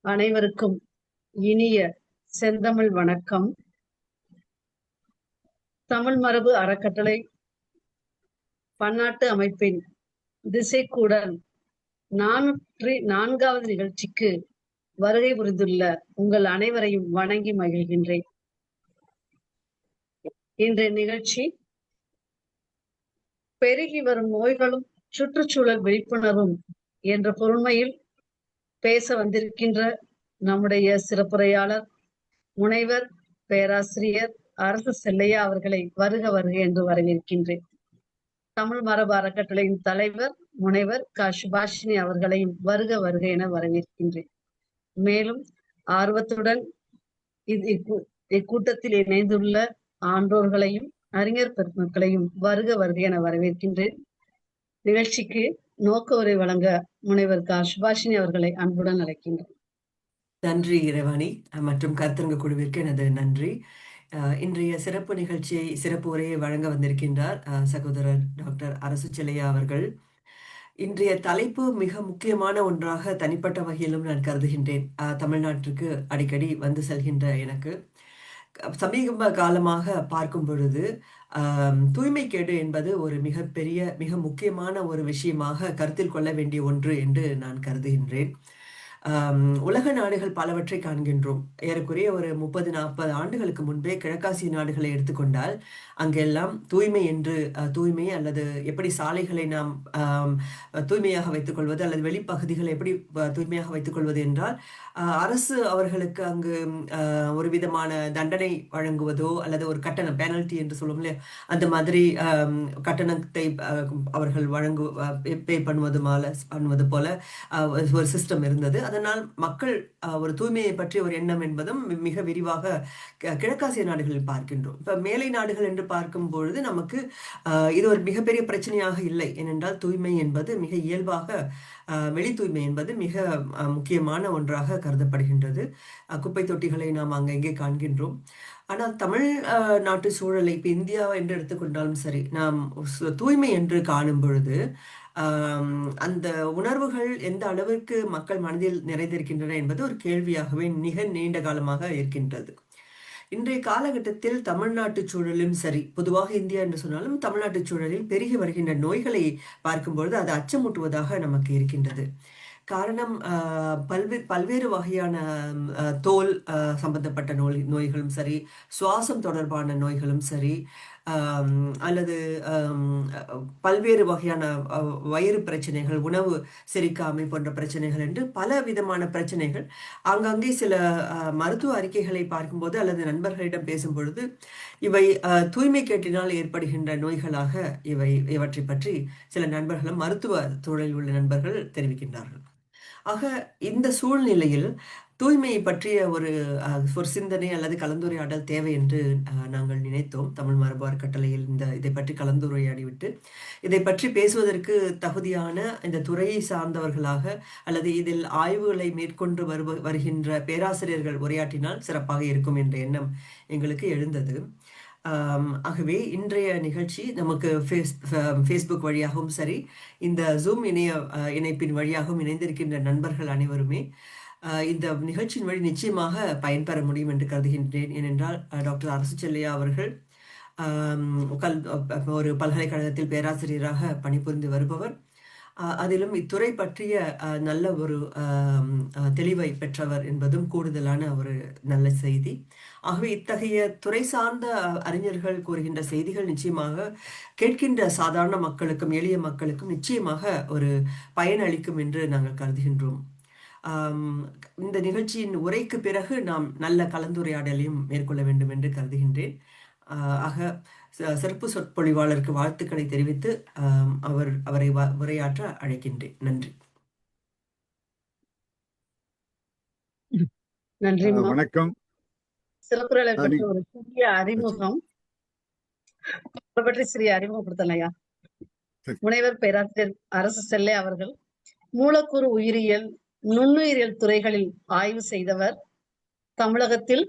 அனைவருக்கும் இனிய செந்தமிழ் வணக்கம். தமிழ் மரபு அறக்கட்டளை பன்னாட்டு அமைப்பின் திசைக்கூடல் 404வது நிகழ்ச்சிக்கு வருகை புரிந்துள்ள உங்கள் அனைவரையும் வணங்கி மகிழ்கின்றேன். இன்றைய நிகழ்ச்சி பெருகி வரும் நோய்களும் சுற்றுச்சூழல் விழிப்புணர்வும் என்ற பொருண்மையில் பேச வந்திருக்கின்ற நம்முடைய சிறப்புரையாளர் முனைவர் பேராசிரியர் அரசு செல்லையா அவர்களை வருக வருக என்று வரவேற்கின்றேன். தமிழ் மரபு அறக்கட்டளையின் தலைவர் முனைவர் சுபாஷினி அவர்களையும் வருக வருக என வரவேற்கின்றேன். மேலும் ஆர்வத்துடன் இக்கூட்டத்தில் இணைந்துள்ள ஆன்றோர்களையும் அறிஞர் பெருமக்களையும் வருக வருக என வரவேற்கின்றேன். நிகழ்ச்சிக்கு நோக்க உரை வழங்க முனைவர் சுபாஷினி அவர்களை அன்புடன் அழைக்கின்றேன். நன்றி இறைவாணி மற்றும் கருத்தரங்க குழுவிற்கு எனது நன்றி. இன்றைய சிறப்பு நிகழ்ச்சியை சிறப்பு உரையை வழங்க வந்திருக்கின்றார் சகோதரர் டாக்டர் அரசு செல்லையா அவர்கள். இன்றைய தலைப்பு மிக முக்கியமான ஒன்றாக தனிப்பட்ட வகையிலும் நான் கருதுகின்றேன். தமிழ்நாட்டிற்கு அடிக்கடி வந்து செல்கின்ற எனக்கு சமீப காலமாக பார்க்கும் பொழுது தூய்மைக்கேடு என்பது ஒரு மிக முக்கியமான ஒரு விஷயமாக கருத்தில் கொள்ள வேண்டிய ஒன்று என்று நான் கருதுகின்றேன். உலக நாடுகள் பலவற்றை காண்கின்றோம். ஏறக்குறைய ஒரு 30-40 ஆண்டுகளுக்கு முன்பே கிழக்காசிய நாடுகளை எடுத்துக்கொண்டால் அங்கெல்லாம் தூய்மை அல்லது எப்படி சாலைகளை நாம் தூய்மையாக வைத்துக் கொள்வது அல்லது வெளிப்பகுதிகளை எப்படி தூய்மையாக வைத்துக் கொள்வது என்றால் அரசு அவர்களுக்கு அங்கு ஒரு விதமான தண்டனை வழங்குவதோ அல்லது ஒரு கட்டணம் பெனல்டி என்று சொல்லுவோம் இல்லையா, அந்த மாதிரி கட்டணத்தை அவர்கள் பே பண்ணுவது போல ஒரு சிஸ்டம் இருந்தது. அதனால் மக்கள் ஒரு தூய்மையை பற்றி ஒரு எண்ணம் என்பதும் மிக விரிவாக கிழக்காசிய நாடுகளில் பார்க்கின்றோம். இப்ப மேலை நாடுகள் என்று பார்க்கும் பொழுது நமக்கு இது ஒரு மிகப்பெரிய பிரச்சனையாக இல்லை. ஏனென்றால் தூய்மை என்பது மிக இயல்பாக, வெளி தூய்மை என்பது மிக முக்கியமான ஒன்றாக கருதப்படுகின்றது. குப்பை தொட்டிகளை நாம் அங்கங்கே காண்கின்றோம். ஆனால் தமிழ் நாட்டு சூழலை இப்ப இந்தியா என்று எடுத்துக்கொண்டாலும் சரி, நாம் தூய்மை என்று காணும் பொழுது அந்த உணர்வுகள் எந்த அளவிற்கு மக்கள் மனதில் நிறைந்திருக்கின்றன என்பது ஒரு கேள்வியாகவே மிக நீண்ட காலமாக இருக்கின்றது. இன்றைய காலகட்டத்தில் தமிழ்நாட்டு சூழலும் சரி, பொதுவாக இந்தியா என்று சொன்னாலும் தமிழ்நாட்டு சூழலில் பெருகி வருகின்ற நோய்களை பார்க்கும்பொழுது அது அச்சமூட்டுவதாக நமக்கு இருக்கின்றது. காரணம் பல்வேறு வகையான தோல் சம்பந்தப்பட்ட நோய்களும் சரி, சுவாசம் தொடர்பான நோய்களும் சரி, அல்லது பல்வேறு வகையான வயிறு பிரச்சனைகள், உணவு செரிக்காமை போன்ற பிரச்சனைகள் என்று பல விதமான பிரச்சனைகள் ஆங்காங்கே சில மருத்துவ அறிக்கைகளை பார்க்கும்போது அல்லது நண்பர்களிடம் பேசும் பொழுது இவை தூய்மை கேட்டினால் ஏற்படுகின்ற நோய்களாக இவற்றை பற்றி சில நண்பர்களும் மருத்துவ துறையில் உள்ள நண்பர்கள் தெரிவிக்கின்றார்கள். ஆக இந்த சூழ்நிலையில் தூய்மையை பற்றிய ஒரு சிந்தனை அல்லது கலந்துரையாடல் தேவை என்று நாங்கள் நினைத்தோம். தமிழ் மரபு அறக்கட்டளையில் இதை பற்றி கலந்துரையாடிவிட்டு இதை பற்றி பேசுவதற்கு தகுதியான இந்த துறையை சார்ந்தவர்களாக அல்லது இதில் ஆய்வுகளை மேற்கொண்டு வருகின்ற பேராசிரியர்கள் உரையாற்றினால் சிறப்பாக இருக்கும் என்ற எண்ணம் எங்களுக்கு எழுந்தது. ஆகவே இன்றைய நிகழ்ச்சி நமக்கு ஃபேஸ்புக் வழியாகவும் சரி, இந்த ஜூம் இணைப்பின் வழியாகவும் இணைந்திருக்கின்ற நண்பர்கள் அனைவருமே இந்த நிகழ்ச்சியின் வழி நிச்சயமாக பயன்பெற முடியும் என்று கருதுகின்றேன். ஏனென்றால் டாக்டர் அரசு செல்லையா அவர்கள் ஒரு பல்கலைக்கழகத்தில் பேராசிரியராக பணிபுரிந்து வருபவர். அதிலும் இத்துறை பற்றிய நல்ல ஒரு தெளிவை பெற்றவர் என்பதும் கூடுதலான ஒரு நல்ல செய்தி. ஆகவே இத்தகைய துறை சார்ந்த அறிஞர்கள் கூறுகின்ற செய்திகள் நிச்சயமாக கேட்கின்ற சாதாரண மக்களுக்கும் எளிய மக்களுக்கும் நிச்சயமாக ஒரு பயனளிக்கும் என்று நாங்கள் கருதுகின்றோம். இந்த நிகழ்ச்சியின் உரைக்கு பிறகு நாம் நல்ல கலந்துரையாடலையும் மேற்கொள்ள வேண்டும் என்று கருதுகின்றேன். ஆக சிறப்பு சொற்பொழிவாளருக்கு வாழ்த்துக்களை தெரிவித்து அவரை உரையாற்ற அழைக்கின்றேன். நன்றி. நன்றி. வணக்கம். சிறப்புரை பற்றி ஒரு சிறிய அறிமுகம் பற்றி சிறிய அறிமுகப்படுத்தலையா? முனைவர் பேராசிரியர் அரசு செல்லை அவர்கள் மூலக்கூறு உயிரியல், நுண்ணுயிரியல் துறைகளில் ஆய்வு செய்தவர். தமிழகத்தில்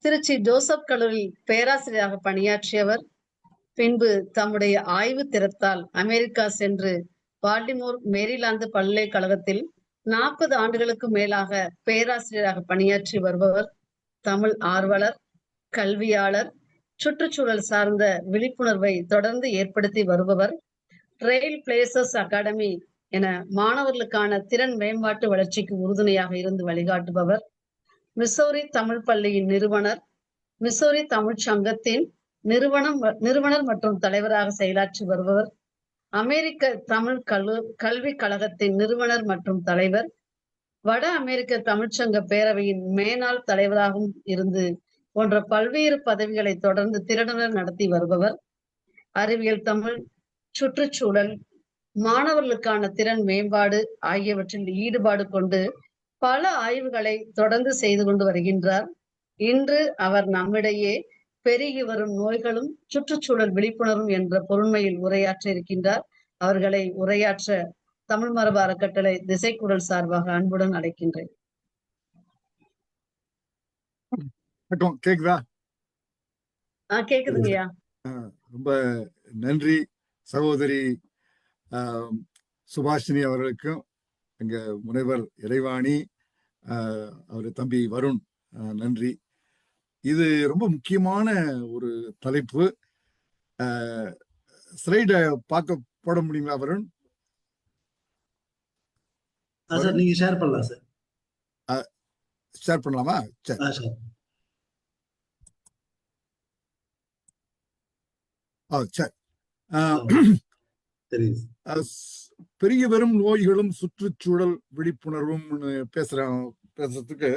திருச்சி ஜோசப் கல்லூரியில் பேராசிரியராக பணியாற்றியவர். பின்பு தம்முடைய ஆய்வு திறத்தால் அமெரிக்கா சென்று பால்டிமோர் மேரிலாந்து பல்கலைக்கழகத்தில் 40 ஆண்டுகளுக்கு மேலாக பேராசிரியராக பணியாற்றி வருபவர், தமிழ் ஆர்வலர், கல்வியாளர், சுற்றுச்சூழல் சார்ந்த விழிப்புணர்வை தொடர்ந்து ஏற்படுத்தி வருபவர், ட்ரெயில் பிளேசஸ் அகாடமி என மாணவர்களுக்கான திறன் மேம்பாட்டு வளர்ச்சிக்கு உறுதுணையாக இருந்து வழிகாட்டுபவர், மிசோரி தமிழ் பள்ளியின் நிறுவனர், மிசோரி தமிழ்ச் சங்கத்தின் நிறுவனர் மற்றும் தலைவராக செயலாற்றி வருபவர், அமெரிக்க தமிழ் கல்விக் கழகத்தின் நிறுவனர் மற்றும் தலைவர், வட அமெரிக்க தமிழ்ச்சங்க பேரவையின் மேனாள் தலைவராகவும் இருந்து போன்ற பல்வேறு பதவிகளை தொடர்ந்து திறனுடன் நடத்தி வருபவர், அறிவியல் தமிழ், சுற்றுச்சூழல், மாணவர்களுக்கான திறன் மேம்பாடு ஆகியவற்றில் ஈடுபாடு கொண்டு பல ஆய்வுகளை தொடர்ந்து செய்து கொண்டு வருகின்றார். இன்று அவர் நம்மிடையே பெருகி வரும் நோய்களும் சுற்றுச்சூழல் விழிப்புணர்வும் என்ற பொருண்மையில் உரையாற்ற இருக்கின்றார். அவர்களை உரையாற்ற தமிழ் மரபு அறக்கட்டளை திசைக்குரல் சார்பாக அன்புடன் அழைக்கின்றேன். கேக்குதா? கேக்குதுங்கய்யா. ரொம்ப நன்றி சகோதரி சுபாஷினி அவர்களுக்கும், எங்க முனைவர் இறைவாணி, அவர் தம்பி வருண், நன்றி. இது ரொம்ப முக்கியமான ஒரு தலைப்பு. ஸ்லைட பார்க்க போட முடியுங்களா வருண்? நீங்க ஷேர் பண்ணலாம் சார். ஷேர் பண்ணலாமா? சரி. சரி. பெருகி வரும் நோய்களும் சுற்றுச்சூழல் விழிப்புணர்வும் பேசுறதுக்கு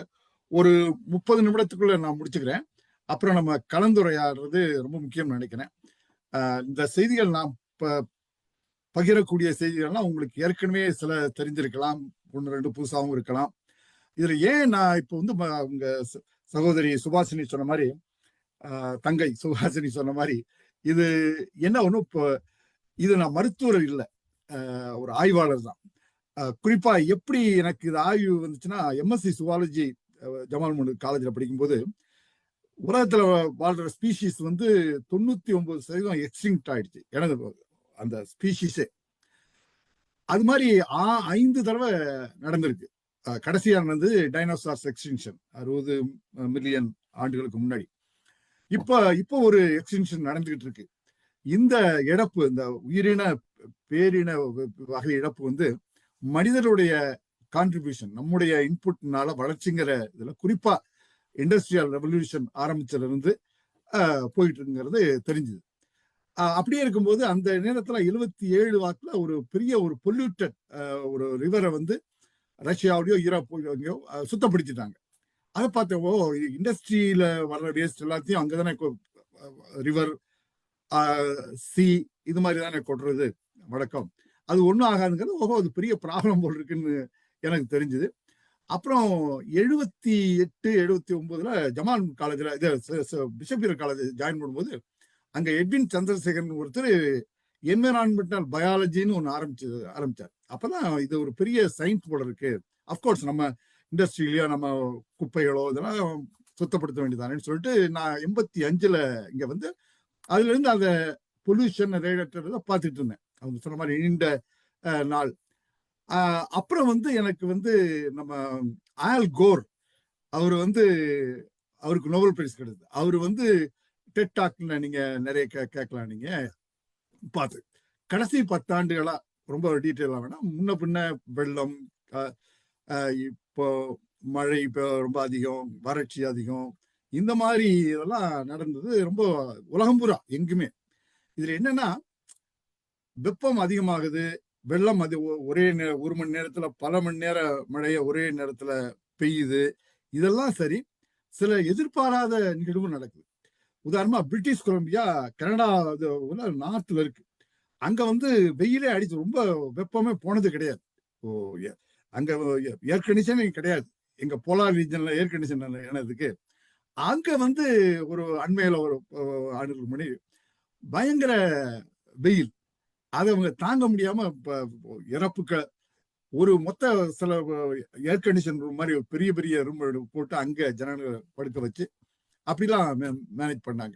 ஒரு 30 நிமிடத்துக்குள்ள நான் முடிச்சுக்கிறேன். அப்புறம் நம்ம கலந்துரையாடுறது ரொம்ப முக்கியம் நினைக்கிறேன். இந்த செய்திகள் நான் பகிரக்கூடிய செய்திகள்லாம் உங்களுக்கு ஏற்கனவே சில தெரிஞ்சிருக்கலாம், 1-2 புதுசாகவும் இருக்கலாம். இதுல ஏன் நான் இப்போ வந்து உங்க சகோதரி சுபாஷினி சொன்ன மாதிரி, தங்கை சுபாஷினி சொன்ன மாதிரி, இது என்ன ஒண்ணு, இப்போ இது நான் மருத்துவர் இல்லை, ஒரு ஆய்வாளர் தான். குறிப்பா எப்படி எனக்கு இது ஆய்வு வந்துச்சுன்னா, எம்எஸ்சி சுவாலஜி ஜமால் முஹம்மது காலேஜில் படிக்கும்போது, உலகத்துல வாழ்ற ஸ்பீஷீஸ் வந்து 99% எக்ஸ்டிங்க்ட் ஆயிடுச்சு, எனது அந்த ஸ்பீஷீஸே. அது மாதிரி 5 தடவை நடந்திருக்கு. கடைசியா நடந்தது டைனோசார்ஸ் எக்ஸ்டிங்ஷன் 60 மில்லியன் ஆண்டுகளுக்கு முன்னாடி. இப்போ ஒரு எக்ஸ்டிங்ஷன் நடந்துகிட்டு இருக்கு. இந்த இழப்பு, இந்த உயிரின பேரின வகை இழப்பு வந்து மனிதனுடைய கான்ட்ரிபியூஷன், நம்முடைய இன்புட்னால வளர்ச்சிங்கிற இதுல, குறிப்பா இண்டஸ்ட்ரியல் ரெவல்யூஷன் ஆரம்பிச்சதுல இருந்து போயிட்டு இருக்குங்கிறது தெரிஞ்சுது. அப்படியே இருக்கும்போது அந்த நேரத்துல 77 வாக்குல ஒரு பெரிய ஒரு பொல்யூட்டட் ஒரு ரிவரை வந்து ரஷ்யாவிலையோ யூரோப்லையோ சுத்தப்படுத்திட்டாங்க. அதை பார்த்தோம், இண்டஸ்ட்ரியில வர்ற வேஸ்ட் எல்லாத்தையும் அங்கதானே ரிவர், சி இது மாதிரி தானே கொட்டுறது வழக்கம். அது ஒன்றும் ஆகாதுங்கிறது, அது பெரிய ப்ராப்ளம் போல் இருக்குன்னு எனக்கு தெரிஞ்சுது. அப்புறம் 78, 79 ஜமால் காலேஜ்ல பிஷப் காலேஜ் ஜாயின் பண்ணும்போது, அங்க எட்வின் சந்திரசேகரன் ஒருத்தர் என்விரான்மெண்டல் பயாலஜின்னு ஒன்று ஆரம்பிச்சார். அப்பதான் இது ஒரு பெரிய சயின்ஸ் போல இருக்கு. அப்கோர்ஸ் நம்ம இண்டஸ்ட்ரியிலயோ நம்ம குப்பைகளோ இதெல்லாம் சுத்தப்படுத்த வேண்டியதானேன்னு சொல்லிட்டு நான் 85 இங்க வந்து அதுல இருந்து அந்த பொல்யூஷன் ரேடியேட்டர் பார்த்துட்டு இருந்தேன். அவங்க சொன்ன மாதிரி நீண்ட நாள். அப்புறம் வந்து எனக்கு வந்து நம்ம ஆல் கோர், அவர் வந்து அவருக்கு நோபல் பிரைஸ் கிடைச்சது. அவர் வந்து டெட் டாக்ல நீங்க நிறைய கேட்கலாம், நீங்க பார்த்து. கடைசி 10 ஆண்டுகளா ரொம்ப டீட்டெயிலா வேணாம், முன்ன பின்ன வெள்ளம், இப்போ மழை இப்போ ரொம்ப அதிகம், வறட்சி அதிகம், இந்த மாதிரி இதெல்லாம் நடந்தது ரொம்ப உலகம் பூரா எங்குமே. இதுல என்னன்னா, வெப்பம் அதிகமாகுது, வெள்ளம் ஒரே ஒரு மணி நேரத்துல பல மணி நேர மழைய ஒரே நேரத்துல பெய்யுது. இதெல்லாம் சரி, சில எதிர்பாராத நிகழ்வும் நடக்குது. உதாரணமா பிரிட்டிஷ் கொலம்பியா கனடா நார்த்ல இருக்கு. அங்க வந்து வெயிலே அடிச்சு ரொம்ப வெப்பமே போனது கிடையாது. அங்க ஏர் கண்டிஷன் கிடையாது. எங்க போலார் ரீஜன்ல ஏர் கண்டிஷன் என்னதுக்கு. அங்க வந்து ஒரு அண்மையில ஒரு ஆண்டுகளுக்கு முன்னாடி பயங்கர வெயில், அதை அவங்க தாங்க முடியாம இறப்புக்கள், ஒரு மொத்த சில ஏர் கண்டிஷன் ரூம் மாதிரி பெரிய பெரிய ரூம் போட்டு அங்க ஜனங்களை படுக்க வச்சு அப்படிலாம் மேனேஜ் பண்ணாங்க.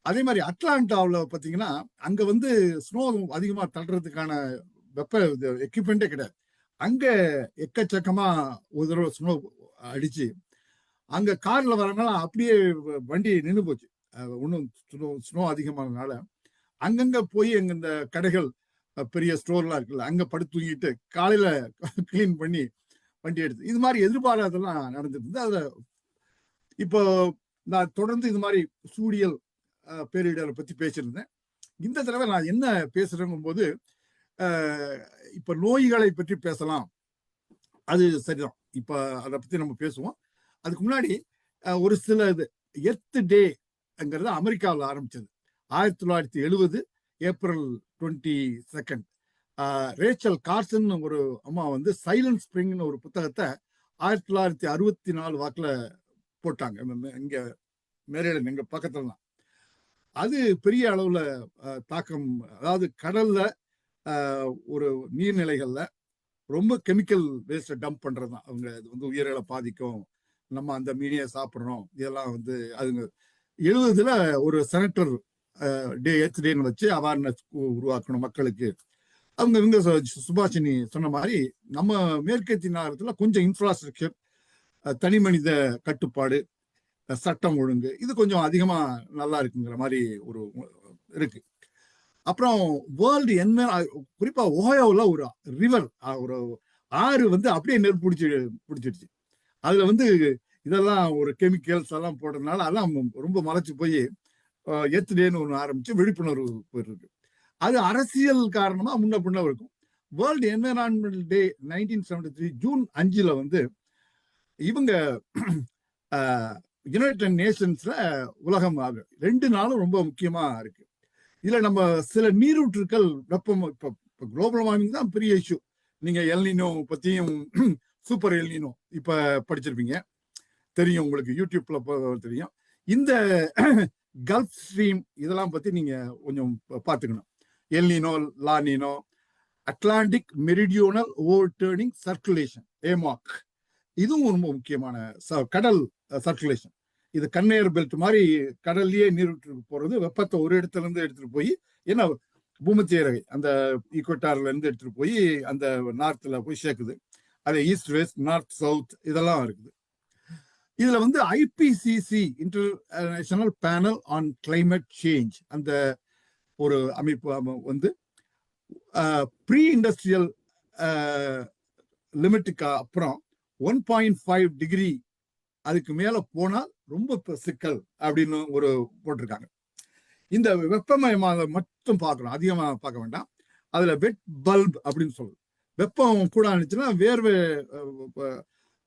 அதே மாதிரி அட்லாண்டாவில் பார்த்தீங்கன்னா, அங்க வந்து ஸ்னோ அதிகமா தள்ளுறதுக்கான வெப்ப எக்யூப்மெண்டே கிடையாது. அங்க எக்கச்சக்கமா ஒரு தடவை ஸ்னோ அடிச்சு அங்க கார்ல வரனால அப்படியே வண்டி நின்று போச்சு. ஒன்றும் ஸ்னோ அதிகமானதுனால அங்கங்க போய் எங்க இந்த கடைகள் பெரிய ஸ்டோர்லாம் இருக்குல்ல அங்க படுத்து தூங்கிட்டு காலையில கிளீன் பண்ணி வண்டி எடுத்து இது மாதிரி எதிர்பாராதெல்லாம் நடந்துட்டு இருந்து. அதுல இப்போ நான் தொடர்ந்து இது மாதிரி சூழியல் பேரிடரை பத்தி பேசியிருந்தேன். இந்த தடவை நான் என்ன பேசுறேங்கும் போது இப்ப நோய்களை பற்றி பேசலாம், அது சரிதான். இப்ப அதை பத்தி நம்ம பேசுவோம். அதுக்கு முன்னாடி ஒரு சில இது எர்த் டேங்கிறது அமெரிக்காவில் ஆரம்பிச்சது 1970 ஏப்ரல் 22. ரேச்சல் கார்சன் ஒரு அம்மா வந்து சைலண்ட் ஸ்பிரிங்னு ஒரு புத்தகத்தை 1964 வாக்குல போட்டாங்க. இங்க மேரேடன் எங்க பக்கத்துல தான். அது பெரிய அளவுல தாக்கம், அதாவது கடல்ல ஒரு நீர்நிலைகள்ல ரொம்ப கெமிக்கல் வேஸ்ட டம்ப் பண்றதுதான். அவங்க இது வந்து உயிரிழை பாதிக்கும், நம்ம அந்த மீனியை சாப்பிட்றோம், இதெல்லாம் வந்து அதுங்க 70 ஒரு செனட்டர் எர்த் டேன்னு வச்சு அவேர்னஸ் உருவாக்கணும் மக்களுக்கு. அவங்க இவங்க சுபாஷினி சொன்ன மாதிரி நம்ம மேற்கத்திய நகரத்துல கொஞ்சம் இன்ஃப்ராஸ்ட்ரக்சர், தனி மனித கட்டுப்பாடு, சட்டம் ஒழுங்கு இது கொஞ்சம் அதிகமா நல்லா இருக்குங்கிற மாதிரி ஒரு இருக்கு. அப்புறம் வேர்ல்டு என்ன, குறிப்பா ஓயோவில் ஒரு ரிவர், ஒரு ஆறு வந்து அப்படியே நெருப்பு பிடிச்சிடுச்சு. அதுல வந்து இதெல்லாம் ஒரு கெமிக்கல்ஸ் எல்லாம் போடுறதுனால அதெல்லாம் ரொம்ப மறைச்சு போய் எர்த் டேன்னு ஒன்று ஆரம்பிச்சு விழிப்புணர்வு போயிருக்கு. அது அரசியல் காரணமா முன்ன பின்ன இருக்கும். வேர்ல்டு என்விரான்மெண்டல் டே 1973 ஜூன் 5 வந்து இவங்க யுனைடெட் நேஷன்ஸ்ல உலகம் 2 நாளும் ரொம்ப முக்கியமா இருக்கு. இதுல நம்ம சில நீரூற்றுக்கள் வெப்பம், இப்ப குளோபல் வார்மிங் தான் பெரிய இஷ்யூ. நீங்க எல்னினோ பத்தியும் சூப்பர் எல்னினோ இப்ப படிச்சிருப்பீங்க, தெரியும் உங்களுக்கு, யூடியூப்ல தெரியும். இந்த கல்ஃப் ஸ்ட்ரீம் இதெல்லாம் பத்தி நீங்க கொஞ்சம் பார்த்துக்கணும். El Nino, La Nina, Atlantic meridional overturning circulation, AMOC, இதுவும் ரொம்ப முக்கியமான கடல் சர்க்குலேஷன். இது கன்வேயர் பெல்ட் மாதிரி கடல்லையே நீரூற்று போறது, வெப்பத்தை ஒரு இடத்துல இருந்து எடுத்துட்டு போய், ஏன்னா பூமத்திய ரகை அந்த ஈக்குவட்டார்ல இருந்து எடுத்துட்டு போய் அந்த நார்த்ல போய் சேர்க்குது. அது ஈஸ்ட் வெஸ்ட், நார்த் சவுத் இதெல்லாம் இருக்குது. இதுல வந்து IPCC international panel on climate change அந்த ஒரு அமைப்பு வந்து ப்ரீ இண்டஸ்ட்ரியல் லிமிட்டுக்கு அப்புறம் 1.5 டிகிரி அதுக்கு மேல போனால் ரொம்ப சிக்கல் அப்படின்னு ஒரு போட்டிருக்காங்க. இந்த வெப்பமயமாக மட்டும் பார்க்கணும், அதிகமா பார்க்க வேண்டாம். அதுல வெட் பல்ப் அப்படின்னு சொல்லுது. வெப்பம் கூட இருந்துச்சுன்னா வேர்வை,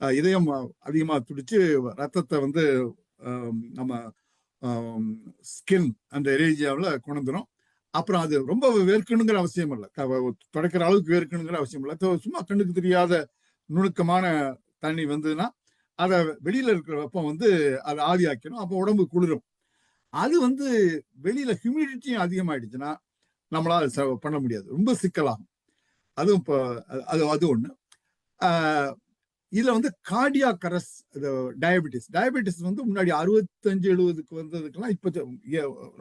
இதயம் அதிகமா துடிச்சு ரத்தத்தை வந்து நம்ம ஸ்கின் அந்த ஏரியாவில் கொண்டுரும். அப்புறம் அது ரொம்ப வேர்க்கணுங்கிற அவசியம் இல்லை, தொடக்கிற அளவுக்கு வேர்க்கணுங்கிற அவசியம் இல்லை. சும்மா கண்ணுக்கு தெரியாத நுணுக்கமான தண்ணி வந்ததுன்னா அதை வெளியில இருக்கிற வெப்பம் வந்து அதை ஆவியாக்கணும், அப்போ உடம்பு குளிரும். அது வந்து வெளியில ஹியூமிடிட்டியும் அதிகமாயிடுச்சுன்னா நம்மளால பண்ண முடியாது, ரொம்ப சிக்கலாகும். அதுவும் இப்போ அது ஒண்ணு. இதுல வந்து கார்டியாக் அரெஸ்ட், டயபெட்டிஸ் வந்து முன்னாடி 65-70 வந்ததுக்கெல்லாம் இப்ப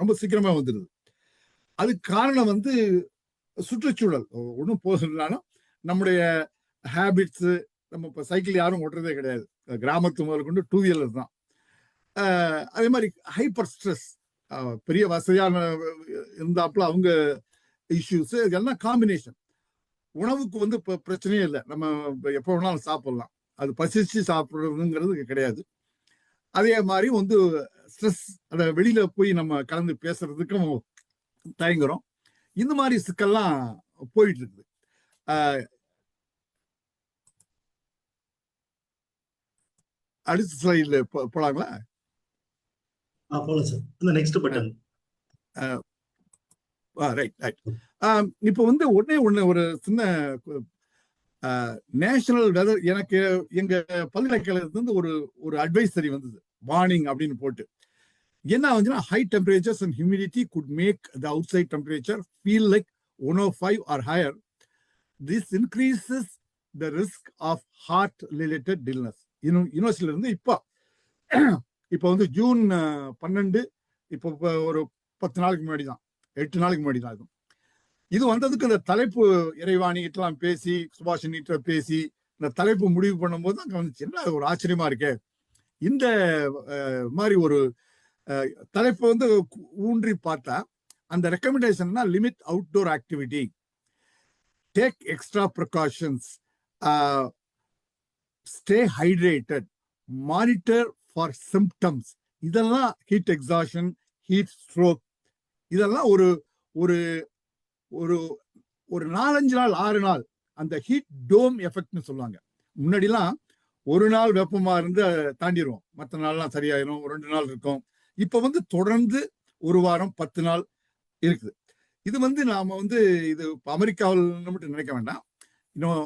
ரொம்ப சீக்கிரமா வந்துடுது. அதுக்கு காரணம் வந்து சுற்றுச்சூழல் ஒன்றும் போதுனாலும் நம்முடைய ஹேபிட்ஸ். நம்ம இப்போ சைக்கிள் யாரும் ஓட்டுறதே கிடையாது, கிராமத்து முதல் கொண்டு 2 வீலர் தான். அதே மாதிரி ஹைப்பர் ஸ்ட்ரெஸ், பெரிய வசதியான இருந்தாப்புல அவங்க இஷ்யூஸ், இதெல்லாம் காம்பினேஷன். உணவுக்கு வந்து இப்போ பிரச்சனையே இல்லை, நம்ம எப்போ வேணாலும் சாப்பிடலாம், அது பசிச்சு சாப்பிட்றதுங்கிறது கிடையாது. அதே மாதிரி வந்து ஸ்ட்ரெஸ், அதை வெளியில போய் நம்ம கலந்து பேசுறதுக்கும் தயங்குறோம். இந்த மாதிரி சிக்கல்லாம் போயிட்டு இருக்குது. அடுத்த ஸ்லைட்ல போலாங்களா? போலாம் சார். இந்த நெக்ஸ்ட் பட்டன். ரைட். இப்போ வந்து ஒண்ணு ஒரு சின்ன நேஷனல் வெதர், எனக்கு எங்க பல்கலைக்கழகத்துல இருந்து ஒரு அட்வைசரி வந்தது, வார்னிங் அப்படின்னு போட்டு. என்ன வந்துன்னா, high temperatures and humidity could make the outside temperature feel like 105 or higher. This increases the risk of heat related illness. யூனிவர்சிட்டியில இருந்து இப்போ வந்து ஜூன் 12, இப்போ ஒரு 10 நாளைக்கு முன்னாடி தான், 8 நாளைக்கு முன்னாடி தான் இருக்கும். இது வந்ததுக்கு இந்த தலைப்பு இறைவாணிகிட்டலாம் பேசி சுபாஷினிட்ட பேசி இந்த தலைப்பு முடிவு பண்ணும்போது அங்க வந்துச்சு. என்ன ஒரு ஆச்சரியமா இருக்கு, இந்த மாதிரி ஒரு தலைப்பு வந்து ஊன்றி பார்த்தா அந்த ரெக்கமெண்டேஷன்னா limit outdoor activity, take extra precautions, stay hydrated, monitor for symptoms, இதெல்லாம் ஹீட் எக்ஸாஷன், ஹீட் ஸ்ட்ரோக், இதெல்லாம் ஒரு ஒரு ஒரு ஒரு 4-5 நாள் 6 நாள் அந்த ஹீட் டோம் எஃபெக்ட்னு சொல்லுவாங்க. முன்னாடிலாம் ஒரு நாள் வெப்பமா இருந்து தாண்டிடுவோம், மற்ற நாள்லாம் சரியாயிரும், 2 நாள் இருக்கும். இப்ப வந்து தொடர்ந்து 1 வாரம் 10 நாள் இருக்குது. இது வந்து நாம வந்து இது அமெரிக்காவில் மட்டும் நினைக்க வேண்டாம். இன்னும்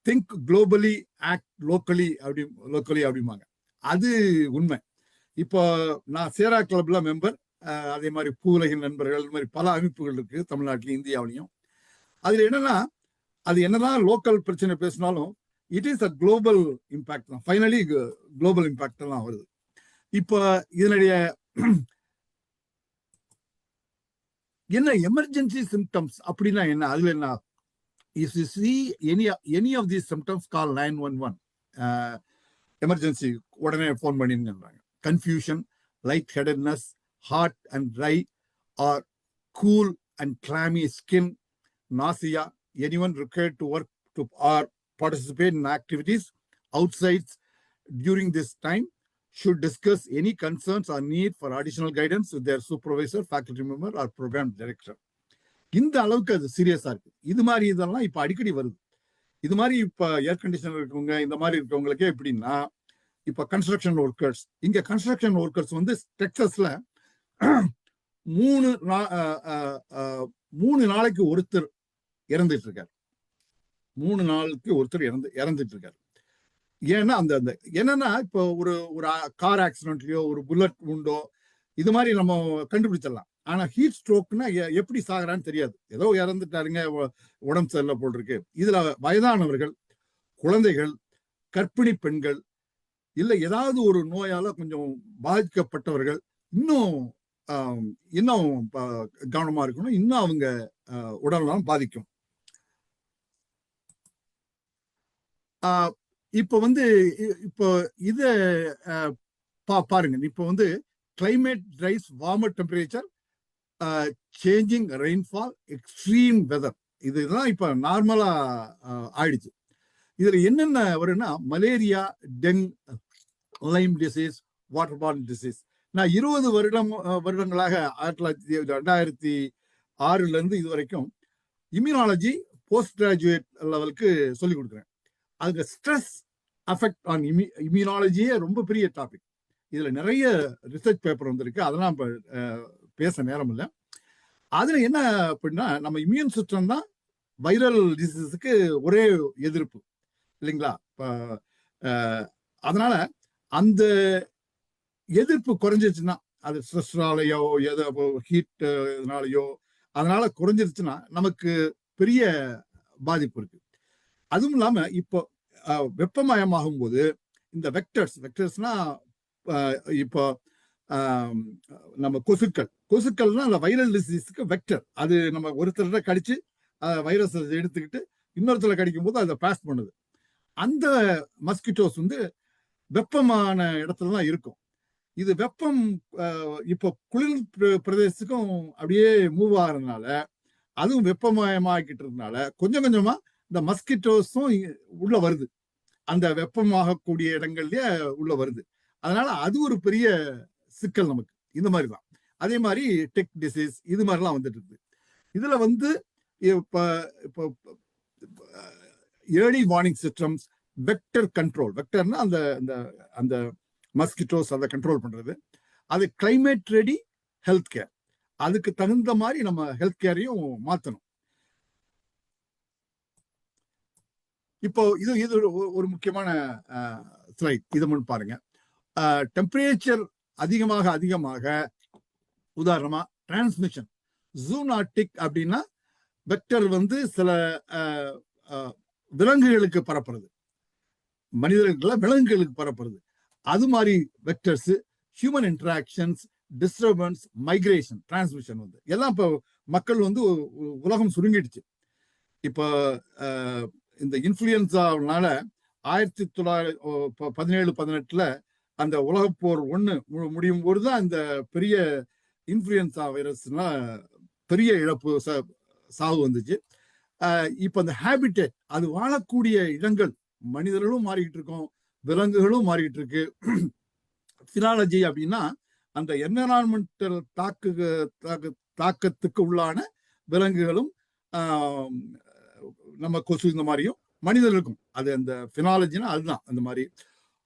திங்க் குளோபலி ஆக்ட் லோக்கலி அப்படிம்பாங்க. அது உண்மை. இப்போ நான் சேரா கிளப்ல மெம்பர், அதே மாதிரி பூவுலகின் நண்பர்கள், இந்த மாதிரி பல அமைப்புகள் இருக்கு தமிழ்நாட்டிலும் இந்தியாவிலையும். அதுல என்னன்னா, அது என்னதான் லோக்கல் பிரச்சனை பேசினாலும் it is a global impact தான். ஃபைனலி குளோபல் இம்பாக்ட் எல்லாம் வருது. இப்போ இதனுடைய என்ன எமர்ஜென்சி சிம்டம்ஸ் அப்படின்னா என்ன, அதுல என்ன, if you see any of these symptoms, call 911. Emergency உடனே போன் பண்ணிருங்க. Confusion, light headedness, hot and dry or cool and clammy skin, nausea, anyone required to work to or participate in activities outside during this time should discuss any concerns or need for additional guidance with their supervisor, faculty member or program director. இந்த அளவுக்கு அது சீரியஸா இருக்கு. இது மாதிரி இதெல்லாம் இப்ப அடிக்கடி வருது. இது மாதிரி இப்ப ஏர் கண்டிஷனர் இருக்கவங்க, இந்த மாதிரி இருக்கவங்களுக்கே எப்படின்னா, இப்ப கன்ஸ்ட்ரக்ஷன் ஒர்க்கர்ஸ், இங்க கன்ஸ்ட்ரக்ஷன் ஒர்க்கர்ஸ் வந்து டெக்சாஸ்ல 3 நாளைக்கு ஒருத்தர் இறந்துட்டு இருக்காரு. 3 நாளுக்கு ஒருத்தர் இறந்துட்டு இருக்காரு. ஏன்னா அந்த என்னன்னா, இப்போ ஒரு கார் ஆக்சிடென்ட்லயோ ஒரு புல்லட் உண்டோ இது மாதிரி நம்ம கண்டுபிடிச்சிடலாம். ஆனா ஹீட் ஸ்ட்ரோக்னா எப்படி சாகுறான்னு தெரியாது. ஏதோ இறந்துட்டாருங்க, உடம்பு சரியில்லை போல் இருக்கு. இதுல வயதானவர்கள், குழந்தைகள், கர்ப்பிணி பெண்கள், இல்ல ஏதாவது ஒரு நோயால கொஞ்சம் பாதிக்கப்பட்டவர்கள் இன்னும் கவனமா இருக்கணும். இன்னும் அவங்க உடல்நலம் பாதிக்கும். இப்ப வந்து இப்போ இத பாருங்க. இப்ப வந்து climate rise, warmer temperature, changing rainfall, extreme weather, இதுதான் இப்ப நார்மலா ஆயிடுச்சு. இதுல என்னென்ன வரும்னா, malaria, dengue, Lyme disease, water borne disease. நான் 20 வருடங்களாக 2006 இருந்து இது வரைக்கும் இம்யூனாலஜி போஸ்ட் கிராஜுவேட் லெவலுக்கு சொல்லிக் கொடுக்குறேன். அதுக்கு ஸ்ட்ரெஸ் அஃபெக்ட் ஆன் இம்யூனாலஜியே ரொம்ப பெரிய டாபிக். இதுல நிறைய ரிசர்ச் பேப்பர் வந்திருக்கு, அதெல்லாம் பேச நேரம் இல்லை. அதுல என்ன அப்படின்னா, நம்ம இம்யூன் சிஸ்டம் தான் வைரல் டிசீஸுக்கு ஒரே எதிர்ப்பு இல்லைங்களா? அதனால அந்த எதிர்ப்பு குறைஞ்சிருச்சுன்னா, அது ஸ்ட்ரெஸ்னாலேயோ ஏதோ ஹீட் இதனாலேயோ அதனால குறைஞ்சிருச்சுன்னா நமக்கு பெரிய பாதிப்பு இருக்கு. அதுவும் இல்லாம இப்போ வெப்பமயமாகும் போது இந்த வெக்டர்ஸ்னா இப்போ நம்ம கொசுக்கள்னா அந்த வைரல் டிசீஸ்க்கு வெக்டர். அது நம்ம ஒருத்தர கடிச்சு வைரஸ் எடுத்துக்கிட்டு இன்னொருத்தர கடிக்கும் போது அதை பாஸ் பண்ணுது. அந்த மஸ்கிட்டோஸ் வந்து வெப்பமான இடத்துல தான் இருக்கும். இது வெப்பம் இப்போ குளிர் பிரதேசத்துக்கும் அப்படியே மூவ் ஆகிறதுனால, அதுவும் வெப்பமயமாக்கிட்டு இருந்தனால கொஞ்சம் கொஞ்சமா இந்த மஸ்கிட்டோஸும் உள்ள வருது, அந்த வெப்பமாகக்கூடிய இடங்கள்லயே உள்ள வருது. அதனால அது ஒரு பெரிய சிக்கல் நமக்கு. இந்த மாதிரிதான். அதே மாதிரி டெக் டிசீஸ் இது மாதிரிலாம் வந்துட்டு இருக்கு. இதுல வந்து இப்போ early warning systems, vector control, வெக்டர்னா அந்த மஸ்கிட்டோஸ் அதை கண்ட்ரோல் பண்றது, அது கிளைமேட் ரெடி ஹெல்த் கேர், அதுக்கு தகுந்த மாதிரி நம்ம ஹெல்த் கேரையும் மாத்தணும். இப்போ இது ஒரு முக்கியமான ஸ்லைட். இது முன் பாருங்க. டெம்பரேச்சர் அதிகமாக உதாரணமா டிரான்ஸ்மிஷன், ஜூனாட்டிக் அப்படின்னா வெக்டர் வந்து சில விலங்குகளுக்கு பரப்புறது, மனிதர்களுக்கு விலங்குகளுக்கு பரப்புறது, அது மாதிரி vectors, human interactions, disturbance, migration, transmission வந்து எல்லாம் இப்போ மக்கள் வந்து உலகம் சுருங்கிடுச்சு. இப்போ இந்த இன்ஃப்ளூயன்ஸானால 1917-18 அந்த உலகப்போர் 1 முடியும் போதுதான் இந்த பெரிய இன்ஃப்ளூயன்ஸா வைரஸ்னா பெரிய இழப்பு சாவு வந்துச்சு. இப்ப அந்த ஹேபிட்டேட், அது வாழக்கூடிய இடங்கள், மனிதர்களும் மாறிக்கிட்டு இருக்கோம், விலங்குகளும் மாறிக்கிட்டு இருக்கு. பினாலஜி அப்படின்னா அந்த என்விரான்மெண்டல் தாக்கத்துக்கு உள்ளான விலங்குகளும் நம்ம கொசு இந்த மாதிரியும் மனிதர்களுக்கும், அது அந்த பினாலஜினா அதுதான். அந்த மாதிரி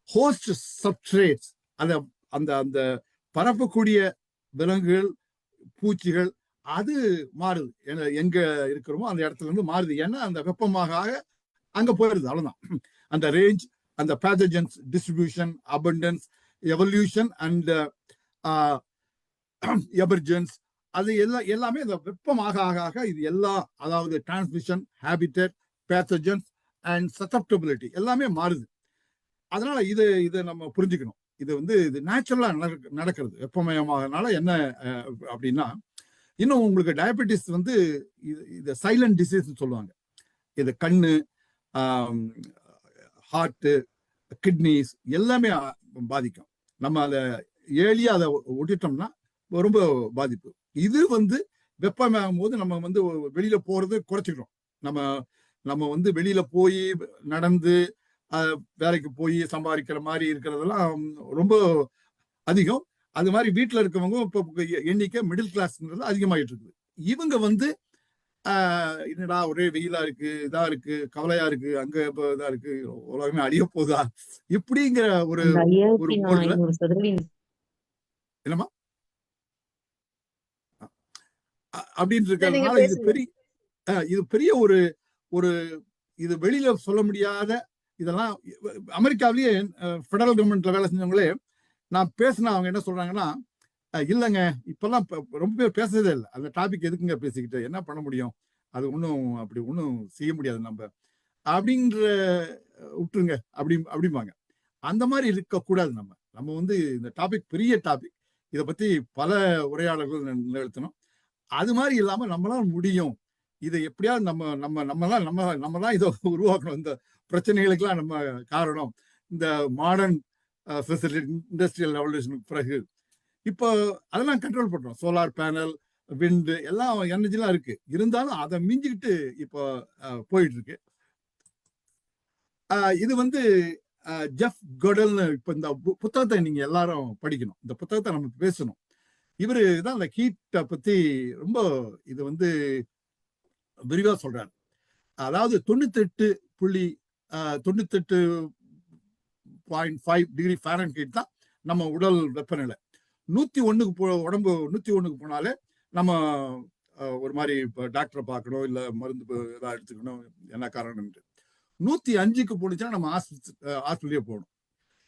ஹோஸ்ட் சப்ஸ்ட்ரேட்ஸ், அந்த அந்த பரப்பக்கூடிய விலங்குகள், பூச்சிகள், அது மாறுது. எங்க இருக்கிறோமோ அந்த இடத்துல இருந்து மாறுது. ஏன்னா அந்த வெப்பமாக அங்க போயிருது. அவ்வளவுதான். அந்த ரேஞ்ச், அந்த pathogens distribution, abundance, evolution and emergence, அது எல்லாமே இந்த வெப்பமாக ஆக இது எல்லாம், அதாவது transmission, habitat, pathogens and susceptibility எல்லாமே மாறுது. அதனால இது நம்ம புரிஞ்சுக்கணும். இது வந்து இது நேச்சுரலா நடக்கிறது. வெப்பமயமாகனால என்ன அப்படின்னா, இன்னும் உங்களுக்கு டயபெட்டிஸ் வந்து இது சைலண்ட் டிசீஸ் சொல்லுவாங்க. இது கண்ணு, ஹார்ட், கிட்னிஸ் எல்லாமே பாதிக்கும். நம்ம அதை ஏழியா அதை ஒட்டிட்டோம்னா ரொம்ப பாதிப்பு. இது வந்து வெப்பமாகும் போது நம்ம வந்து வெளியில போறது குறைச்சிக்கிறோம். நம்ம வந்து வெளியில போய் நடந்து வேலைக்கு போய் சம்பாதிக்கிற மாதிரி இருக்கிறதெல்லாம் ரொம்ப அதிகம். அது மாதிரி வீட்டுல இருக்கவங்க இப்போ எண்ணிக்கை மிடில் கிளாஸ்ன்றது அதிகமாயிட்டு இருக்குது. இவங்க வந்து என்னடா ஒரே வெயிலா இருக்கு, இதா இருக்கு, கவலையா இருக்கு, அங்க இதா இருக்கு, உலகமே அழிய போதா இப்படிங்கிற ஒரு என்னமா அப்படின்னு இருக்கிறதுனால இது பெரிய ஒரு இது வெளியில சொல்ல முடியாத இதெல்லாம். அமெரிக்காவிலேயே ஃபெடரல் கவர்மெண்ட்ல வேலை செஞ்சவங்களே நான் பேசினா அவங்க என்ன சொல்றாங்கன்னா, இல்லைங்க இப்பெல்லாம் ரொம்ப பேர் பேசுறதே இல்லை, அந்த டாபிக் எதுக்குங்க பேசிக்கிட்டு, என்ன பண்ண முடியும், அது அப்படி ஒன்றும் செய்ய முடியாது நம்ம அப்படின்ற விட்டுருங்க அப்படிம்பாங்க. அந்த மாதிரி இருக்கக்கூடாது. நம்ம வந்து இந்த டாபிக் பெரிய டாபிக், இதை பத்தி பல உரையாடல்கள் நிகழ்த்தணும். அது மாதிரி இல்லாம நம்மளால முடியும், இதை எப்படியாவது நம்ம தான் இதை உருவாக்கணும். இந்த பிரச்சனைகளுக்கெல்லாம் நம்ம காரணம் இந்த மாடர்ன் ஃபெசிலிட்டி, இண்டஸ்ட்ரியல் ரெவல்யூஷனுக்கு பிறகு இப்போ அதெல்லாம் கண்ட்ரோல் பண்றோம். சோலார் பேனல், விண்ட் எல்லாம் எனர்ஜிலாம் இருக்கு. இருந்தாலும் அதை மிஞ்சிக்கிட்டு இப்போ போயிட்டு இருக்கு. இது வந்து ஜெஃப் கோடல்னு, இப்போ இந்த புத்தகத்தை நீங்க எல்லாரும் படிக்கணும், இந்த புத்தகத்தை நம்ம பேசணும். இவரு தான் அந்த ஹீட்டை பத்தி ரொம்ப இது வந்து விரிவா சொல்றாரு. அதாவது 98.5 டிகிரி ஃபாரன்ஹீட் தான் நம்ம உடல் வெப்பநிலை. 101க்கு உடம்பு 101க்கு போனாலே நம்ம ஒரு மாதிரி இப்போ டாக்டரை பார்க்கணும், இல்லை மருந்து ஏதாவது எடுத்துக்கணும், என்ன காரணம். 105க்கு போனுச்சுன்னா நம்ம ஹாஸ்பிட்டலே போகணும்.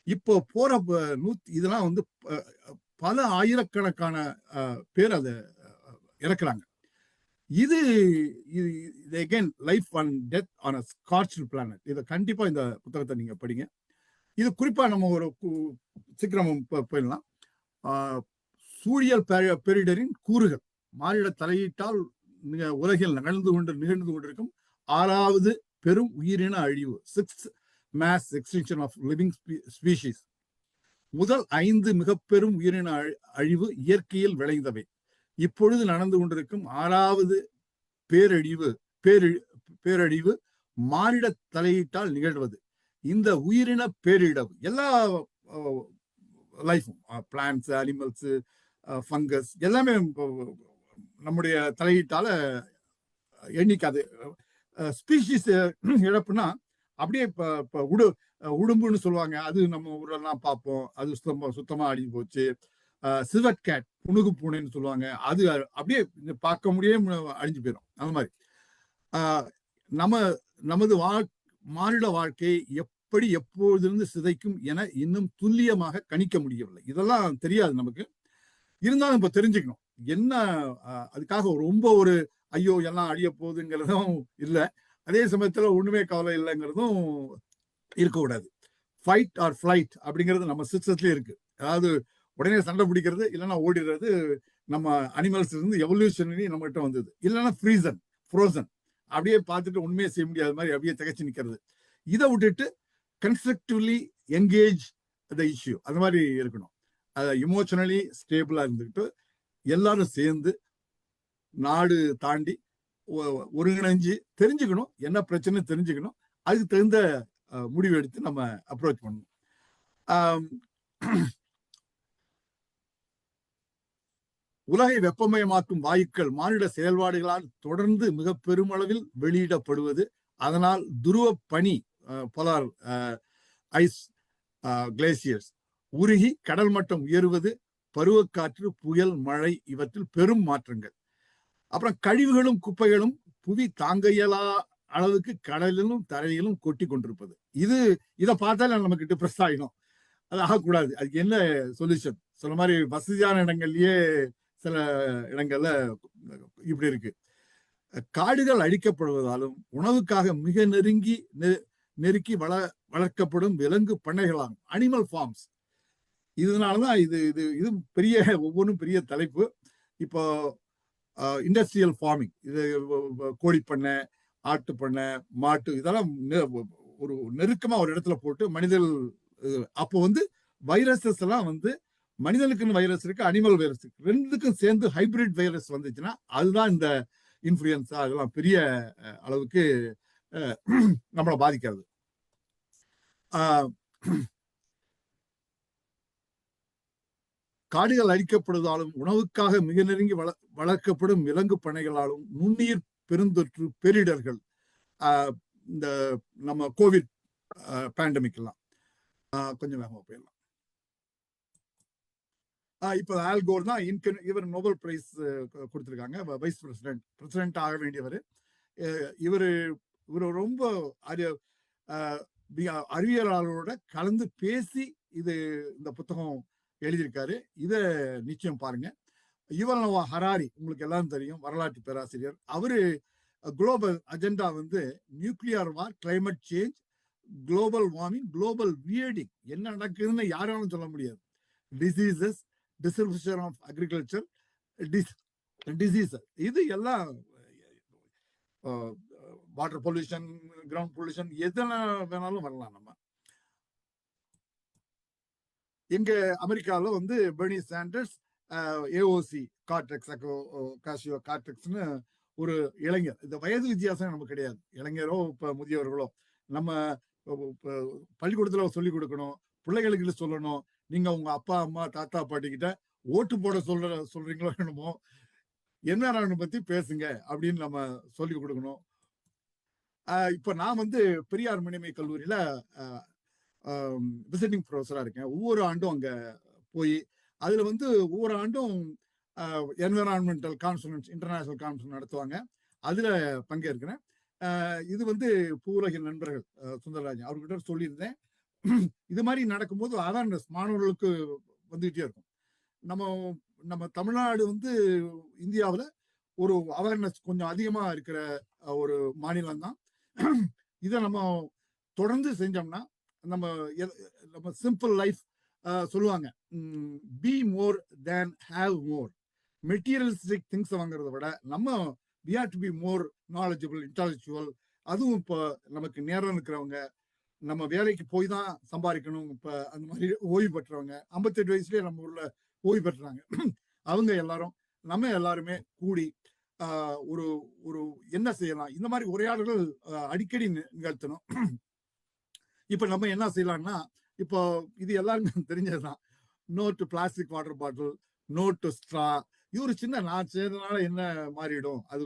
இப்போ போற இதெல்லாம் வந்து பல ஆயிரக்கணக்கான பேர் அதை இறக்குறாங்க. இது again life and death on a scorched planet. இதை கண்டிப்பா இந்த புத்தகத்தை நீங்க படிங்க. இது குறிப்பா நம்ம ஒரு சீக்கிரம் போயிடலாம். சூழியல் பேரிடரின் கூறுகள், மானிட தலையீட்டால் உலகில் நிகழ்ந்து கொண்டிருக்கும் 6வது பெரும் உயிரின அழிவு, 6th mass extinction of living species. முதல் 5 மிக பெரும் உயிரின அழிவு இயற்கையில் விளைந்தவை. இப்பொழுது நடந்து கொண்டிருக்கும் 6வது பேரழிவு மானிட தலையீட்டால் நிகழ்வது. இந்த உயிரின பேரிடவு எல்லா லைஃபும், பிளான்ட்ஸ், அனிமல்ஸ், ஃபங்கஸ் எல்லாமே நம்முடைய தலையீட்டால எண்ணிக்காது. ஸ்பீஷீஸ் இழப்புனா அப்படியே உடும்புன்னு சொல்லுவாங்க, அது நம்ம ஊரெல்லாம் பார்ப்போம், அது சுத்தமா அழிஞ்சு போச்சு. சில்வர் கேட், புனுகு பூனைன்னு சொல்லுவாங்க, அது அப்படியே பார்க்க முடியாம அழிஞ்சு போயிடும். அந்த மாதிரி நமது மானிட வாழ்க்கை எப்படி எப்பொழுதிலிருந்து சிதைக்கும் என இன்னும் துல்லியமாக கணிக்க முடியவில்லை. இதெல்லாம் தெரியாது நமக்கு. இருந்தாலும் இப்ப தெரிஞ்சுக்கணும் என்ன. அதுக்காக ரொம்ப ஐயோ எல்லாம் அழிய போகுதுங்கிறதும் இல்லை, அதே சமயத்துல ஒண்ணுமே கவலை இல்லைங்கிறதும் இருக்கக்கூடாது. ஃபைட் ஆர் ஃபிளைட் அப்படிங்கிறது நம்ம சிஸ்டத்திலே இருக்கு. அதாவது உடனே சண்டை பிடிக்கிறது, இல்லைன்னா ஓடிடுறது நம்ம அனிமல்ஸ் இருந்து எவல்யூஷனரி நம்மகிட்ட வந்தது. இல்லைன்னா ஃப்ரோசன் அப்படியே பார்த்துட்டு உண்மையை செய்ய முடியாத மாதிரி அப்படியே திகைச்சு நிக்கிறது. இதை விட்டுட்டு கன்ஸ்ட்ரக்டிவ்லி என்கேஜ் த இஷ்யூ அந்த மாதிரி இருக்கணும். அதை இமோஷனலி ஸ்டேபிளா இருந்துக்கிட்டு எல்லாரும் சேர்ந்து நாடு தாண்டி ஒருங்கிணைஞ்சு தெரிஞ்சுக்கணும், என்ன பிரச்சனை தெரிஞ்சுக்கணும், அதுக்கு தகுந்த முடிவு எடுத்து நம்ம அப்ரோச் பண்ணணும். உலகை வெப்பமயமாக்கும் வாயுக்கள் மானிட செயல்பாடுகளால் தொடர்ந்து மிக பெருமளவில் வெளியிடப்படுவது, அதனால் துருவ பனி போலார் ஐஸ் கிளேசியர்ஸ் உருகி கடல் மட்டம் உயர்வது, பருவக்காற்று, புயல், மழை இவற்றில் பெரும் மாற்றங்கள். அப்புறம் கழிவுகளும் குப்பைகளும் புவி தாங்க இயலா அளவுக்கு கடலிலும் தரையிலும் கொட்டி கொண்டிருப்பது. இதை பார்த்தாலே நமக்கு டிப்ரெஸ் ஆகிடும். அது ஆகக்கூடாது. அதுக்கு என்ன சொல்யூஷன்? சொன்ன மாதிரி வசதியான இடங்கள்லயே சில இடங்கள்ல இப்படி இருக்கு. காடுகள் அழிக்கப்படுவதாலும் உணவுக்காக மிக நெருக்கி வளர்க்கப்படும் விலங்கு பண்ணைகளாகும் அனிமல் ஃபார்ம்ஸ். இதனாலதான் இது பெரிய ஒவ்வொன்றும் பெரிய தலைப்பு. இப்போ இண்டஸ்ட்ரியல் ஃபார்மிங், இது கோழி பண்ணை, ஆட்டு பண்ணை, மாட்டு, இதெல்லாம் ஒரு நெருக்கமா ஒரு இடத்துல போட்டு மனிதர்கள், அப்போ வைரஸஸ் எல்லாம் மனிதனுக்குன்னு வைரஸ் இருக்கு, அனிமல் வைரஸ் இருக்கு, ரெண்டுக்கும் சேர்ந்து ஹைபிரிட் வைரஸ் வந்துச்சுன்னா அதுதான் இந்த இன்ஃபுளுன்சா, அதெல்லாம் பெரிய அளவுக்கு நம்மளை பாதிக்கிறது. காடுகள் அழிக்கப்படுவதாலும் உணவுக்காக மிக நெருங்கி வளர்க்கப்படும் விலங்கு பண்ணைகளாலும் நுண்ணுயிர் பெருந்தொற்று பேரிடர்கள், இந்த நம்ம கோவிட் பேண்டமிக் எல்லாம் கொஞ்சம் வேகமா போயிடலாம். இப்ப ஆல்கோர் தான் இவர் நோபல் பிரைஸ் கொடுத்திருக்காங்க. வைஸ் பிரசிடென்ட் ஆக வேண்டியவர். இவர் ரொம்ப அறிவியலாளரோட கலந்து பேசி இந்த புத்தகம் எழுதியிருக்காரு. இத நிச்சயம் பாருங்க. யுவல் நோவா ஹராரி உங்களுக்கு எல்லாம் தெரியும், வரலாற்று பேராசிரியர். அவரு global agenda nuclear war, climate change, global warming, global weirding, என்ன நடக்குதுன்னு யாராலும் சொல்ல முடியாது. Diseases, distribution of agriculture diseases, இது எல்லாம் வாட்டர் பொல்யூஷன், கிரவுண்ட் பொல்யூஷன், எதனா வேணாலும் வரலாம். நம்ம எங்க அமெரிக்காவில் பெர்னி சாண்டர்ஸ் ஏஓசி கார்டெக்ஸ் காசியோ கார்டெக்ஸ்னு ஒரு இளைஞர். இந்த வயது வித்தியாசம் நமக்கு கிடையாது. இளைஞரோ இப்ப முதியவர்களோ நம்ம பள்ளிக்கூடத்துல சொல்லிக் கொடுக்கணும், பிள்ளைகளுக்கு சொல்லணும். நீங்க உங்க அப்பா அம்மா தாத்தா பாட்டி கிட்ட ஓட்டு போட சொல்றீங்களோ என்னமோ, என்ன பத்தி பேசுங்க அப்படின்னு நம்ம சொல்லிக் கொடுக்கணும். இப்ப நான் பெரியார் மணிமை கல்லூரியில விசிட்டிங் ப்ரொஃபஸரா இருக்கேன். ஒவ்வொரு ஆண்டும் அங்க போய் அதுல ஒவ்வொரு ஆண்டும் என்விரான்மெண்டல் கான்ஃபரன்ஸ், இன்டர்நேஷனல் கான்ஃபரன்ஸ் நடத்துவாங்க. அதுல பங்கேற்கிறேன். இது பூவுலக நண்பர்கள் சுந்தரராஜன் அவர்கிட்ட சொல்லியிருந்தேன். இது மாதிரி நடக்கும்போது அவேர்னஸ் மாணவர்களுக்கு வந்துகிட்டே இருக்கும். நம்ம தமிழ்நாடு இந்தியாவில் ஒரு அவேர்னஸ் கொஞ்சம் அதிகமா இருக்கிற ஒரு மாநிலம் தான். இதை நம்ம தொடர்ந்து செஞ்சோம்னா நம்ம சிம்பிள் லைஃப் சொல்லுவாங்க, be more than have more. Materialistic things வாங்குறத விட நம்ம we have to be more knowledgeable, intellectual. அதுவும் இப்போ நமக்கு நேரம் இருக்கிறவங்க, நம்ம வேலைக்கு போய் தான் சம்பாதிக்கணும், இப்ப அந்த மாதிரி ஓய்வு பெற்றவங்க 58 வயசுலயே நம்ம ஊர்ல ஓய்வு பெற்றாங்க. அவங்க நம்ம எல்லாருமே கூடி ஒரு என்ன செய்யலாம், இந்த மாதிரி உரையாடல்கள் அடிக்கடி நிகழ்த்தணும். இப்ப நம்ம என்ன செய்யலாம்னா, இப்போ இது எல்லாருக்கும் தெரிஞ்சதுதான், no to plastic water bottle, no to straw. இது ஒரு சின்ன நான் செய்யறதுனால என்ன மாறிடும், அது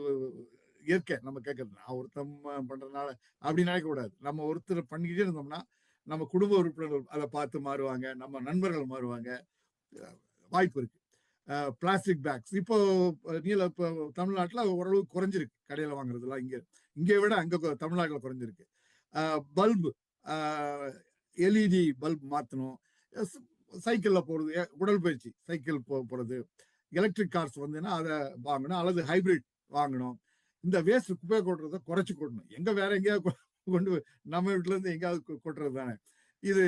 இயற்கை. நம்ம கேட்கறது நான் ஒருத்தம் பண்றதுனால அப்படி நினைக்க கூடாது. நம்ம ஒருத்தர் பண்ணிக்கிட்டே இருந்தோம்னா நம்ம குடும்ப உறுப்பினர்கள் அதை பார்த்து மாறுவாங்க, நம்ம நண்பர்கள் மாறுவாங்க, வாய்ப்பு இருக்கு. பிளாஸ்டிக் பேக்ஸ் இப்போ இப்போ தமிழ்நாட்டுல ஓரளவு குறைஞ்சிருக்கு, கடையில வாங்குறதுலாம் இங்கே விட அங்க தமிழ்நாட்டுல குறைஞ்சிருக்கு. பல்பு, எல்இடி பல்ப் மாற்றணும். சைக்கிள்ல போறது, உடற்பயிற்சி சைக்கிள் போறது, எலக்ட்ரிக் கார்ஸ் அதை வாங்கணும், அல்லது ஹைபிரிட் வாங்கணும். இந்த வேஸ்ட் குப்பை கொட்டுறதை குறைச்சு கொட்டணும். எங்க வேற எங்கேயாவது கொண்டு நம்ம வீட்டுல இருந்து எங்கேயாவது கொட்டுறது தானே. இது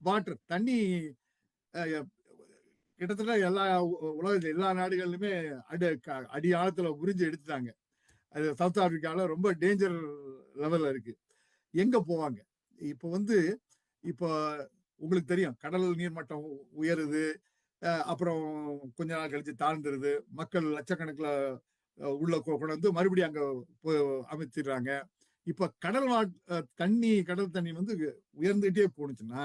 வாட்டர், தண்ணி கிட்டத்தட்ட உலகத்துல எல்லா நாடுகளிலுமே அடி ஆழத்துல உறிஞ்சு எடுத்துட்டாங்க. அது சவுத் ஆப்பிரிக்கால ரொம்ப டேஞ்சர் லெவல்ல இருக்கு. எங்க போவாங்க? இப்போ உங்களுக்கு தெரியும், கடல் நீர்மட்டம் உயருது, அப்புறம் கொஞ்ச நாள் கழிச்சு தாழ்ந்துருது, மக்கள் லட்சக்கணக்கில் உள்ள கொண்டு வந்து மறுபடியும் அங்க அமைச்சிடுறாங்க. இப்ப கடல் தண்ணி உயர்ந்துகிட்டே போனுச்சுன்னா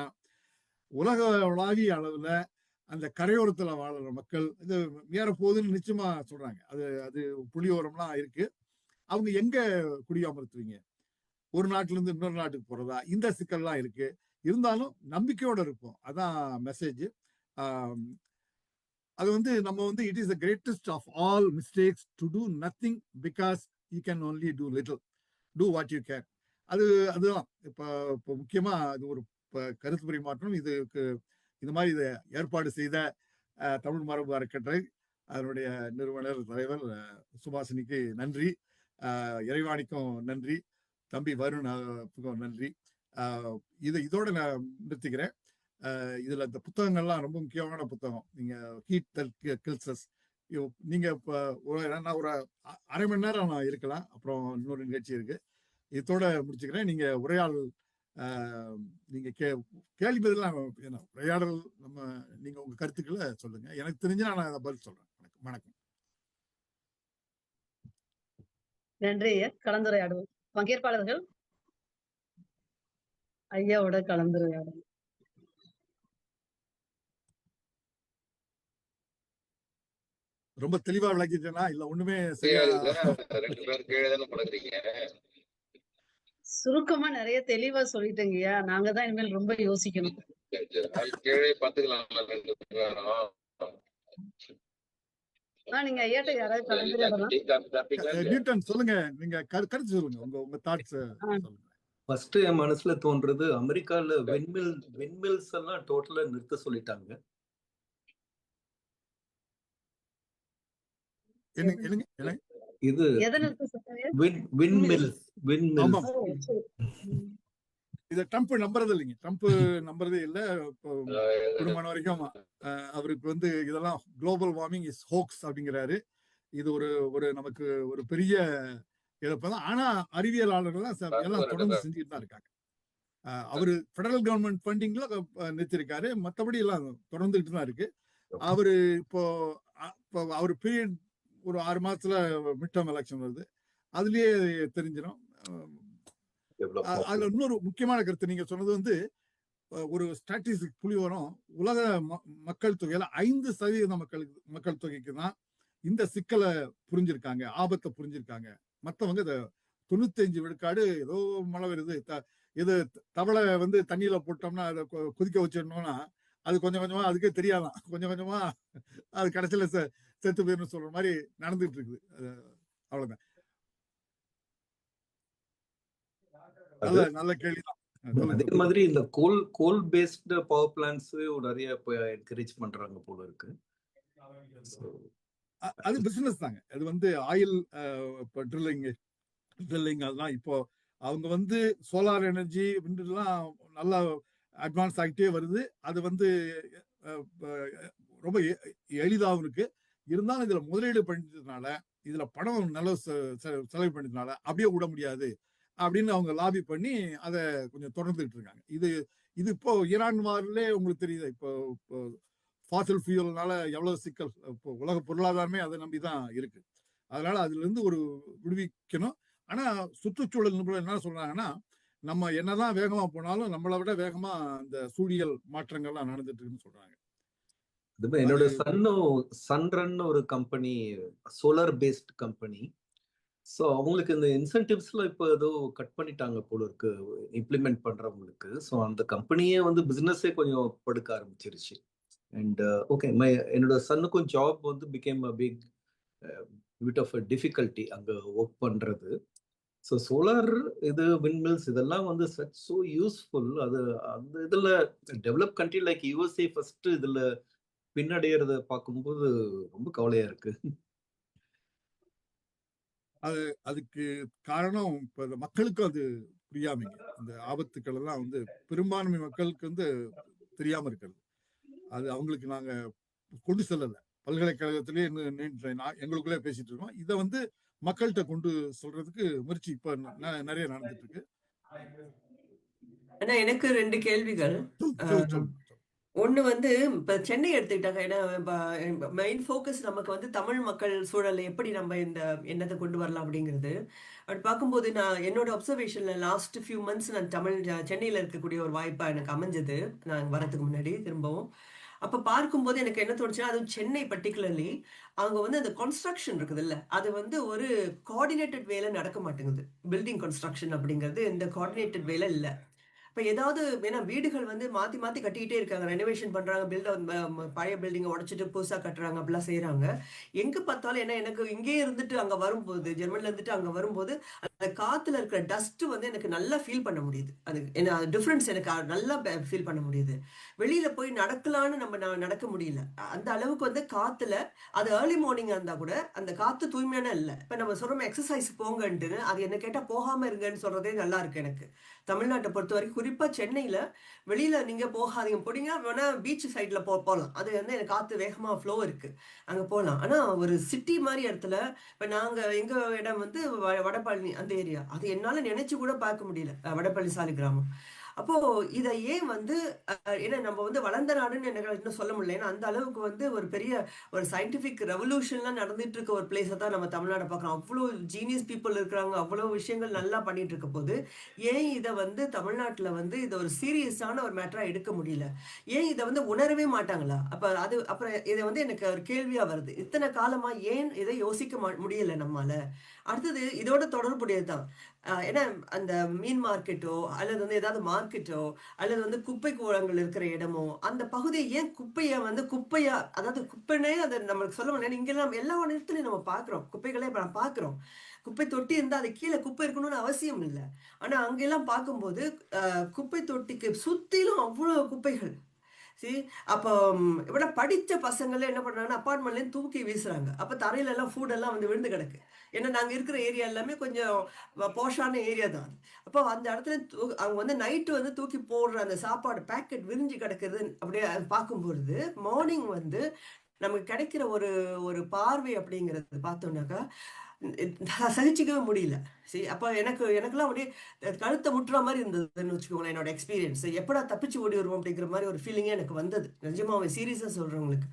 உலகளாவிய அளவுல அந்த கரையோரத்துல வாழற மக்கள் இது ஏற போகுதுன்னு நிச்சயமா சொல்றாங்க. அது புள்ளியோரம்லாம் இருக்கு. அவங்க எங்க குடியமர்த்துவீங்க? ஒரு நாட்டுல இருந்து இன்னொரு நாட்டுக்கு போறதா? இந்த சிக்கல்லாம் இருக்கு. இருந்தாலும் நம்பிக்கையோட இருப்போம். அதான் மெசேஜ். அது நம்ம it is the greatest of all mistakes to do nothing because you can only do little, do what you can. அதுதான் இப்போ முக்கியமா அது ஒரு கருத்து பரிமாற்றம். இதுக்கு இந்த மாதிரி இதை ஏற்பாடு செய்த தமிழ் மரபு அறக்கட்டளை அதனுடைய நிறுவனர் தலைவர் சுபாஷினிக்கு நன்றி, இறைவாணிக்கும் நன்றி, தம்பி வருணுக்கும் நன்றி. இதோட நான் நிறுத்திக்கிறேன். இதுல இந்த புத்தகங்கள்லாம் ரொம்ப முக்கியமான புத்தகம். நீங்க ஹீட் தட் கில்ஸ் அஸ், நீங்க இப்போ நான் ஒரு அரை மணி நேரம் நான் இருக்கலாம், அப்புறம் இன்னொரு நிகழ்ச்சி இருக்கு. இதோட முடிச்சுக்கிறேன். நீங்க உரையாடல் நீங்க கேள்வி பதிலாம் உரையாடல் நீங்க உங்க கருத்துக்களை சொல்லுங்க. எனக்கு தெரிஞ்சு நான் அதை பதில் சொல்றேன். வணக்கம். நன்றி ஐயா. கலந்துரையாடுவோம். பங்கேற்பாளர்கள் ஐயாவோட கலந்துரையாடுவோம். ரொம்ப தெளிவா விளக்கிட்டேனா? இல்ல ஒண்ணுமே சரியா? 2 பேர் கீழே தானே பழகுறீங்க. சுருக்கமா நிறைய தெளிவா சொல்லிட்டேங்கய்யா. நாங்க தான் இனிமேல் ரொம்ப யோசிக்கணும். கீழே பாத்துக்கலாம் 2 பேரும். நீங்க ஐயாட்ட யாராவது கலந்துரையாடலாம். நியூட்டன் சொல்லுங்க, நீங்க கருத்து சொல்லுங்க, உங்க தாட்ஸ் சொல்லுங்க. ஃபர்ஸ்ட் என் மனசுல தோன்றது, அமெரிக்கால விண்மில்ஸ் எல்லாம் டோட்டலா நிறுத்த சொல்லிட்டாங்க. இது விண்மில்ஸ் இத ட்ரம்ப் நம்புறது இல்லைங்க. ட்ரம்ப் நம்புறதே இல்ல. குடும்பம் வரைக்கும் அவருக்கு இதெல்லாம் குளோபல் வார்மிங் இஸ் ஹோக்ஸ் அப்படிங்கிறாரு. இது ஒரு நமக்கு ஒரு பெரிய இழப்புதான். ஆனா அறிவியலாளர்கள் எல்லாம் தொடர்ந்து செஞ்சுட்டு தான் இருக்காங்க. அவரு பெடரல் கவர்மெண்ட் ஃபண்டிங்ல நிறுத்திருக்காரு, மற்றபடி எல்லாம் தொடர்ந்துட்டு தான் இருக்கு. அவரு இப்போ அவர் பீரியட் ஒரு 6 மாசத்துல மிட் டர்ம் எலெக்ஷன் வருது, அதுலயே தெரிஞ்சிடும். அதுல இன்னொரு முக்கியமான கருத்து நீங்க சொன்னது ஒரு ஸ்டாட்டிஸ்டிக் புள்ளிவரம், உலக மக்கள் தொகையில 5% மக்கள் தொகைக்கு தான் இந்த சிக்கலை புரிஞ்சிருக்காங்க, ஆபத்தை புரிஞ்சிருக்காங்க. மத்தவங்க 95 விழுக்காடு ஏதோ மழை வருது, இது தவளை தண்ணியில போட்டோம்னா அதை கொதிக்க வச்சிடணும்னா அது கொஞ்சம் கொஞ்சமா அதுக்கே தெரியாதான், கொஞ்சம் கொஞ்சமா அது கடைசியில செத்து போயிருந்து சொல்ற மாதிரி நடந்துட்டு இருக்குது. அவ்வளவுதான். நல்ல கேள்விதான். அதே மாதிரி இந்த கோல் பேஸ்ட் பவர் பிளான்ட்ஸ் நிறைய என்கரேஜ் பண்றாங்க போல இருக்கு. அது பிசினஸ் தாங்க. அது ஆயில் ட்ரில்லிங் அதெல்லாம் இப்போ அவங்க சோலார் எனர்ஜி விண்டெல்லாம் நல்லா அட்வான்ஸ் ஆகிட்டே வருது. அது ரொம்ப எளிதாகவும் இருக்கு. இருந்தாலும் இதுல முதலீடு பண்ணிட்டதுனால, இதுல பணம் நல்ல செலவு பண்ணிட்டதுனால அப்படியே விட முடியாது அப்படின்னு அவங்க லாபி பண்ணி அதை கொஞ்சம் தொடர்ந்துட்டு இருக்காங்க. இது இப்போ ஈரான் வாரிலே உங்களுக்கு தெரியுது. இப்போ ஃபாசில் ஃபியூல்னால எவ்வளவு சிக்கல், இப்போ உலக பொருளாதாரமே அதை நம்பிதான் இருக்கு. அதனால அதுல இருந்து ஒரு விடுவிக்கணும். ஆனா சுற்றுச்சூழல் நிபுணர் என்ன சொல்றாங்கன்னா, நம்ம என்னதான் வேகமா போனாலும் நம்மளை விட வேகமா இந்த சூழியல் மாற்றங்கள்லாம் நடந்துட்டு இருக்குன்னு சொல்றாங்க. என்னோட சன்ரன் ஒரு company, solar based company. So அவங்களுக்கு இந்த இன்சென்டிவ்ஸ்லாம் இப்போ ஏதோ கட் பண்ணிட்டாங்க போல இருக்கு இம்ப்ளிமெண்ட் பண்றவங்களுக்கு. ஸோ அந்த கம்பெனியே பிசினஸே கொஞ்சம் படுக்க ஆரம்பிச்சிருச்சு. அண்ட் ஓகே, என்னோட சன்னுக்கும் job became a big bit of a difficulty அங்கே ஒர்க் பண்றது. ஸோ சோலார் விண்மில்ஸ் இதெல்லாம் ஸோ யூஸ்ஃபுல். அது அந்த இதில் develop country like USA first இதில் பின்னடைகிறத பார்க்கும்போது ரொம்ப கவலையா இருக்கு. அதுக்கு காரணம் இப்ப மக்களுக்கும் அது புரியாமங்க. இந்த ஆபத்துக்கள் எல்லாம் பெரும்பான்மை மக்களுக்கு தெரியாம இருக்கிறது. அது அவங்களுக்கு நாங்க கொண்டு செல்லல. பல்கலைக்கழகத்திலேயே எங்களுக்குள்ளே பேசிட்டு இருக்கோம். இதை வந்து மக்கள்கிட்ட கொண்டு சொல்றதுக்கு முயற்சி இப்ப நிறைய நடந்துட்டு இருக்கு. ஆனா எனக்கு 2 கேள்விகள். ஒண்ணு வந்து இப்ப சென்னை எடுத்துக்கிட்டாங்க. ஏன்னா மெயின் ஃபோக்கஸ் நமக்கு வந்து தமிழ் மக்கள் சூழலை எப்படி நம்ம இந்த எண்ணத்தை கொண்டு வரலாம் அப்படிங்கிறது. அப்படி பார்க்கும்போது நான் என்னோட அப்சர்வேஷன்ல லாஸ்ட் ஃபியூ மந்த்ஸ் நான் சென்னையில இருக்கக்கூடிய ஒரு வாய்ப்பா எனக்கு அமைஞ்சது நான் வரதுக்கு முன்னாடி திரும்பவும். அப்ப பார்க்கும்போது எனக்கு என்ன தோணுச்சுன்னா, அதுவும் சென்னை பர்டிகுலர்லி அங்க வந்து அந்த கன்ஸ்ட்ரக்ஷன் இருக்குது இல்ல, அது வந்து ஒரு கோஆர்டினேட்டட் வேலை நடக்க மாட்டேங்குது. பில்டிங் கன்ஸ்ட்ரக்ஷன் அப்படிங்கிறது இந்த கோஆர்டினேட்டட் வேலை இல்லை. இப்போ ஏதாவது ஏன்னா வீடுகள் வந்து மாற்றி மாற்றி கட்டிக்கிட்டே இருக்காங்க, ரெனோவேஷன் பண்ணுறாங்க, பழைய பில்டிங்கை உடச்சிட்டு புதுசாக கட்டுறாங்க, அப்படிலாம் செய்கிறாங்க. எங்கே பார்த்தாலும் ஏன்னா எனக்கு இங்கே இருந்துட்டு அங்கே வரும்போது, ஜெர்மனில இருந்துட்டு அங்கே வரும்போது அந்த காற்றுல இருக்கிற டஸ்ட் வந்து எனக்கு நல்லா ஃபீல் பண்ண முடியுது. அது என்ன டிஃப்ரென்ஸ் எனக்கு நல்லா ஃபீல் பண்ண முடியுது. வெளியில் போய் நடக்கலான்னு நம்ம நடக்க முடியல. அந்த அளவுக்கு வந்து காற்றுல அது ஏர்லி மார்னிங்காக இருந்தால் கூட அந்த காற்று தூய்மையான இல்லை. இப்போ நம்ம சொல்கிறோம் எக்ஸசைஸ் போங்கன்ட்டுன்னு, அது என்ன கேட்டால் போகாமல் இருங்கன்னு சொல்கிறதே நல்லா இருக்கு எனக்கு. தமிழ்நாட்டை பொறுத்த வரைக்கும் குறிப்பா சென்னையில வெளியில நீங்க போகாதீங்க, போனீங்கன்னா வேணா பீச் சைட்ல போகலாம். அது வந்து எனக்கு காத்து வேகமா ஃப்ளோ இருக்கு, அங்க போகலாம். ஆனா ஒரு சிட்டி மாதிரி இடத்துல இப்ப எங்க இடம் வந்து வடபழனி அந்த ஏரியா, அது என்னால நினைச்சு கூட பார்க்க முடியல, வடபழனி சாலை கிராமம். அப்போ இதை ஏன் வந்து ஏன்னா நம்ம வந்து வளர்ந்த நாடுன்னு எனக்கு இன்னும் சொல்ல முடியல. ஏன்னா அந்த அளவுக்கு வந்து ஒரு பெரிய ஒரு சயின்டிபிக் ரெவல்யூஷன்லாம் நடந்துட்டு இருக்க ஒரு பிளேஸை தான் நம்ம தமிழ்நாடு பார்க்குறோம். அவ்வளோ ஜீனியஸ் பீப்புள் இருக்கிறாங்க, அவ்வளோ விஷயங்கள் நல்லா பண்ணிட்டு இருக்க போது ஏன் இதை வந்து தமிழ்நாட்டில் வந்து இதை ஒரு சீரியஸான ஒரு மேட்டரா எடுக்க முடியல? ஏன் இதை வந்து உணரவே மாட்டாங்களா? அப்புறம் இதை வந்து எனக்கு ஒரு கேள்வியா வருது, இத்தனை காலமா ஏன் இதை யோசிக்க முடியல நம்மால? அடுத்தது இதோட தொடர்புடையதுதான். ஏன்னா அந்த மீன் மார்க்கெட்டோ அல்லது வந்து ஏதாவது மார்க்கெட்டோ அல்லது வந்து குப்பை கூடங்கள் இருக்கிற இடமோ அந்த பகுதியை ஏன் குப்பையா, அதாவது குப்பைனே அதை நம்மளுக்கு சொல்ல முடியாது. இங்கெல்லாம் எல்லா இடத்துலையும் நம்ம பார்க்குறோம் குப்பைகளே நம்ம பார்க்குறோம். குப்பை தொட்டி இருந்தால் அது கீழே குப்பை இருக்கணும்னு அவசியம் இல்லை. ஆனால் அங்கெல்லாம் பார்க்கும்போது குப்பை தொட்டிக்கு சுற்றிலும் அவ்வளோ குப்பைகள். சரி, அப்போ இவ்வளோ படித்த பசங்களே என்ன பண்ணுறாங்கன்னா அப்பார்ட்மெண்ட்லேருந்து தூக்கி வீசுறாங்க. அப்போ தரையிலெல்லாம் ஃபுட்டெல்லாம் வந்து விழுந்து கிடக்கு. ஏன்னா நாங்கள் இருக்கிற ஏரியா எல்லாமே கொஞ்சம் போஷான ஏரியா தான். அப்போ அந்த இடத்துல அவங்க வந்து நைட்டு வந்து தூக்கி போடுற அந்த சாப்பாடு பேக்கெட் விரிஞ்சு கிடக்குது. அப்படியே பார்க்கும்பொழுது மார்னிங் வந்து நமக்கு கிடைக்கிற ஒரு பார்வை அப்படிங்கிறது பார்த்தோம்னாக்கா சகிச்சிக்கவே முடியல. சரி, அப்போ எனக்குலாம் அப்படியே கழுத்தை முட்டுற மாதிரி இருந்ததுன்னு வச்சுக்கோங்களேன். என்னோட எக்ஸ்பீரியன்ஸ் எப்படா தப்பிச்சு ஓடி வருவோம் அப்படிங்கிற மாதிரி ஒரு ஃபீலிங்கே எனக்கு வந்தது, நிஜமாவே சீரியஸாக சொல்கிறவங்களுக்கு.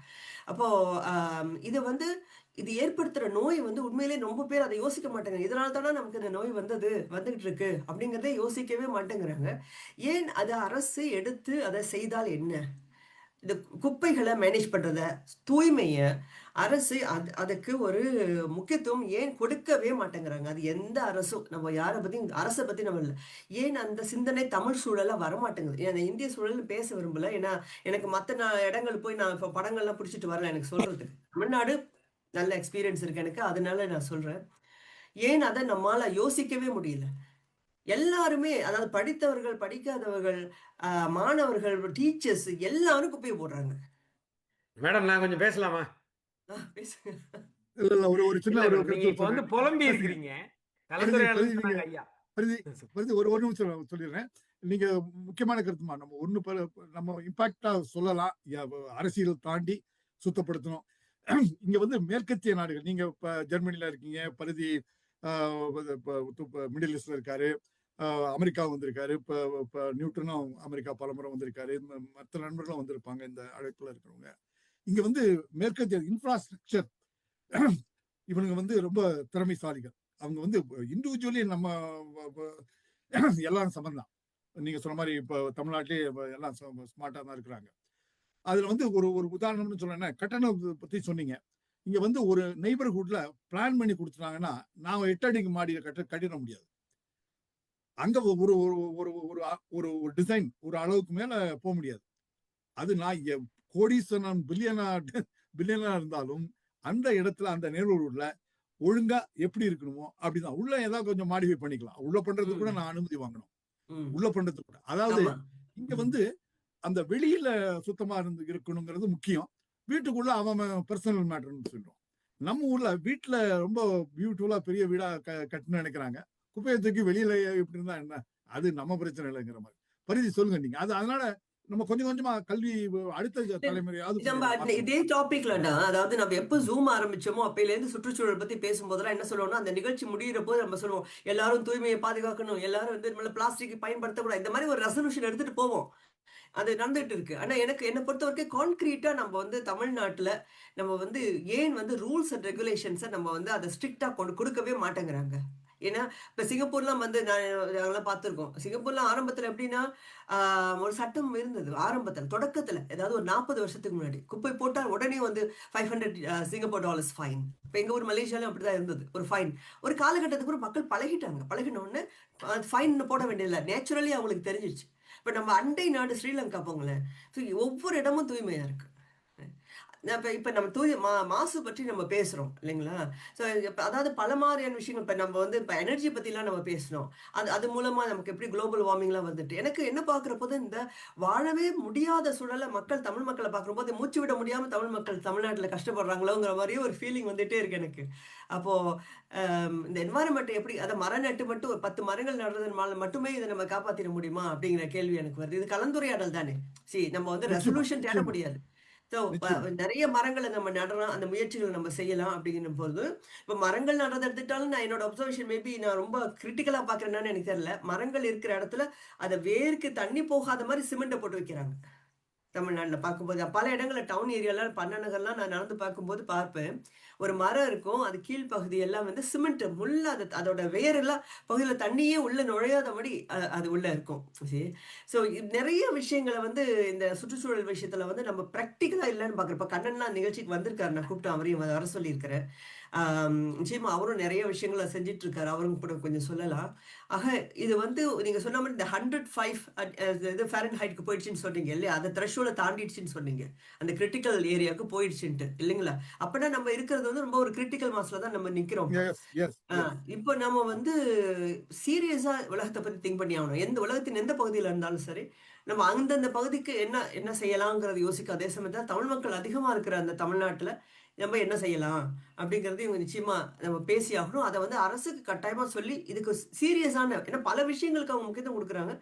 அப்போது இதை வந்து இது ஏற்படுத்துகிற நோய் வந்து உண்மையிலே ரொம்ப பேர் அதை யோசிக்க மாட்டாங்க. இதனால தானே நமக்கு இந்த நோய் வந்துகிட்டு இருக்கு அப்படிங்கிறதே யோசிக்கவே மாட்டேங்கிறாங்க. ஏன் அதை அரசு எடுத்து அதை செய்தால் என்ன? இந்த குப்பைகளை மேனேஜ் பண்றத, தூய்மைய அரசு அதுக்கு ஒரு முக்கியத்துவம் ஏன் கொடுக்கவே மாட்டேங்கிறாங்க? அது எந்த அரசும், நம்ம யாரை பத்தி அரசை பத்தி நம்ம இல்லை, ஏன் அந்த சிந்தனை தமிழ் சூழல வரமாட்டேங்குது? ஏன்னா இந்திய சூழல் பேச விரும்பல, ஏன்னா எனக்கு மற்ற இடங்கள் போய் நான் இப்போ படங்கள்லாம் பிடிச்சிட்டு வரல எனக்கு சொல்றதுக்கு. தமிழ்நாடு நல்ல எக்ஸ்பீரியன்ஸ் இருக்கு எனக்கு, அதனால நான் சொல்றேன். ஏன் அதை நம்மால யோசிக்கவே முடியல? எல்லாருமே, அதாவது படித்தவர்கள், படிக்காதவர்கள், மாணவர்கள், டீச்சர்ஸ் எல்லாரும் குப்பையை போடுறாங்க. மேடம் நான் கொஞ்சம் பேசலாமா? பேசுங்க. இல்ல ஒரு சின்ன ஒரு நீங்க இப்ப வந்து புலம்பி இருக்கிறீங்க. ஒரு நிமிஷம் சொல்லிடுறேன். நீங்க முக்கியமான கருத்துமா, நம்ம இம்பாக்டா சொல்லலாம். அரசியல் தாண்டி சுத்தப்படுத்தணும். இங்க வந்து மேற்கத்திய நாடுகள், நீங்க இப்ப ஜெர்மனில இருக்கீங்க, பரிதி மிடில் ஈஸ்ட்ல இருக்காரு, அமெரிக்கா வந்திருக்காரு, இப்ப நியூட்டனும் அமெரிக்கா பலமுறை வந்திருக்காரு, மற்ற நண்பர்களும் வந்திருப்பாங்க இந்த அழைப்புல இருக்கிறவங்க. இங்க வந்து மேற்கத்திய இன்ஃப்ராஸ்ட்ரக்சர் இவனுங்க வந்து ரொம்ப திறமைசாலிகள். அவங்க வந்து இண்டிவிஜுவலி நம்ம எல்லாம் சமந்தான். நீங்க சொன்ன மாதிரி இப்ப தமிழ்நாட்டிலே எல்லாம் ஸ்மார்ட்டா தான் இருக்கிறாங்க. அதுல வந்து ஒரு உதாரணம்னு சொன்னா, கட்டணம் பத்தி சொன்னீங்க. இங்க வந்து ஒரு நெய்பர்ஹுட்ல பிளான் பண்ணி கொடுத்துட்டாங்கன்னா நாம 8 அடிக்கு மாடியில கட்டிட முடியாது. அங்க ஒரு டிசைன் ஒரு அளவுக்கு மேல போக முடியாது. அது நான் கோடீஸ்வரன் பில்லியனா இருந்தாலும் அந்த இடத்துல அந்த நெய்பர்ஹுட்ல ஒழுங்கா எப்படி இருக்கணுமோ அப்படிதான். உள்ள ஏதாவது கொஞ்சம் மாடிஃபை பண்ணிக்கலாம். உள்ள பண்றதுக்கு கூட நான் அனுமதி வாங்கணும். உள்ள பண்றதுக்கு கூட, அதாவது இங்க வந்து அந்த வெளியில சுத்தமா இருக்கணுங்கிறது முக்கியம். வீட்டுக்குள்ள அவன் பர்சனல் மேட்டர்னு சொல்றோம். நம்ம ஊர்ல வீட்டுல ரொம்ப பியூட்டிஃபுல்லா பெரிய வீடா கட்டணும்னு நினைக்கிறாங்க. குப்பையை தூக்கி வெளியில எப்படி இருந்தா என்ன, அது நம்ம பிரச்சனை இல்லைங்கிற மாதிரி. பரிதி சொல்லுங்க நீங்க. அதனால நம்ம கொஞ்சம் கொஞ்சமா கல்வி அடுத்த தலைமுறையாவது நம்ம மாற்றணும். இதே டாபிக்லடா, அதாவது நம்ம எப்ப ஜூம் ஆரம்பிச்சோமோ அப்பையில இருந்து சுற்றுச்சூழல் பத்தி பேசும்போதெல்லாம் என்ன சொல்லுவோம்னா, அந்த நிகழ்ச்சி முடியிற போது நம்ம சொல்லுவோம் எல்லாரும் தூய்மையை பாதுகாக்கணும், எல்லாரும் வந்து பிளாஸ்டிக் பயன்படுத்தக்கூடாது, இந்த மாதிரி ஒரு ரெசல்யூஷன் எடுத்துட்டு போவோம். அது நடந்துட்டு இருக்கு. ஆனா என்னை பொறுத்த வரைக்கும் கான்கிரீட்டா நம்ம வந்து தமிழ்நாட்டுல நம்ம வந்து ஏன் வந்து ரூல்ஸ் அண்ட் ரெகுலேஷன்ஸை நம்ம வந்து அதை ஸ்ட்ரிக்டா கொடுக்கவே மாட்டேங்கிறாங்க. ஏன்னா இப்ப சிங்கப்பூர்லாம் வந்து நாங்கெல்லாம் பார்த்துருக்கோம். சிங்கப்பூர்ல ஆரம்பத்துல எப்படின்னா ஒரு சட்டம் இருந்தது. ஆரம்பத்துல தொடக்கத்துல ஏதாவது ஒரு 40 வருஷத்துக்கு முன்னாடி குப்பை போட்டால் உடனே வந்து $500 சிங்கப்பூர் ஃபைன். இப்ப எங்க ஊர் மலேசியாலும் அப்படிதான் இருந்தது, ஒரு ஃபைன். ஒரு காலகட்டத்துக்கு அப்புறம் மக்கள் பழகின உடனே ஃபைன் போட வேண்டியதில்லை, நேச்சுரலி அவங்களுக்கு தெரிஞ்சிருச்சு. இப்ப நம்ம அண்டை நாடு ஸ்ரீலங்கா போங்களேன், ஒவ்வொரு இடமும் தூய்மையா இருக்கு. இப்ப நம்ம மாசு பற்றி நம்ம பேசுறோம் இல்லைங்களா? ஸோ அதாவது பல மாதிரியான விஷயங்கள். இப்ப நம்ம வந்து இப்ப எனர்ஜி பத்தி எல்லாம் நம்ம பேசணும். அது மூலமா நமக்கு எப்படி குளோபல் வார்மிங்லாம் வந்துட்டு எனக்கு என்ன பாக்குறப்போது இந்த வாழவே முடியாத சூழல தமிழ் மக்களை பார்க்கும்போது மூச்சு விட முடியாம தமிழ் மக்கள் தமிழ்நாட்டுல கஷ்டப்படுறாங்களோங்கிற மாதிரியே ஒரு ஃபீலிங் வந்துட்டே இருக்கு எனக்கு. அப்போ இந்த என்வாயர்மெண்ட் எப்படி அதை மரம் நட்டு மட்டும் ஒரு 10 மரங்கள் நடுறதுனால மட்டுமே இதை நம்ம காப்பாத்திட முடியுமா அப்படிங்கிற கேள்வி எனக்கு வருது. இது கலந்துரையாடல் தானே. நம்ம வந்து ரெசல்யூஷன் தேட முடியாது. நிறைய மரங்களை நம்ம நடலாம், அந்த முயற்சிகளை நம்ம செய்யலாம். அப்படிங்கிற போது இப்ப மரங்கள் நடுறது எடுத்துட்டாலும் நான் என்னோட அப்சர்வேஷன் மேபி நான் ரொம்ப கிரிட்டிக்கலா பாக்குறேன்னு எனக்கு தெரியல. மரங்கள் இருக்கிற இடத்துல அதை வேருக்கு தண்ணி போகாத மாதிரி சிமெண்ட்டை போட்டு வைக்கிறாங்க. தமிழ்நாட்டில் பார்க்கும்போது பல இடங்கள்ல டவுன் ஏரியால பண்ணநகர்லாம் நான் நடந்து பார்க்கும்போது பார்ப்பேன், ஒரு மரம் இருக்கும், அது கீழ்ப்பகுதி எல்லாம் வந்து சிமெண்ட் முள்ள அதோட வேரெல்லாம் பகுதியில் தண்ணியே உள்ள நுழையாதபடி அது உள்ள இருக்கும். சரி, ஸோ நிறைய விஷயங்களை வந்து இந்த சுற்றுச்சூழல் விஷயத்துல வந்து நம்ம ப்ராக்டிக்கலா இல்லைன்னு பார்க்குறப்ப கண்ணன்லாம் நிகழ்ச்சிக்கு வந்திருக்காரு, நான் கூப்பிட்டு அவரையும் வர சொல்லியிருக்கிறேன். நிச்சயமா அவரும் நிறைய விஷயங்களை செஞ்சிட்டு இருக்காரு, அவரும் கூட கொஞ்சம் சொல்லலாம். ஆக இது வந்து நீங்க சொன்ன மாதிரி இந்த 105 இது ஃபாரன்ஹைட்க்கு போயிடுச்சுன்னு சொன்னீங்க இல்லையா, அந்த த்ரெஷோல்ட தாண்டிடுச்சுன்னு சொன்னீங்க, அந்த கிரிட்டிக்கல் ஏரியாவுக்கு போயிடுச்சுன்ட்டு இல்லைங்களா? அப்படின்னா நம்ம இருக்கிறது வந்து ரொம்ப ஒரு கிரிட்டிக்கல் மாஸ்ல தான் நம்ம நிக்கிறோம். இப்போ நம்ம வந்து சீரியஸா உலகத்தை பத்தி திங்க் பண்ணி ஆகணும். உலகத்தின் எந்த பகுதியில இருந்தாலும் சரி, நம்ம அந்தந்த பகுதிக்கு என்ன செய்யலாங்கிறது யோசிக்க. அதே சமயத்தில் தமிழ் மக்கள் அதிகமா இருக்கிற அந்த தமிழ்நாட்டுல நம்ம என்ன செய்யலாம் அப்படிங்கறது இவங்க நிச்சயமா நம்ம பேசி ஆகணும். அதை வந்து அரசுக்கு கட்டாயமா சொல்லி இதுக்கு சீரியஸான, ஏன்னா பல விஷயங்களுக்கு அவங்க முக்கியத்துவம் கொடுக்குறாங்க,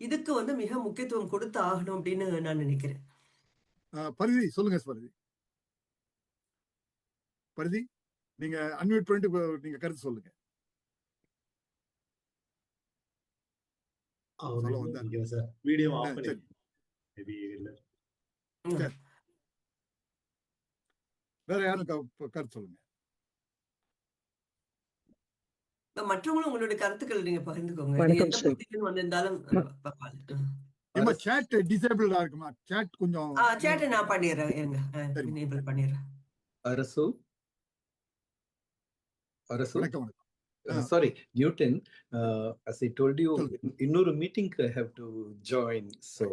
இதுக்கு வந்து மிக முக்கியத்துவம் கொடுத்து ஆகணும் அப்படின்னு நான் நினைக்கிறேன். பரிதி சொல்லுங்க. பரிதி நீங்க அன்மியூட் பண்ணிட்டு நீங்க கருத்து சொல்லுங்க. வீடியோ வேற யாரும் கருத்து சொல்லுங்க. மற்றவங்களும் உங்களுடைய கருத்துக்கள் நீங்க பகிர்ந்துக்கோங்க. எந்த பகுதியில் வந்திருந்தாலும் சாட் டிசேபிளா இருக்குமா? சாட் கொஞ்சம் சாட் நான் பண்ணிடுறேன், எனேபிள் பண்ணிடுறேன். அரசு வணக்கம். Sorry, Newton. As I told you, இன்னொரு meeting I have to join. So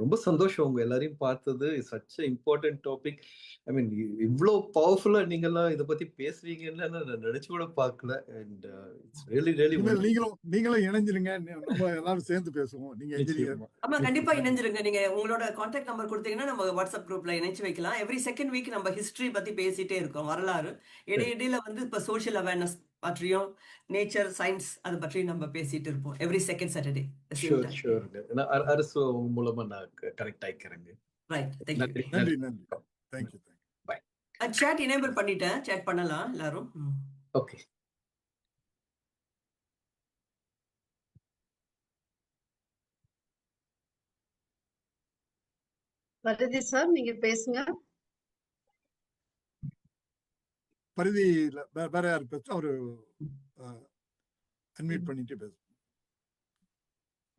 ரொம்ப சந்தோஷம் உங்க எல்லாரையும் பார்த்தது. such a important topic. I mean, இவ்வளோ பவர்ஃபுல்லா நீங்கெல்லாம் இதை பத்தி பேசுவீங்கன்னு நான் நினைச்சு கூட பார்க்கல. And it's really நீங்களும் இணைஞ்சிருங்க, நம்ம எல்லாரும் சேர்ந்து பேசுவோம். நீங்க ஆமா, கண்டிப்பா இணைஞ்சிருங்க. நீங்க உங்களோட கான்டாக்ட் நம்பர் கொடுத்தீங்கன்னா நம்ம வாட்ஸ்அப் குரூப்ல இணைச்சு வைக்கலாம். எவ்ரி செகண்ட் வீக் நம்ம ஹிஸ்டரி பத்தி பேசிட்டே இருக்கோம், வரலாறு. இடையிடையில வந்து இப்ப சோஷியல் அவேர்னஸ் பற்றியும் நேச்சர் சயின்ஸ் அதை பற்றி நம்ம பேசிட்டு இருப்போம் எவ்ரி செகண்ட் சாட்டர்டே. அரசு மூலமா நான் கனெக்ட் ஆயிக்கிறேங்க. Right, thank you. Thank you. Bye. Chat enable பண்ணிட்டேன், சாட் பண்ணலாம் எல்லாரும். ஓகே. பரிதி சார் நீங்க பேசுங்க. பரிதி வேற யாரு பேச அவரு அன்மியூட் பண்ணிட்டு பேச.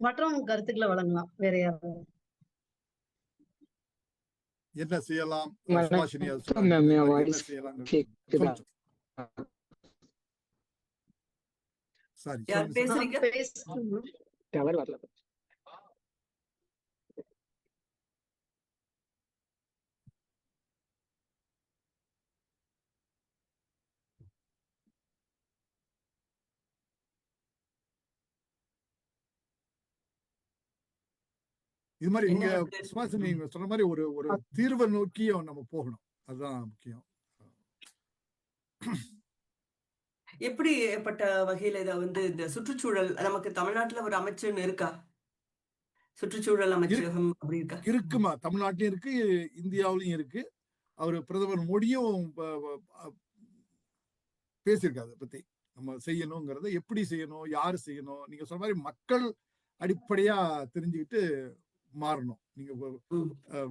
மற்றவங்க கருத்துக்களை வழங்கலாம். வேற யாரு என்ன செய்யலாம்? இது மாதிரி நீங்க சொன்ன மாதிரி ஒரு தீர்வை நோக்கி நம்ம போகணும், அதுதான் முக்கியம். எப்படிப்பட்ட வகையில இதை வந்து இந்த சுற்றுச்சூழல் நமக்கு தமிழ்நாட்டுல ஒரு அமைச்சர்னு இருக்கா? சுற்றுச்சூழல் அமைச்சகம் அப்படி இருக்கா? இருக்குமா, தமிழ்நாட்டிலும் இருக்கு, இந்தியாவிலும் இருக்கு. அவர் பிரதமர் மோடியும் பேசியிருக்காரு அதை பத்தி. நம்ம செய்யணுங்கிறத எப்படி செய்யணும், யாரு செய்யணும், நீங்க சொன்ன மாதிரி மக்கள் அடிப்படையா தெரிஞ்சுக்கிட்டு மாறணும். நீங்க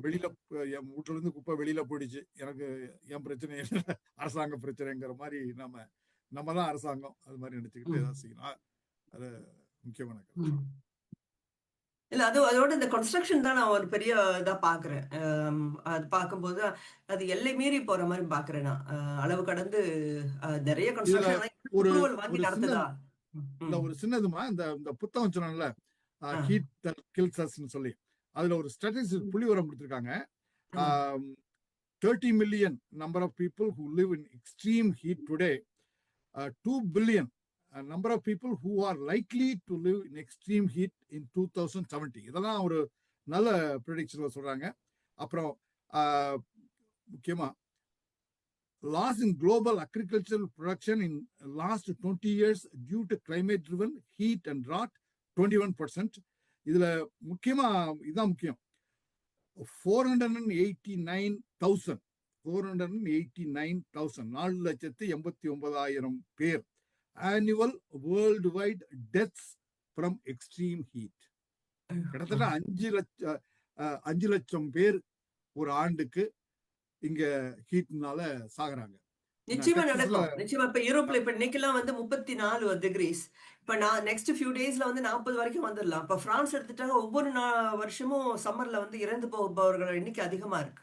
வெளியில என் வீட்டுல இருந்து குப்பை வெளியில போயிடுச்சு, எனக்கு என் பிரச்சனை இல்லை, அரசாங்க பிரச்சனைங்கிற மாதிரி நம்ம தான் அரசாங்கம், அது மாதிரி நினைச்சுக்கிட்டு ஏதாவது செய்யணும். அது முக்கியமான கருத்து. இல்ல அதோட இந்த கன்ஸ்ட்ரக்ஷன் தான் நான் ஒரு பெரிய இதா பாக்குறேன். அது பார்க்கும்போது அது எல்லை மீறி போற மாதிரி பாக்குறேன் நான். அளவு கடந்து நிறைய கன்ஸ்ட்ரக்ஷன் வாங்கி நடத்துதா? இல்ல ஒரு சின்னதுமா இந்த புத்தகம் சொன்னல ஹீட் தட் கில்ஸ் அஸ்னு சொல்லி, அதுல ஒரு ஸ்டாட்டிஸ்டிக்ஸ் புள்ளிவிவரம் கொடுத்திருக்காங்க. 30 million number of people who live in extreme heat today, 2 billion number of people who are likely to live in extreme heat in 2070. இதெல்லாம் ஒரு நல்ல ப்ரெடிக்ஷன்ல சொல்றாங்க. அப்புறம் முக்கியமா loss in global agricultural production in last 20 years due to climate driven heat and drought 21%. இதுல முக்கியமா இதான் முக்கியம், 489,000 489,000 பேர் annual worldwide deaths from extreme heat. கிட்டத்தட்ட 5 லட்சம் பேர் ஒரு ஆண்டுக்கு இங்க ஹீட்னால சாகுறாங்க. நிச்சயமா நடக்கும். நிச்சயமா இப்ப யூரோப்ல இப்ப இன்னைக்கெல்லாம் 34 டிகிரிஸ். இப்ப நான் நெக்ஸ்ட் ஃபியூ டேஸ்ல 40 வரைக்கும் வந்துடலாம். இப்ப பிரான்ஸ் எடுத்துட்டாங்க, ஒவ்வொரு வருஷமும் சம்மர்ல இறந்து போபவர்கள் எண்ணிக்கை அதிகமா இருக்கு.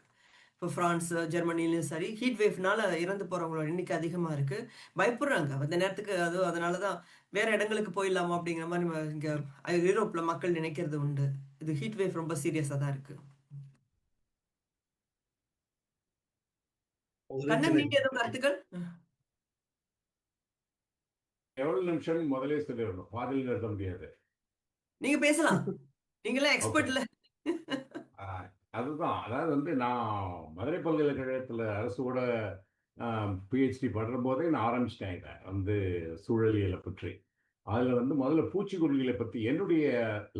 இப்போ பிரான்ஸ், ஜெர்மனிலும் சரி, ஹீட் வேவ்னால இறந்து போறவங்களோட எண்ணிக்கை அதிகமா இருக்கு. பயப்படுறாங்க அந்த நேரத்துக்கு. அதனாலதான் வேற இடங்களுக்கு போயிடலாமா அப்படிங்கிற மாதிரி இங்க யூரோப்ல மக்கள் நினைக்கிறது உண்டு. இது ஹீட் வேவ் ரொம்ப சீரியஸா தான் இருக்கு. கண்ணன், நீங்க ஏதோ கருத்துக்கள்? எவ்வளவு நிமிஷம் முதலே சொல்லிடணும், பாதியில் நிறுத்த முடியாது. நீங்க பேசலாம், நீங்களாம் எக்ஸ்பர்ட்ல. அதுதான், அதாவது நான் மதுரை பல்கலைக்கழகத்தில் அரசோட பிஹெச்டி படுற போதே நான் ஆரம்பிச்சிட்டேன் இதை சூழலியலை பற்றி. அதில் முதல்ல பூச்சிக்கொல்லிகளை பற்றி என்னுடைய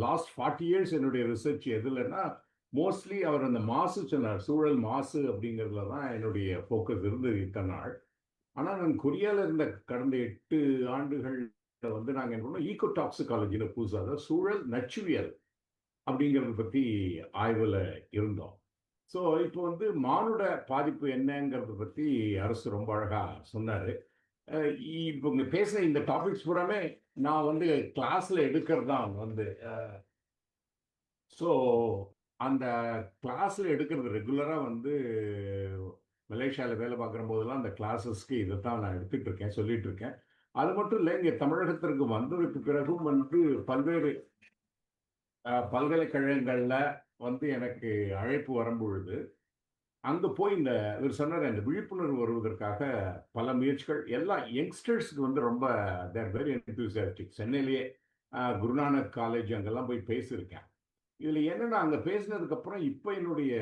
லாஸ்ட் 40 years என்னுடைய ரிசர்ச் எதுலன்னா மோஸ்ட்லி அவர் அந்த மாசு சொன்னார், சூழல் மாசு அப்படிங்கிறதுல தான் என்னுடைய ஃபோக்கஸ் இருந்தது இத்தனை நாள். ஆனால் நான் கொரியாவில் இருந்த கடந்த 8 ஆண்டுகளில் நாங்கள் என்ன பண்ணோம், ஈகோ டாக்சிகாலஜியில் புதுசாக, அதாவது சூழல் நச்சுவியல் அப்படிங்கிறத பற்றி ஆய்வில் இருந்தோம். ஸோ இப்போ மானுட பாதிப்பு என்னங்கிறத பற்றி அரசு ரொம்ப அழகாக சொன்னார். இப்போ இங்கே பேசுகிற இந்த டாபிக்ஸ் பூராமே நான் கிளாஸில் எடுக்கிறது தான் ஸோ அந்த கிளாஸில் எடுக்கிறது ரெகுலராக மலேசியாவில் வேலை பார்க்குற போதெல்லாம் அந்த கிளாஸஸ்க்கு இதை தான் நான் எடுத்துகிட்டு இருக்கேன், சொல்லிட்டு இருக்கேன். அது மட்டும் இல்லை, இங்கே தமிழகத்திற்கு வந்ததுக்கு பிறகும் பல்வேறு பல்கலைக்கழகங்களில் எனக்கு அழைப்பு வரும்பொழுது அங்கே போய் இவர் சொன்னார், இந்த விழிப்புணர்வு வருவதற்காக பல முயற்சிகள், எல்லா யங்ஸ்டர்ஸுக்கு ரொம்ப தேர் வெரி என்தூசியாஸ்டிக். சென்னையிலேயே குருநானக் காலேஜ் அங்கெல்லாம் போய் பேசியிருக்கேன். இதில் என்னென்னா, அங்கே பேசினதுக்கப்புறம் இப்போ என்னுடைய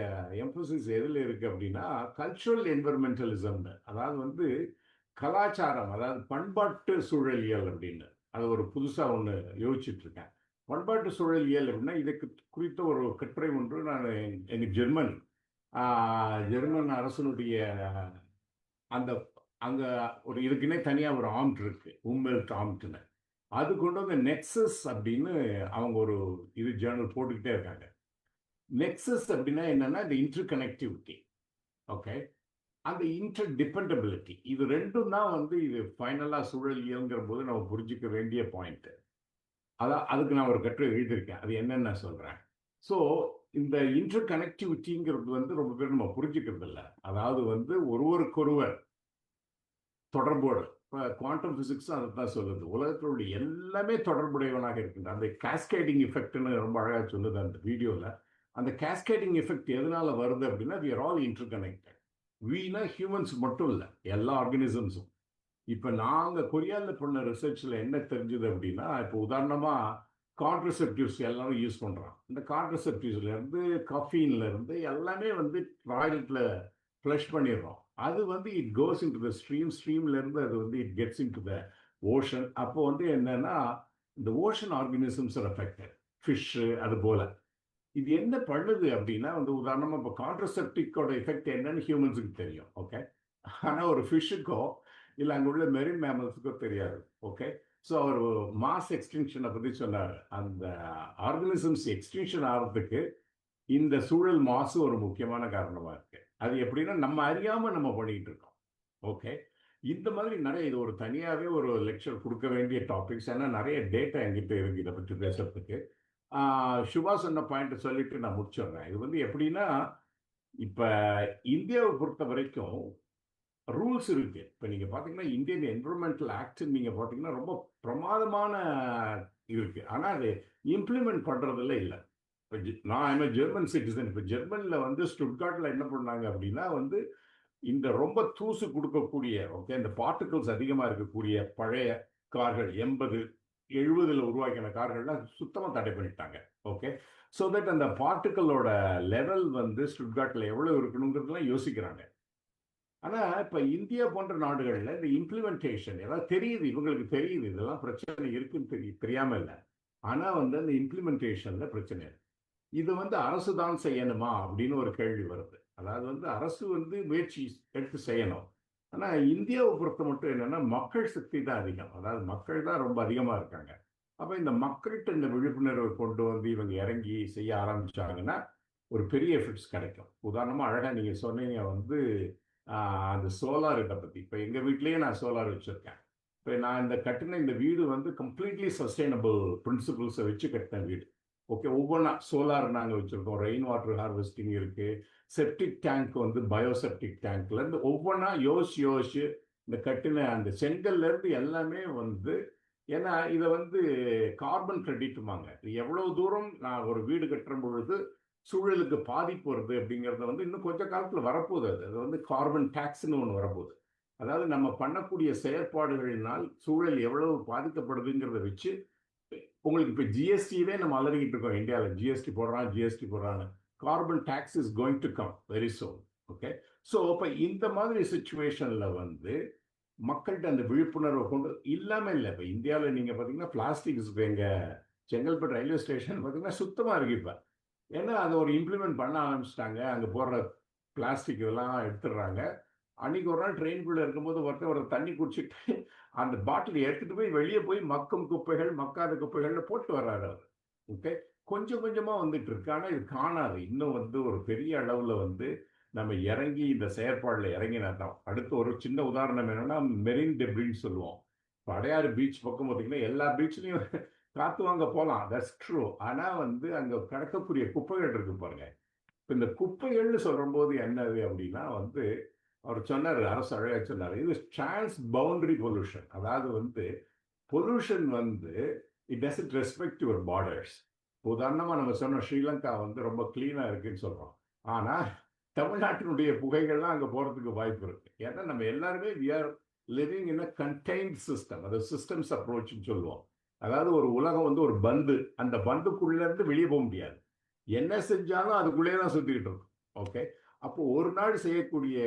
எம்பசிஸ் எதில் இருக்குது அப்படின்னா கல்ச்சுரல் என்விரான்மெண்டலிசம்னு, அதாவது கலாச்சாரம், அதாவது பண்பாட்டு சூழலியல் அப்படின்னு, அது ஒரு புதுசாக ஒன்று யோசிச்சுட்ருக்கேன். பண்பாட்டு சூழலியல் அப்படின்னா இதுக்கு குறித்த ஒரு கட்டுரை ஒன்று நான் எங்கள் ஜெர்மன் அரசனுடைய அங்கே ஒரு இதுக்குன்னே தனியாக ஒரு ஆம்ட் இருக்குது, உம்வெல்ட் ஆம்ட்னு. அது கொண்டு நெக்ஸஸ் அப்படின்னு அவங்க ஒரு ஜேர்னல் போட்டுக்கிட்டே இருக்காங்க. நெக்ஸஸ் அப்படின்னா என்னன்னா, இந்த இன்டர் கனெக்டிவிட்டி, ஓகே, அந்த இன்டர் டிபெண்டபிலிட்டி, இது ரெண்டும் தான் இது ஃபைனலாக சூழலியல்ங்கிற போது நம்ம புரிஞ்சிக்க வேண்டிய பாயிண்ட்டு. அதுக்கு நான் ஒரு கட்டுரை எழுதியிருக்கேன், அது என்னன்னு நான் சொல்கிறேன். ஸோ இந்த இன்டர் கனெக்டிவிட்டிங்கிறது ரொம்ப பேர் நம்ம புரிஞ்சுக்கிறது இல்லை. அதாவது ஒருவருக்கொருவர் தொடர்போடு, இப்போ குவாண்டம் ஃபிசிக்ஸும் அதை தான் சொல்லுது, உலகத்தினுடைய எல்லாமே தொடர்புடையவனாக இருக்கின்ற அந்த கேஸ்கேடிங் எஃபெக்ட்னு ரொம்ப அழகாக சொல்லுது அந்த வீடியோவில். அந்த கேஸ்கேடிங் எஃபெக்ட் எதனால வருது அப்படின்னா, we are all interconnected. வீனா ஹியூமன்ஸ் மட்டும் இல்லை, எல்லா ஆர்கனிசம்ஸும். இப்போ நாங்கள் கொரியாவில் பண்ண ரிசர்ச்சில் என்ன தெரிஞ்சுது அப்படின்னா, இப்போ உதாரணமாக கான்ட்ரசெப்டிவ்ஸ் எல்லாரும் யூஸ் பண்ணுறான். இந்த கான்ட்ரசெப்டிவ்ஸ்லேருந்து கஃபீன்லேருந்து எல்லாமே டாய்லெட்டில் ஃப்ளஷ் பண்ணிடுறோம். அது it goes in to the ஸ்ட்ரீம்லேருந்து அது it gets in to the ocean. அப்போ என்னன்னா, இந்த ocean organisms R affected, fish அது போல். இது என்ன பண்ணுது அப்படின்னா வந்து உதாரணமா இப்போ கான்ட்ரசெப்டிக்கோட எஃபெக்ட் என்னன்னு ஹியூமன்ஸுக்கு தெரியும். ஓகே, ஆனா ஒரு ஃபிஷ்ஷுக்கோ இல்லை அங்கே உள்ள மெரின் மேமல்ஸுக்கோ தெரியாது. ஓகே, ஸோ அவர் மாஸ் எக்ஸ்டிங்ஷனை பற்றி சொன்னார். அந்த ஆர்கனிசம்ஸ் எக்ஸ்டிங்ஷன் ஆகிறதுக்கு இந்த சூழல் மாசு ஒரு முக்கியமான காரணமா இருக்கு. அது எப்படின்னா நம்ம அறியாம நம்ம பண்ணிட்டு இருக்கோம். ஓகே, இந்த மாதிரி நிறைய, இது ஒரு தனியாகவே ஒரு லெக்சர் கொடுக்க வேண்டிய டாபிக்ஸ். ஏன்னா நிறைய டேட்டா என்கிட்ட இருக்கு இதை பற்றி பேசுறதுக்கு. சுபா சொன்ன பாயிண்ட் சொல்லிட்டு நான் முடிச்சிடுறேன். இது வந்து எப்படின்னா, இப்ப இந்தியாவை பொறுத்த வரைக்கும் ரூல்ஸ் இருக்கு. இப்ப நீங்க பாத்தீங்கன்னா இந்தியன் என்விரான்மெண்டல் ஆக்ட் நீங்க பாத்தீங்கன்னா ரொம்ப பிரமாதமான இருக்கு. ஆனா அது இம்ப்ளிமெண்ட் பண்றதுல இல்லை. இப்போ நான் ஜெர்மன் சிட்டிசன். இப்போ ஜெர்மன்ல வந்து ஸ்டுட்கார்ட்ல என்ன பண்ணாங்க அப்படின்னா வந்து இந்த ரொம்ப தூசு கொடுக்கக்கூடிய, ஓகே, இந்த பார்ட்டிகல்ஸ் அதிகமாக இருக்கக்கூடிய பழைய கார்கள் 80-70 உருவாக்கின கார்கள்லாம் சுத்தமாக தடை பண்ணிட்டாங்க. ஓகே, ஸோ தட் அந்த பார்ட்டிகளோட லெவல் வந்து ஸ்டுட்கார்ட்ல எவ்வளோ இருக்கணுங்கிறதுலாம் யோசிக்கிறாங்க. ஆனால் இப்போ இந்தியா போன்ற நாடுகளில் இந்த இம்ப்ளிமெண்டேஷன் ஏதாவது தெரியுது, இவங்களுக்கு தெரியுது இதெல்லாம் பிரச்சனை இருக்குன்னு தெரியாமல் இல்லை. ஆனால் வந்து அந்த இம்ப்ளிமெண்டேஷனில் பிரச்சனை இருக்கு. இது வந்து அரசு தான் செய்யணுமா அப்படின்னு ஒரு கேள்வி வருது. அதாவது வந்து அரசு வந்து முயற்சி எடுத்து செய்யணும். ஆனால் இந்தியாவை பொறுத்த மட்டும் என்னன்னா மக்கள் சக்தி தான் அதிகம். அதாவது மக்கள் தான் ரொம்ப அதிகமாக இருக்காங்க. அப்போ இந்த மக்கள்கிட்ட இந்த விழிப்புணர்வை கொண்டு வந்து இவங்க இறங்கி செய்ய ஆரம்பிச்சாங்கன்னா ஒரு பெரிய எஃபெக்ட்ஸ் கிடைக்கும். உதாரணமாக அழகாக நீங்கள் சொன்னீங்க வந்து அந்த சோலார் இதை பற்றி. இப்போ எங்கள் வீட்லேயே நான் சோலார் வச்சுருக்கேன். இப்போ நான் இந்த கட்டின இந்த வீடு வந்து கம்ப்ளீட்லி சஸ்டைனபிள் பிரின்சிபிள்ஸை வச்சு கட்டின வீடு. ஓகே, ஒவ்வொன்றா சோலார் நாங்கள் வச்சுருக்கோம், ரெயின் வாட்டர் ஹார்வெஸ்டிங் இருக்குது, செப்டிக் டேங்க் வந்து பயோசெப்டிக் டேங்க்லேருந்து ஒவ்வொன்றா யோசிச்சு இந்த கட்டின அந்த செங்கல்லேருந்து எல்லாமே வந்து, ஏன்னா இதை வந்து கார்பன் கிரெடிட்டுமாங்க. இது எவ்வளோ தூரம் நான் ஒரு வீடு கட்டுற பொழுது சூழலுக்கு பாதிப்பு வருது அப்படிங்கிறத வந்து இன்னும் கொஞ்சம் காலத்தில் வரப்போகுது. அது வந்து கார்பன் டேக்ஸ்ன்னு ஒன்று வரப்போகுது. அதாவது நம்ம பண்ணக்கூடிய செயற்பாடுகளினால் சூழல் எவ்வளவு பாதிக்கப்படுதுங்கிறத வச்சு உங்களுக்கு இப்போ ஜிஎஸ்டியே நம்ம அலறிக்கிட்டு இருக்கோம். இந்தியாவில் ஜிஎஸ்டி போடுறாங்க. Carbon tax is going to come very soon. Okay, so இப்போ இந்த மாதிரி சுச்சுவேஷனில் வந்து மக்கள்கிட்ட அந்த விழிப்புணர்வை கொண்டு இல்லாமல் இல்லை. இப்போ இந்தியாவில் நீங்கள் பார்த்தீங்கன்னா பிளாஸ்டிக்ஸ் எங்கள் செங்கல்பட்டு ரயில்வே ஸ்டேஷன் பார்த்தீங்கன்னா சுத்தமாக இருக்கு இப்போ. ஏன்னா அதை ஒரு இம்ப்ளிமெண்ட் பண்ண ஆரம்பிச்சிட்டாங்க. அங்கே போடுற பிளாஸ்டிக் இதெல்லாம் எடுத்துடுறாங்க. அன்னைக்கு ஒரு நாள் ட்ரெயின்குள்ளே இருக்கும்போது ஒருத்தர் தண்ணி குடிச்சிட்டு அந்த பாட்டில் எடுத்துகிட்டு போய் வெளியே போய் மக்கும் குப்பைகள் மக்காத குப்பைகள்னு போட்டு வர்றாரு அவர். ஓகே, கொஞ்சம் கொஞ்சமாக வந்துட்டு இருக்கு. ஆனால் இது காணாது. இன்னும் வந்து ஒரு பெரிய அளவில் வந்து நம்ம இறங்கி இந்த செயற்பாடில் இறங்கினா தான். அடுத்து ஒரு சின்ன உதாரணம் என்னென்னா மெரின் டெப்ரின்னு சொல்லுவோம். இப்போ அடையாறு பீச் பக்கம் பார்த்தீங்கன்னா எல்லா பீச்லேயும் காற்று வாங்க போகலாம், தட்ஸ் ட்ரூ. ஆனால் வந்து அங்கே கிடக்கக்கூடிய குப்பைகள் இருக்கு பாருங்க. இப்போ இந்த குப்பைகள்னு சொல்லும்போது என்னது அப்படின்னா வந்து அவர் சொன்னார், அரசு அழகாக சொன்னார், இது டிரான்ஸ் பவுண்டரி பொல்யூஷன். அதாவது வந்து பொல்யூஷன் வந்து it doesn't respect your borders. உதாரணமாக நம்ம சொன்னோம் ஸ்ரீலங்கா வந்து ரொம்ப கிளீனாக இருக்குன்னு சொல்கிறோம். ஆனால் தமிழ்நாட்டினுடைய புகைகள்லாம் அங்கே போகிறதுக்கு வாய்ப்பு இருக்குது. ஏன்னா நம்ம எல்லாருமே we are living in a contained system. அது சிஸ்டம்ஸ் அப்ரோச்னு சொல்லுவோம். அதாவது ஒரு உலகம் வந்து ஒரு பந்து, அந்த பந்துக்குள்ளேருந்து வெளியே போக முடியாது. என்ன செஞ்சாலும் அதுக்குள்ளேயே தான் சுற்றிக்கிட்டு இருக்கும். ஓகே, அப்போ ஒரு நாடு செய்யக்கூடிய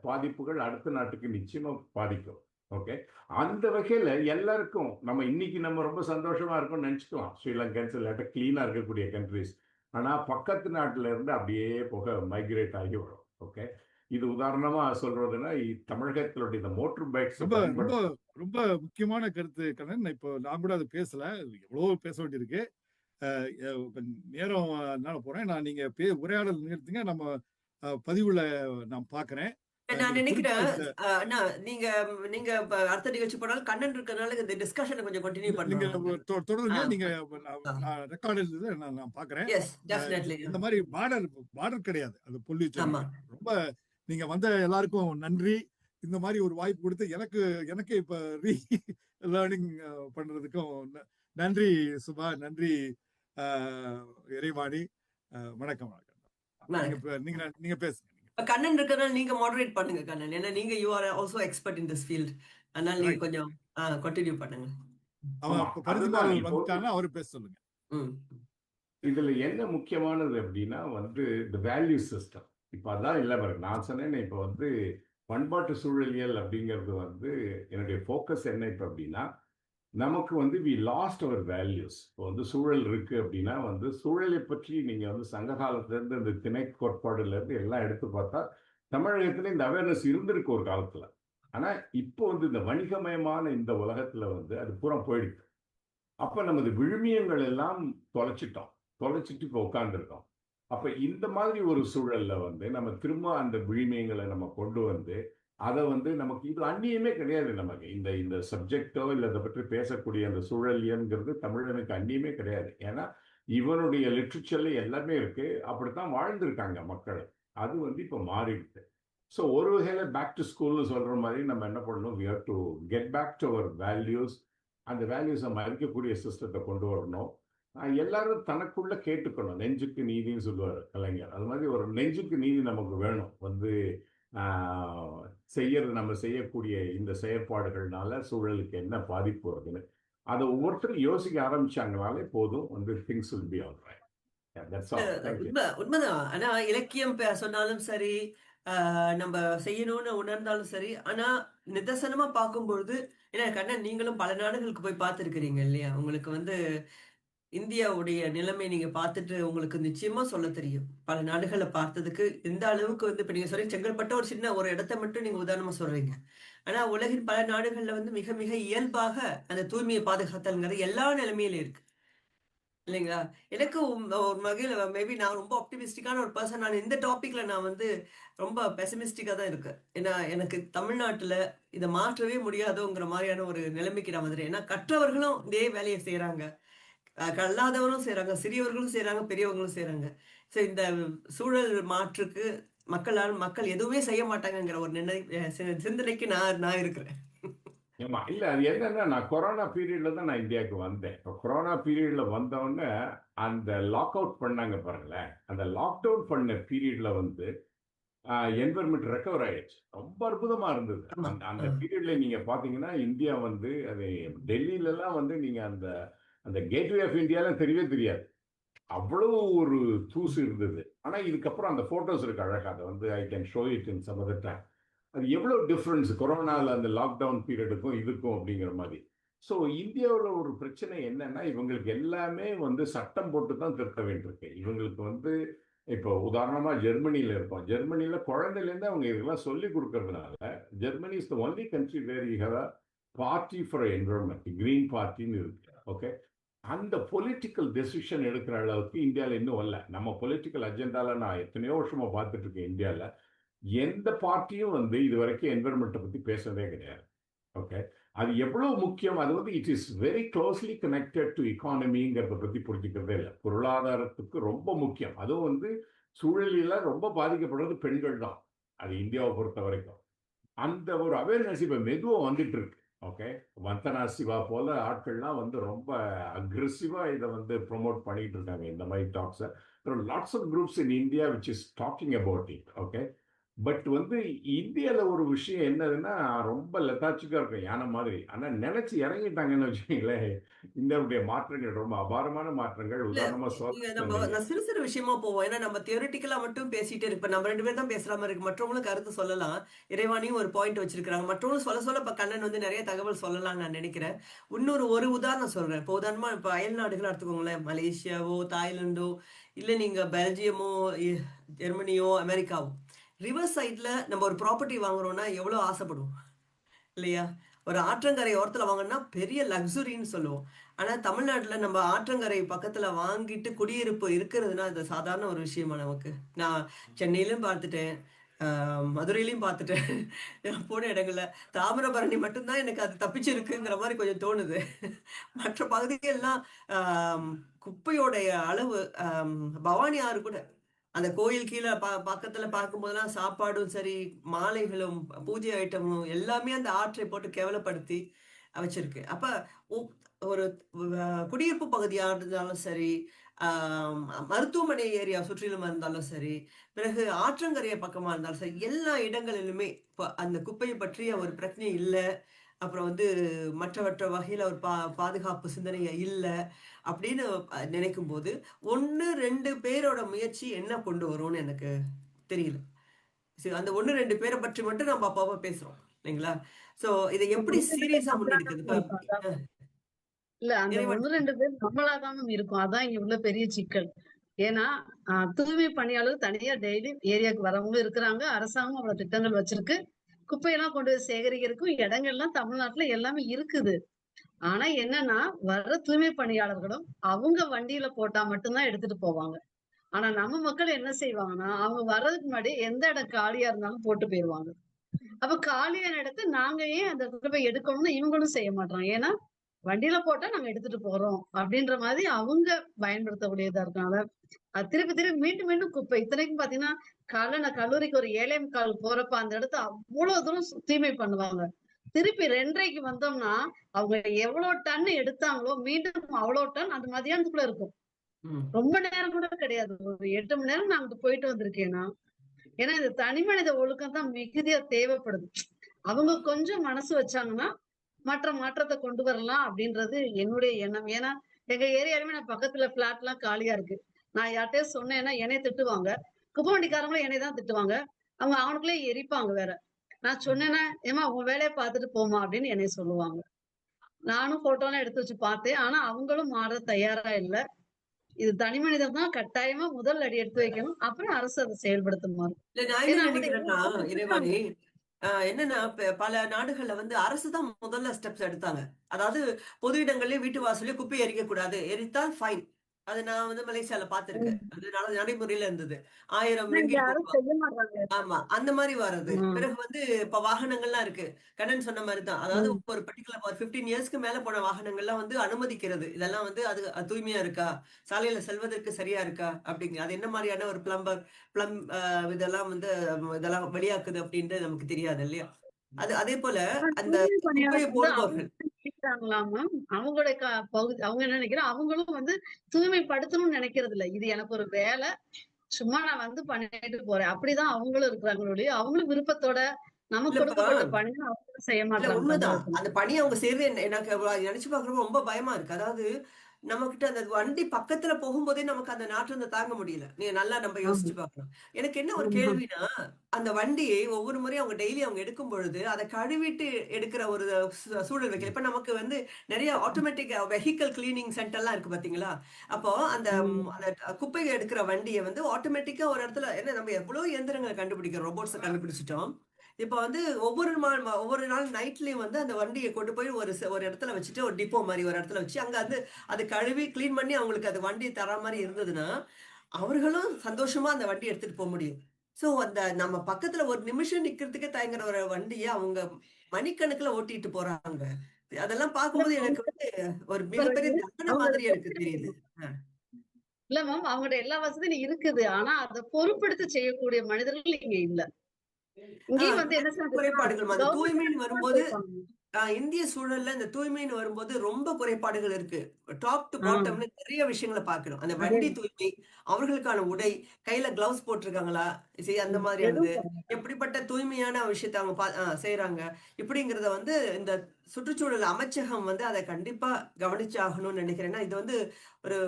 பாதிப்புகள் அடுத்த நாட்டுக்கு நிச்சயமா பாதிக்கும். ஓகே, அந்த வகையில் எல்லாருக்கும் நம்ம இன்னைக்கு நம்ம ரொம்ப சந்தோஷமா இருக்கோம்னு நினச்சிக்கலாம், ஸ்ரீலங்கன்ஸ் இல்லாட்ட கிளீனாக இருக்கக்கூடிய கண்ட்ரிஸ். ஆனால் பக்கத்து நாட்டில இருந்து அப்படியே போக மைக்ரேட் ஆகி வரும். ஓகே, இது உதாரணமா சொல்றதுன்னா தமிழகத்தினுடைய இந்த மோட்டர் பைக்ஸ் ரொம்ப ரொம்ப முக்கியமான கருத்து கண்ணன். இப்போ நான் கூட அதை பேசல, எவ்வளோ பேச வேண்டியிருக்கு. நேரம் என்னால போறேன். நான் நீங்க உரையாடல் நிறுத்துங்க, நம்ம பதிவுல நான் பாக்குறேன். நான் நினைக்கிறேன் நீங்க நீங்க அடுத்த நிகழ்ச்சி போனாலும் கண்ணன் இருக்கிறதுனால இந்த டிஸ்கஷனை கொஞ்சம் கண்டினியூ நீங்க பண்ணுங்க. தொடர்ந்து நீங்க ரெக்கார்டு நான் பாக்குறேன். இந்த மாதிரி பார்டர் கிடையாது அது பொல்யூஷன். ரொம்ப நீங்க வந்த எல்லாருக்கும் நன்றி. இந்த மாதிரி ஒரு வாய்ப்பு கொடுத்து எனக்கு இப்ப லேர்னிங் பண்றதுக்கும் நன்றி சுபா, நன்றி இறைவாணி. வணக்கம். நீங்க பேசுங்க. கண்ணன் இருக்கிறனால நீங்க மாடரேட் பண்ணுங்க கண்ணன், ஏன்னா நீங்க you are also expert in this field. அதனால நீங்க கொஞ்சம் கண்டினியூ பண்ணுங்க. அவரு பேச சொல்லுங்க. இதுல என்ன முக்கியமானது அப்படின்னா வந்து இந்த வேல்யூ சிஸ்டம். இப்ப அதான் இல்லை பாருங்க, நான் சொன்னேன் இப்ப வந்து பண்பாட்டு சூழலியல் அப்படிங்கிறது வந்து என்னுடைய ஃபோக்கஸ் என்ன இப்ப அப்படின்னா நமக்கு வந்து வி லாஸ்ட் அவர் வேல்யூஸ். இப்போ வந்து சூழல் இருக்கு அப்படின்னா வந்து சூழலை பற்றி நீங்க வந்து சங்க காலத்துல இருந்து இந்த திணை கோட்பாடுல இருந்து எல்லாம் எடுத்து பார்த்தா தமிழகத்துல இந்த அவேர்னஸ் இருந்திருக்கு ஒரு காலத்துல. ஆனா இப்போ வந்து இந்த வணிகமயமான இந்த உலகத்துல வந்து அது பூரா போயிடுது. அப்ப நமது விழுமியங்கள் எல்லாம் தொலைச்சிட்டு இப்போ உட்கார்ந்துருக்கோம். அப்ப இந்த மாதிரி ஒரு சூழல்ல வந்து நம்ம திரும்ப அந்த விழுமியங்களை நம்ம கொண்டு வந்து அதை வந்து நமக்கு இது அந்நியமே கிடையாது. நமக்கு இந்த இந்த சப்ஜெக்டோ இல்லை அதை பற்றி பேசக்கூடிய அந்த சூழலியங்கிறது தமிழனுக்கு அந்நியமே கிடையாது. ஏன்னா இவனுடைய லிட்ரேச்சர்ல எல்லாமே இருக்கு. அப்படித்தான் வாழ்ந்திருக்காங்க மக்கள். அது வந்து இப்போ மாறிடுது. ஸோ ஒரு வகையில பேக் டு ஸ்கூல்னு சொல்ற மாதிரி நம்ம என்ன பண்ணணும், we have to get back to our values. அந்த வேல்யூஸை மதிக்கக்கூடிய சிஸ்டத்தை கொண்டு வரணும். எல்லாரும் தனக்குள்ள கேட்டுக்கணும். நெஞ்சுக்கு நீதின்னு சொல்லுவார் கலைஞர். அது மாதிரி ஒரு நெஞ்சுக்கு நீதி நமக்கு வேணும். வந்து நம்ம செய்யக்கூடிய இந்த செயற்பாடுகள்னால சூழலுக்கு என்ன பாதிப்பு வருதுன்னு அதை ஒவ்வொருத்தரும் யோசிக்க ஆரம்பிச்சாங்கனாலே போதும், வந்து things will be all right. That's all. Thank you. உண்மைதான். ஆனா இலக்கியம் சொன்னாலும் சரி, நம்ம செய்யணும்னு உணர்ந்தாலும் சரி, ஆனா நிதர்சனமா பார்க்கும்பொழுது, ஏன்னா கண்ணன் நீங்களும் பல நாடுகளுக்கு போய் பார்த்துருக்கிறீங்க இல்லையா? உங்களுக்கு வந்து இந்தியாவுடைய நிலைமை நீங்க பார்த்துட்டு உங்களுக்கு நிச்சயமா சொல்ல தெரியும். பல நாடுகளை பார்த்ததுக்கு எந்த அளவுக்கு வந்து இப்ப நீங்க சொல்றீங்க செங்கல்பட்ட ஒரு சின்ன ஒரு இடத்தை மட்டும் நீங்க உதாரணமா சொல்றீங்க. ஆனா உலகின் பல நாடுகள்ல வந்து மிக மிக இயல்பாக அந்த தூய்மையை பாதுகாத்தல்ங்கிறது எல்லா நிலைமையிலும் இருக்கு இல்லைங்களா? எனக்கு ஒரு வகையில மேபி நான் ரொம்ப ஆப்டிமிஸ்டிக்கான ஒரு பர்சன். நான் இந்த டாபிக்ல நான் வந்து ரொம்ப பெசிமிஸ்டிக்கா தான் இருக்கேன். ஏன்னா எனக்கு தமிழ்நாட்டுல இதை மாற்றவே முடியாதோங்கிற மாதிரியான ஒரு நிலைமைக்கு நான் வந்துடுறேன். ஏன்னா கற்றவர்களும் இதே வேலையை செய்யறாங்க, கல்லாதவரும் செய்யறாங்க, சிறியவர்களும் செய்யறாங்க, பெரியவங்களும் செய்யறாங்க. ஸோ இந்த சூழல் மாற்றுக்கு மக்கள் எதுவுமே செய்ய மாட்டாங்கிற ஒரு சிந்தனைக்கு நான் இருக்கிறேன். ஆமா, இல்ல அது என்னன்னா, நான் கொரோனா பீரியட்ல தான் நான் இந்தியாவுக்கு வந்தேன். இப்போ கொரோனா பீரியட்ல வந்தோடனே அந்த லாக் அவுட் பண்ணாங்க பாருங்களேன். அந்த லாக்டவுன் பண்ண பீரியட்ல வந்து என்வரன்மெண்ட் ரெக்கவர் ஆயிடுச்சு. ரொம்ப அற்புதமா இருந்தது. அந்த அந்த பீரியட்ல நீங்க பாத்தீங்கன்னா இந்தியா வந்து அது டெல்லியில எல்லாம் வந்து நீங்க அந்த அந்த கேட்வே ஆஃப் இந்தியால தெரியவே தெரியாது. அவ்வளவு ஒரு தூசு இருந்தது. ஆனா இதுக்கப்புறம் அந்த போட்டோஸ் இருக்கு அழகா. அதை வந்து I can show it in some other time. அது எவ்வளோ டிஃப்ரென்ஸ் கொரோனாவில் அந்த லாக்டவுன் பீரியடுக்கும் இதுக்கும் அப்படிங்கிற மாதிரி. ஸோ இந்தியாவில் ஒரு பிரச்சனை என்னன்னா, இவங்களுக்கு எல்லாமே வந்து சட்டம் போட்டு தான் திருத்த வேண்டியிருக்கு. இவங்களுக்கு வந்து இப்போ உதாரணமாக ஜெர்மனியில் இருப்போம். ஜெர்மனியில் குழந்தையிலேருந்து அவங்க இதெல்லாம் சொல்லி கொடுக்கறதுனால Germany is the only country where you have a party for environment, green பார்ட்டின்னு இருக்கு. ஓகே, அந்த பொலிட்டிக்கல் டெசிஷன் எடுக்கிற அளவுக்கு இந்தியாவில் இன்னும் வரல. நம்ம பொலிட்டிக்கல் அஜெண்டாவில் நான் எத்தனையோ வருஷமாக பார்த்துட்டு இருக்கேன். இந்தியாவில் எந்த பார்ட்டியும் வந்து இது வரைக்கும் என்விரான்மெண்ட்டை பற்றி பேசுறதே கிடையாது. ஓகே, அது எவ்வளவு முக்கியம், அது வந்து it is very closely connected to எக்கானமிங்கிறத பற்றி புரிஞ்சுக்கிறதே இல்லை. பொருளாதாரத்துக்கு ரொம்ப முக்கியம். அதுவும் வந்து சூழலில் ரொம்ப பாதிக்கப்படுறது பெண்கள் தான். அது இந்தியாவை பொறுத்த வரைக்கும் அந்த ஒரு அவேர்னஸ் இப்போ மெதுவாக வந்துட்டு இருக்கு. ஓகே, வந்தனா சிவா போல ஆட்கள்லாம் வந்து ரொம்ப அக்ரெசிவாக இதை வந்து ப்ரொமோட் பண்ணிட்டு இருக்காங்க இந்த மாதிரி டாக்ஸை. Lots of groups in India which is talking about it. Okay, but வந்து இந்தியாவில் ஒரு விஷயம் என்னதுன்னா, ரொம்ப லெத்தாச்சிக்காக இருக்கும் யானை மாதிரி. ஆனால் நினைச்சு இறங்கிட்டாங்கன்னு வச்சுக்கீங்களேன், இந்தியாவுடைய மாற்றங்கள் ரொம்ப அபாரமான மாற்றங்கள். உதாரணமாக நான் சிறு சிறு விஷயமா போவோம். ஏன்னா நம்ம தியோரிட்டிக்கலா மட்டும் பேசிட்டு இருப்போம். நம்ம 2 பேர் தான் பேசுற மாதிரி இருக்கு. மற்றவங்களும் கருத்து சொல்லலாம். இறைவானியும் ஒரு பாயிண்ட் வச்சிருக்காங்க. மற்றவங்களும் சொல்ல இப்ப கண்ணன் வந்து நிறைய தகவல் சொல்லலாம்னு நான் நினைக்கிறேன். ஒரு உதாரணம் சொல்றேன். இப்போ உதாரணமா இப்ப அயல் நாடுகள் எடுத்துக்கோங்களேன். மலேசியாவோ, தாய்லாண்டோ, இல்ல நீங்க பெல்ஜியமோ, ஜெர்மனியோ, அமெரிக்காவோ, ரிவர் சைட்ல நம்ம ஒரு ப்ராப்பர்ட்டி வாங்குறோம்னா எவ்வளவு ஆசைப்படுவோம் இல்லையா? ஒரு ஆற்றங்கரை ஓரத்துல வாங்கினா பெரிய லக்ஸுரின்னு சொல்லுவோம். ஆனா தமிழ்நாட்டுல நம்ம ஆற்றங்கரை பக்கத்துல வாங்கிட்டு குடியிருப்பு இருக்கிறதுனா அது சாதாரண ஒரு விஷயமா நமக்கு. நான் சென்னையிலும் பார்த்துட்டேன், மதுரையிலையும் பார்த்துட்டேன். போன இடங்கள்ல தாமிரபரணி மட்டும்தான் எனக்கு அது தப்பிச்சிருக்குங்கிற மாதிரி கொஞ்சம் தோணுது. மற்ற பகுதிகள்லாம் குப்பையோடைய அளவு, பவானி ஆறு கூட அந்த கோயில் கீழே பக்கத்துல பார்க்கும்போதெல்லாம் சாப்பாடும் சரி, மாலைகளும் பூஜை ஐட்டமும் எல்லாமே அந்த ஆற்றை போட்டு கேவலப்படுத்தி வச்சிருக்கு. அப்ப ஒரு குடியிருப்பு பகுதியா இருந்தாலும் சரி, மருத்துவமனை ஏரியா சுற்றிலும் இருந்தாலும் சரி, பிறகு ஆற்றங்கரைய பக்கமா இருந்தாலும் சரி, எல்லா இடங்களிலுமே அந்த குப்பையை பற்றிய ஒரு பிரச்சனை இல்லை. அப்புறம் வந்து மற்ற வகையில ஒரு பாதுகாப்பு சிந்தனை இல்லை அப்படின்னு நினைக்கும் போது 1-2 பேரோட முயற்சி என்ன கொண்டு வரும்னு எனக்கு தெரியல. அந்த 1-2 பேரை பற்றி மட்டும் நம்ம அப்பப்ப பேசுறோம் இல்லைங்களா? சோ இதை எப்படி சீரியஸா முன்னெடுக்குது? இல்ல அந்த இறைவன் 1, 2 பேர் நம்மளாதான் இருக்கும். அதான் இங்க உள்ள பெரிய சிக்கல். ஏன்னா தூய்மை பணியாளர் தனியா டெய்லி ஏரியாவுக்கு வரவங்களும் இருக்கிறாங்க. அரசாங்கம் அவ்வளவு திட்டங்கள் வச்சிருக்கு. குப்பையெல்லாம் கொண்டு போய் சேகரிக்கிறதுக்கும் இடங்கள்லாம் தமிழ்நாட்டுல எல்லாமே இருக்குது. ஆனா என்னன்னா, வர்ற தூய்மை பணியாளர்களும் அவங்க வண்டியில போட்டா மட்டும்தான் எடுத்துட்டு போவாங்க. ஆனா நம்ம மக்கள் என்ன செய்வாங்கன்னா, அவங்க வர்றதுக்கு முன்னாடி எந்த இடம் காலியா இருந்தாலும் போட்டு போயிருவாங்க. அப்ப காலியான இடத்த நாங்க ஏன் அந்த இடத்துல போய் எடுக்கணும்னு இவங்களும் செய்ய மாட்றாங்க. ஏன்னா, வண்டியில போட்டா நாங்க எடுத்துட்டு போறோம் அப்படின்ற மாதிரி அவங்க பயன்படுத்தக்கூடியதா இருக்கனால, அது திருப்பி திருப்பி மீண்டும் மீண்டும் குப்பை. இத்தனைக்கும் பாத்தீங்கன்னா, காலைல நான் கல்லூரிக்கு ஒரு 7:45 போறப்ப அந்த இடத்த அவ்வளவு தூரம் தூய்மை பண்ணுவாங்க. திருப்பி 2:30க்கு வந்தோம்னா, அவங்க எவ்வளவு டன் எடுத்தாங்களோ, மீண்டும் அவ்வளவு டன் அந்த மதியானத்துக்குள்ள இருக்கும். ம். ரொம்ப நேரம் கூட கிடையாது. ஒரு 8 மணி நேரம் நான் அங்க போயிட்டு வந்திருக்கேன்னா. ஏன்னா இந்த தனி மனித ஒழுக்கம் தான் மிகுதியா தேவைப்படுது. அவங்க கொஞ்சம் மனசு வச்சாங்கன்னா, மற்ற மாற்றத்தை கொண்டு வரலாம் அப்படின்றது என்னுடைய எண்ணம். ஏன்னா, எங்க ஏரியாலுமே நான் பக்கத்துல பிளாட்லாம் காலியா இருக்கு. நான் யார்ட்டயாவது சொன்னேன்னா என்னைய திட்டுவாங்க. குப்பை வண்டிக்காரங்களும் என்னைய தான் திட்டுவாங்க. அவங்க அவனுக்குள்ளே எரிப்பாங்க வேற. நான் சொன்னேன்னா, "ஏம்மா உன் வேலைய பார்த்துட்டு போம்மா" அப்படின்னு என்னைய சொல்லுவாங்க. நானும் போட்டோலாம் எடுத்து வச்சு பார்த்தேன். ஆனா அவங்களும் மாற தயாரா இல்ல. இது தனி மனிதன் தான் கட்டாயமா முதல் அடி எடுத்து வைக்கணும். அப்புறம் அரசு அதை செயல்படுத்தணுமா இருக்கும். இல்ல நான் என்ன ஏன்னா அவங்கட்ட நினைக்கிறேன்னா எல்லாமே இறைவாணி, இருக்காங்க. என்னன்னா பல நாடுகள்ல வந்து அரசு தான் முதல்ல ஸ்டெப்ஸ் எடுத்தாங்க. அதாவது பொது இடங்கள்லயே வீட்டு வாசல்லயே குப்பை எரிக்க கூடாது, எரித்தால் ஃபைன். அது நான் வந்து மலேசியால பார்த்திருக்கேன். ம். அது நடைமுறையில இருந்தது. 1000 ஆனா இங்க ரிங்கிட் யாரும் போடுவாங்க. செய்ய மாட்டாங்க. ஆமா, அந்த மாதிரி வர்றது. ம். பிறகு வந்து இப்ப வாகனங்கள்லாம் இருக்கு. கண்ணன் சொன்ன மாதிரி தான். அதாவது ம். ஒரு பர்ட்டிகுலர் ஒரு 15 இயர்ஸ்க்கு மேல போன வாகனங்கள்லாம் வந்து அனுமதிக்கிறது. இதெல்லாம் வந்து அது தூய்மையா இருக்கா, சாலையில செல்வதற்கு சரியா இருக்கா அப்படிங்க. அது என்ன மாதிரியான ஒரு பிளம் இதெல்லாம் வந்து இதெல்லாம் வெளியாக்குது அப்படின்ட்டு நமக்கு தெரியாது இல்லையா? அதே போல ஆனா அந்த தூய்மை பணியாளர் குப்பையை வந்து அவங்க போடுபவர்கள் நினைக்கிறாங்களாமா, அவங்களுடைய பகுதி அவங்க என்ன நினைக்கிறாங்க, அவங்களும் வந்து தூய்மைப்படுத்தணும்னு நினைக்கிறது இல்ல. இது எனக்கு ஒரு வேலை. சும்மா நான் வந்து பண்ணிட்டு போறேன். அப்படிதான் அவங்களும் இருக்கிறாங்களே ஒழிய, அவங்களும் விருப்பத்தோட நமக்கு இல்லப்பா. கொடுக்கப்பட்ட பணியை அவங்களும் செய்ய இல்ல மாட்றாங்க உண்மைதான். பஞ்சாயத்துல. அந்த பணி அவங்க செய்றது எனக்கு நினைச்சு பார்க்குறப்போ ரொம்ப பயமா இருக்கு. அதாவது நம்மகிட்ட அந்த வண்டி பக்கத்துல போகும்போதே நமக்கு அந்த நாற்றத்தை தாங்க முடியல. நீங்க நல்லா நம்ம ஆமா. யோசிச்சு பார்க்கணும். எனக்கு என்ன ஒரு ஆமா. கேள்வினா, அந்த வண்டியை ஒவ்வொரு முறையும் அவங்க டெய்லி அவங்க எடுக்கும் பொழுது, அதை கழுவிட்டு எடுக்கிற ஒரு சூழல் வைக்கல. இப்ப நமக்கு வந்து நிறைய ஆட்டோமேட்டிக் வெஹிக்கிள் கிளீனிங் சென்டர்லாம் இருக்கு பாத்தீங்களா? அப்போ அந்த ம். அந்த குப்பையை எடுக்கிற வண்டியை வந்து ஆட்டோமேட்டிக்கா ஒரு இடத்துல என்ன நம்ம எவ்வளவு இயந்திரங்களை கண்டுபிடிக்கிறோம், ரோபோட்ஸை கண்டுபிடிச்சிட்டோம். இப்ப வந்து ஒவ்வொரு நாள் நைட்லயும் வந்து அந்த வண்டியை கொண்டு போய் ஒரு இடத்துல வச்சுட்டு ஒரு டிப்போ மாதிரி ஒரு இடத்துல வச்சு அங்க வந்து அது கழுவி கிளீன் பண்ணி அவங்களுக்கு அது வண்டி தர மாதிரி இருந்ததுன்னா அவர்களும் சந்தோஷமா அந்த வண்டி எடுத்துட்டு போக முடியும். சோ அந்த நம்ம பக்கத்துல ஒரு நிமிஷம் நிக்கிறதுக்கே தயங்குற ஒரு வண்டியை அவங்க மணிக்கணக்குல ஓட்டிட்டு போறாங்க. அதெல்லாம் இல்ல பார்க்கும்போது எனக்கு வந்து ஒரு மிகப்பெரிய தண்டனை அவங்க மாதிரி எனக்கு தெரியுது. அஹ் இல்ல மேம் அவங்கள்ட்ட எல்லா வசதியும் இருக்குது. ஆனா அத பொறுப்பெடுத்து செய்யக்கூடிய மனிதர்கள் இங்க இல்ல. இங்கேயும் வந்து என்ன நிறைய சொல்றதுன்னா, குறைபாடுகள் அந்த தூய்மைன்னு கவர்மெண்ட் வரும்போது செய்வாங்க. இந்திய சூழல்ல இந்த தூய்மைன்னு வரும்போது ரொம்ப குறைபாடுகள் இருக்கு. டாப் டு ஆ, பாட்டம்னு நிறைய விஷயங்கள பார்க்கணும். அந்த அதே வண்டி தூய்மை, அவர்களுக்கான உடை, கையில கிளவுஸ் போட்டிருக்காங்களா? சரி அந்த மாதிரியானது. எதுவும் கிடையாது. எப்படிப்பட்ட தூய்மையான விஷயத்த அவங்க செய்றாங்க. இப்படிங்கிறத வந்து இந்த சுற்றுச்சூழல் அமைச்சகம் வந்து அத கண்டிப்பா கவனிச்சாகணும்னு நினைக்கிறேன். ஏன்னா இது வந்து ஒரு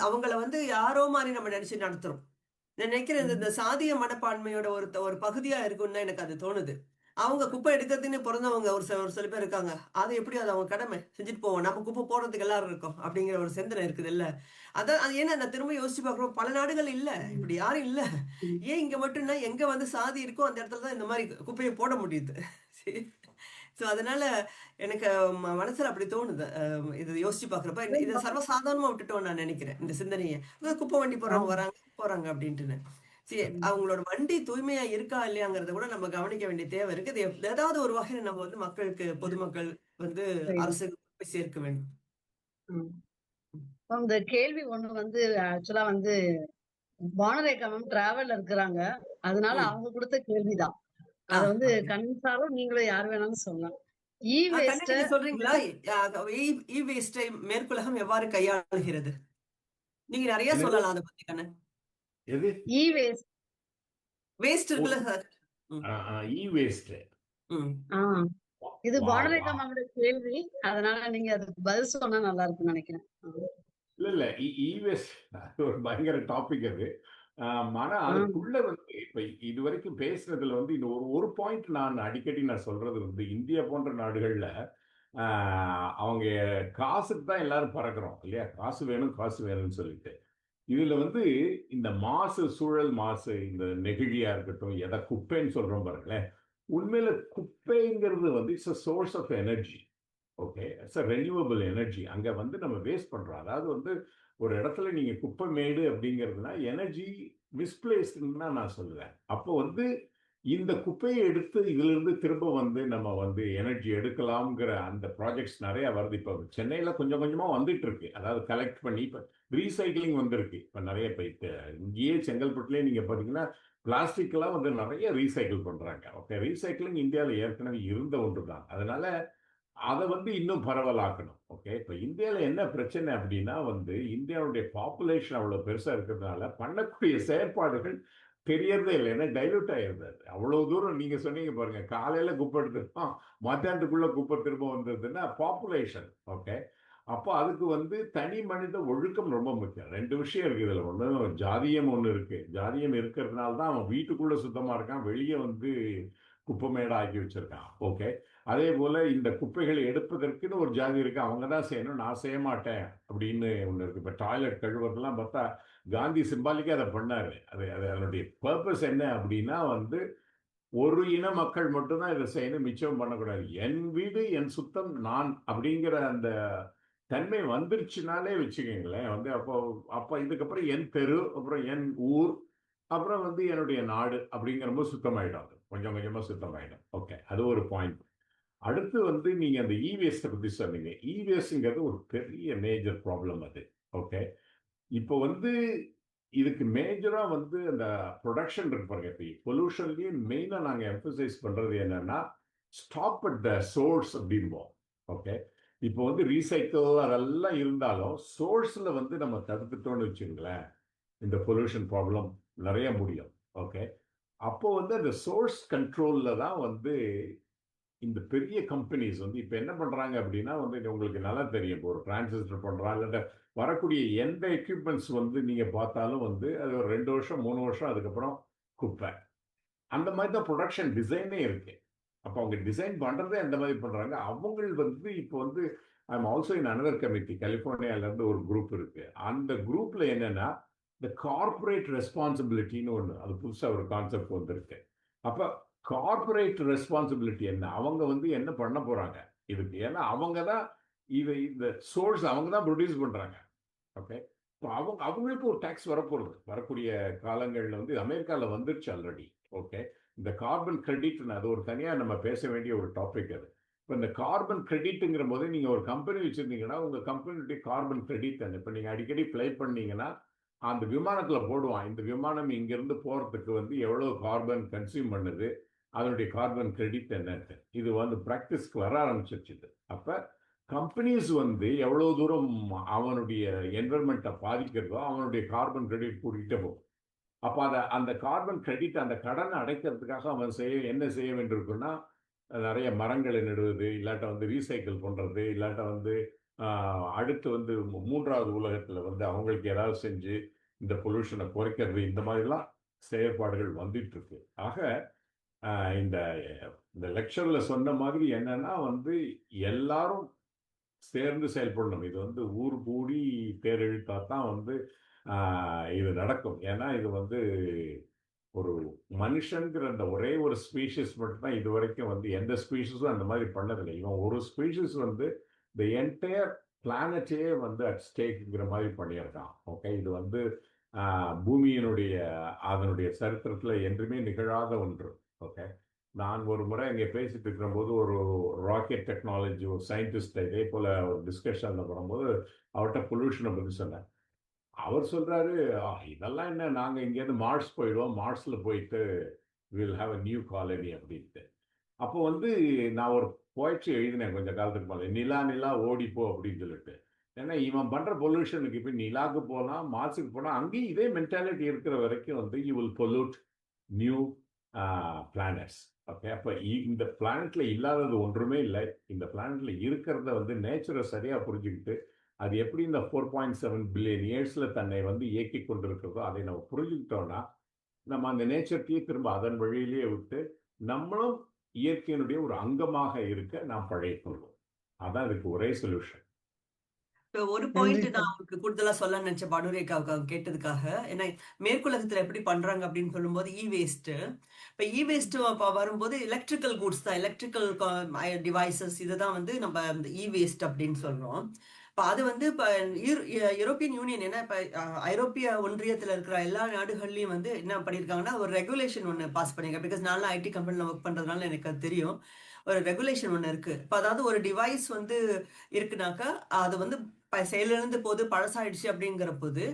அவங்கள வந்து யாரோ மாரி நம்ம நினைச்சு நடத்துறோம். நான் நினைக்கிறேன் இந்த சாதிய மனப்பான்மையோட ஒரு பகுதியா இருக்கும்னு தான் எனக்கு அது தோணுது. அவங்க குப்பை எடுக்கிறதுன்னு பிறந்தவங்க ஒரு சில பேர் இருக்காங்க. அது எப்படி அது அவங்க கடமை செஞ்சுட்டு போவோம். நம்ம குப்பை போடுறதுக்கு எல்லாரும் இருக்கோம். அப்படிங்கிற ஒரு சிந்தனை இருக்குது இல்ல. அதான் அது ஏன்னா நான் திரும்ப யோசிச்சு பார்க்குறோம். பல நாடுகள் இல்ல. இப்படி யாரும் இல்ல. ம். ஏன் இங்க மட்டும்னா எங்க வந்து சாதி இருக்கோ அந்த இடத்துல தான் இந்த மாதிரி குப்பையை போட முடியுது. சரி. ஸோ அதனால எனக்கு மனசுல அப்படி தோணுது. இது யோசிச்சு பார்க்குறப்ப இதை சர்வசாதாரணமா விட்டுட்டோம் நான் நினைக்கிறேன். இந்த சிந்தனையை. குப்பை வண்டி போடுறவங்க ஆமா. வராங்க போறாங்க அப்படின்ட்டுன்னு. சரி, அவங்களோட வண்டி தூய்மையா இருக்கா இல்லையாங்கிறத கூட நம்ம கவனிக்க வேண்டிய தேவை இருக்கு. இது ஏதாவது ஒரு வகையில நம்ம வந்து பொதுமக்கள் வந்து சரி. அரசுக்கு போய் சேர்க்க வேண்டும். ம். இந்த கேள்வி ஒண்ணு வந்து ஆக்சுவலா வந்து பானரேகா மேம் டிராவல்ல இருக்கிறாங்க. அதனால ம். அவங்க கொடுத்த கேள்விதான். ஆ, அத வந்து ஓகே. கன்வின்ஸாலும் நீங்களும் யார் வேணாலும் சொல்லலாம். இ கண்ணன் வேஸ்ட நீங்க சொல்றீங்களா? இ வேஸ்டை மேற்குலகம் எவ்வாறு கையாளுகிறது? நீங்க நிறைய என்னது சொல்லலாம் அதை பத்தி கண்ணன். எது இ வேஸ்ட் வேஸ்ட் இருக்குல்ல சார். ம். இ வேஸ்ட் ம். ஆ இது வா பானரேகா வா மேமோட கேள்வி. அதனால நீங்க அதுக்கு பதில் சொன்னா நல்லா இருக்கும்னு நினைக்கிறேன். இல்ல இ வேஸ்ட் ஒரு பயங்கர டாபிக் அது. ஆனா ஆ. அதுக்குள்ள வந்து இப்ப இது வரைக்கும் பேசுனதுல வந்து இந்த ஒரு பாயிண்ட் நான் அடிக்கடி சொல்றது வந்து இந்தியா போன்ற நாடுகள்ல அவங்க காசுக்கு தான் எல்லாரும் பறக்கிறோம் இல்லையா, காசு வேணும் காசு வேணும்னு சொல்லிட்டு. இதுல வந்து இந்த மாசு, சூழல் மாசு, இந்த நெகிழியா இருக்கட்டும், எதை குப்பைன்னு சொல்றோம் பாருங்களேன், உண்மையில குப்பைங்கிறது வந்து it's a source of energy. Okay, it's a renewable energy. அங்க வந்து நம்ம வேஸ்ட் பண்றோம். அதாவது வந்து ஒரு இடத்துல நீங்க குப்பை மேடு அப்படிங்கிறதுனா எனர்ஜி மிஸ்பிளேஸ்டுன்னு தான் நான் சொல்லுவேன். அப்போ வந்து இந்த குப்பையை எடுத்து இதுல இருந்து திரும்ப வந்து நம்ம வந்து எனர்ஜி எடுக்கலாம்ங்கிற அந்த ப்ராஜெக்ட்ஸ் நிறைய வருது. இப்போ சென்னையில கொஞ்சம் கொஞ்சமா வந்துட்டு இருக்கு. அதாவது கலெக்ட் பண்ணி இப்போ ரீசைக்கிளிங் வந்திருக்கு. இப்போ நிறைய இப்போ இங்கேயே செங்கல்பட்டுலேயே நீங்க பார்த்தீங்கன்னா பிளாஸ்டிக் எல்லாம் வந்து நிறைய ரீசைக்கிள் பண்றாங்க. ஓகே, ரீசைக்கிளிங் இந்தியாவில் ஏற்கனவே இருந்த ஒன்று தான். அதனால அதை வந்து இன்னும் பரவலாக்கணும். ஓகே, இப்போ இந்தியாவில் என்ன பிரச்சனை அப்படின்னா வந்து இந்தியாவுடைய பாப்புலேஷன் அவ்வளோ பெருசாக இருக்கிறதுனால பண்ணக்கூடிய செயற்பாடுகள் தெரியறதே இல்லை. ஏன்னா டைல்யூட் ஆயிருந்தாரு. அவ்வளோ தூரம் நீங்கள் சொன்னீங்க பாருங்க, காலையில் குப்பை எடுத்துருப்போம், மத்தியானத்துக்குள்ள குப்பை திரும்ப வந்ததுன்னா பாப்புலேஷன். ஓகே, அப்போ அதுக்கு வந்து தனி மனித ஒழுக்கம் ரொம்ப முக்கியம். ரெண்டு விஷயம் இருக்கு இதில். ஒன்று ஜாதியம், ஒன்று இருக்கு. ஜாதியம் இருக்கிறதுனால தான் அவன் வீட்டுக்குள்ள சுத்தமாக இருக்கான், வெளியே வந்து குப்பைமேடை ஆக்கி வச்சிருக்கான். ஓகே, அதே போல இந்த குப்பைகளை எடுப்பதற்குன்னு ஒரு ஜாதி இருக்கு, அவங்க தான் செய்யணும், நான் செய்ய மாட்டேன் அப்படின்னு ஒன்று இருக்கு. இப்போ டாய்லெட் கழுவுறதுலாம் பார்த்தா காந்தி சிம்பாலிக்கா அதை பண்ணாரு. அதனுடைய பர்பஸ் என்ன அப்படின்னா வந்து ஒரு இன மக்கள் மட்டும்தான் இதை செய்யணும், மிச்சம் பண்ணக்கூடாது. என் வீடு என் சுத்தம் நான் அப்படிங்கிற அந்த தன்மை வந்துருச்சுனாலே வச்சுக்கோங்களேன் வந்து அப்போ அப்போ இதுக்கப்புறம் என் தெரு, அப்புறம் என் ஊர், அப்புறம் வந்து என்னுடைய நாடு அப்படிங்கிற போது சுத்தமாயிடும். அது கொஞ்சம் கொஞ்சமா சுத்தமாயிடும். ஓகே, அது ஒரு பாயிண்ட். அடுத்து வந்து நீங்க அந்த இவேஸ்ட்டை பத்தி சொன்னீங்க. இவேஸ்ட்ங்கிறது ஒரு பெரிய மேஜர் ப்ராப்ளம் அது. ஓகே, இப்போ வந்து இதுக்கு மேஜரா வந்து அந்த ப்ரொடக்ஷன் இருக்கு பாருங்க. இப்போ பொல்யூஷன்லயே மெயினா நாங்க எம்பசைஸ் பண்றது என்னன்னா ஸ்டாப் அட் த சோர்ஸ் அப்படின்போம். ஓகே, இப்போ வந்து ரீசைக்கிள் அதெல்லாம் இருந்தாலும் சோர்ஸ்ல வந்து நம்ம தடுத்துட்டோம்னு வச்சுங்களேன், இந்த பொல்யூஷன் ப்ராப்ளம் நிறைய முடியும். ஓகே, அப்போ வந்து அந்த சோர்ஸ் கண்ட்ரோல்ல தான் வந்து இந்த பெரிய கம்பெனிஸ் வந்து இப்போ என்ன பண்றாங்க அப்படின்னா வந்து உங்களுக்கு நல்லா தெரியும். இப்போ ஒரு டிரான்சிஸ்டர் பண்றாங்க, இல்லை வரக்கூடிய எந்த எக்யூப்மெண்ட்ஸ் வந்து நீங்க பார்த்தாலும் வந்து அது ஒரு 2 வருஷம் 3 வருஷம் அதுக்கப்புறம் குப்பை. அந்த மாதிரி தான் ப்ரொடக்ஷன் டிசைனே இருக்கு. அப்போ அவங்க டிசைன் பண்றதே அந்த மாதிரி பண்றாங்க. அவங்க வந்து இப்போ வந்து I am also in another committee, கலிஃபோர்னியால இருந்து ஒரு குரூப் இருக்கு. அந்த குரூப்ல என்னன்னா இந்த கார்பரேட் ரெஸ்பான்சிபிலிட்டின்னு ஒன்று, அது புதுசாக ஒரு கான்செப்ட் வந்திருக்கு. அப்போ கார்பரேட் ரெஸ்பான்சிபிலிட்டி என்ன, அவங்க வந்து என்ன பண்ண போறாங்க இதுக்கு? ஏன்னா அவங்க தான் இந்த சோர்ஸ் அவங்க தான் ப்ரொடியூஸ் பண்றாங்க. ஓகே, இப்போ அவங்களுக்கு ஒரு டேக்ஸ் வரப்போகுது வரக்கூடிய காலங்களில். வந்து அமெரிக்காவில் வந்துருச்சு ஆல்ரெடி. ஓகே, இந்த கார்பன் கிரெடிட், அது ஒரு தனியாக நம்ம பேச வேண்டிய ஒரு டாபிக் அது. இப்போ இந்த கார்பன் கிரெடிட்டுங்கிற போது நீங்கள் ஒரு கம்பெனி வச்சுருந்தீங்கன்னா உங்கள் கம்பெனியுடைய கார்பன் கிரெடிட் தானே. இப்போ நீங்கள் அடிக்கடி ஃப்ளை பண்ணீங்கன்னா அந்த விமானத்தில் போடுவான், இந்த விமானம் இங்கேருந்து போகிறதுக்கு வந்து எவ்வளோ கார்பன் கன்சியூம் பண்ணுது, அதனுடைய கார்பன் கிரெடிட் என்னன்ட்டு. இது வந்து ப்ராக்டிஸ்க்கு வர ஆரம்பிச்சிருச்சு. அப்போ கம்பெனிஸ் வந்து எவ்வளோ தூரம் அவனுடைய என்விரான்மெண்ட்டை பாதிக்கிறதோ அவனுடைய கார்பன் கிரெடிட் கூட்டிகிட்டே போகும். அப்போ அந்த கார்பன் கிரெடிட், அந்த கடனை அடைக்கிறதுக்காக அவன் என்ன செய்ய வேண்டியிருக்குன்னா நிறைய மரங்களை நடுவது, இல்லாட்ட வந்து ரீசைக்கிள் பண்ணுறது, இல்லாட்ட வந்து அடுத்து வந்து 3வது உலகத்தில் வந்து அவங்களுக்கு ஏதாவது செஞ்சு இந்த பொல்யூஷனை குறைக்கிறது, இந்த மாதிரிலாம் செயற்பாடுகள் வந்துட்டு இருக்கு. ஆக இந்த லெக்சர்ல சொன்ன மாதிரி என்னன்னா வந்து எல்லாரும் சேர்ந்து செயல்படணும். இது வந்து ஊர் கூடி பேரெழுத்தா தான் வந்து இது நடக்கும். ஏன்னா இது வந்து ஒரு மனுஷங்கிற அந்த ஒரே ஒரு ஸ்பீஷிஸ் மட்டும் தான் இது வரைக்கும் வந்து எந்த ஸ்பீஷிஸும் அந்த மாதிரி பண்ணதில்லை. இவன் ஒரு ஸ்பீஷிஸ் வந்து த என்டையர் பிளானட்டையே வந்து அட் ஸ்டேக்குங்கிற மாதிரி பண்ணியிருக்கான். ஓகே, இது வந்து பூமியினுடைய அதனுடைய சரித்திரத்தில் என்றுமே நிகழாத ஒன்று. ஓகே, நான் ஒரு முறை இங்கே பேசிட்டு இருக்கிற போது ஒரு ராக்கெட் டெக்னாலஜி ஒரு சயின்டிஸ்ட் இதே போல ஒரு டிஸ்கஷனில் வரும்போது அவர்கிட்ட பொல்யூஷனை பற்றி சொன்னேன். அவர் சொல்றாரு, இதெல்லாம் என்ன, நாங்கள் இங்கேருந்து மார்ஸ் போயிடுவோம், மார்ஸில் போயிட்டு will have a new colony அப்படின்ட்டு. அப்போ வந்து நான் ஒரு போய்ச்சி எழுதினேன் கொஞ்சம் காலத்துக்கு மேலே, நிலா நிலா ஓடிப்போ அப்படின்னு சொல்லிட்டு. ஏன்னா இவன் பண்ணுற பொல்யூஷனுக்கு இப்போ நிலாவுக்கு போகலாம், மார்ஸுக்கு போனால் அங்கேயும் இதே மென்டாலிட்டி இருக்கிற வரைக்கும் வந்து you will pollute new planets. Okay, அப்போ இந்த பிளானட்ல இல்லாதது ஒன்றுமே இல்லை. இந்த பிளானட்ல இருக்கிறத வந்து நேச்சரை சரியாக புரிஞ்சுக்கிட்டு அது எப்படி இந்த 4.7 பில்லியன் இயர்ஸில் தன்னை வந்து இயக்கி கொண்டிருக்கிறதோ அதை நம்ம புரிஞ்சுக்கிட்டோம்னா நம்ம அந்த நேச்சர்த்தையே திரும்ப அதன் வழியிலேயே விட்டு நம்மளும் இயற்கையினுடைய ஒரு அங்கமாக இருக்க நாம் பழகிக்கொள்வோம். அதான் அதுக்கு ஒரே சொல்யூஷன். இப்போ ஒரு நன்றி பாயிண்ட் சார். நான் அவருக்கு கூடுதலா சொல்ல நினைச்ச படுரேக்காவுக்கு அவங்க கேட்டதுக்காக, ஏன்னா மேற்குலகத்துல எப்படி பண்றாங்க அப்படின்னு சொல்லும்போது வேஸ்ட். இப்ப வேஸ்ட் வரும்போது எலக்ட்ரிக்கல் கூட்ஸ் தான், எலக்ட்ரிக்கல் டிவைசஸ், இதுதான் வந்து நம்ம இந்த வேஸ்ட் அப்படின்னு சொல்றோம். இப்ப அது வந்து இப்ப யூரோப்பியன் யூனியன், ஏன்னா இப்ப ஐரோப்பிய ஒன்றியத்துல இருக்கிற எல்லா நாடுகள்லயும் வந்து என்ன பண்ணிருக்காங்கன்னா ஒரு ரெகுலேஷன் ஒன்று பாஸ் பண்ணிருக்காங்க. பிகாஸ் நான் ஐடி கம்பெனில ஒர்க் பண்றதுனால எனக்கு அது தெரியும். ஒரு ரெகுலேஷன் ஒன்று இருக்கு. இப்ப அதாவது ஒரு டிவைஸ் வந்து இருக்குனாக்கா அது வந்து செயலிழந்து போது, பழசாயிடுச்சு அப்படிங்கிற போது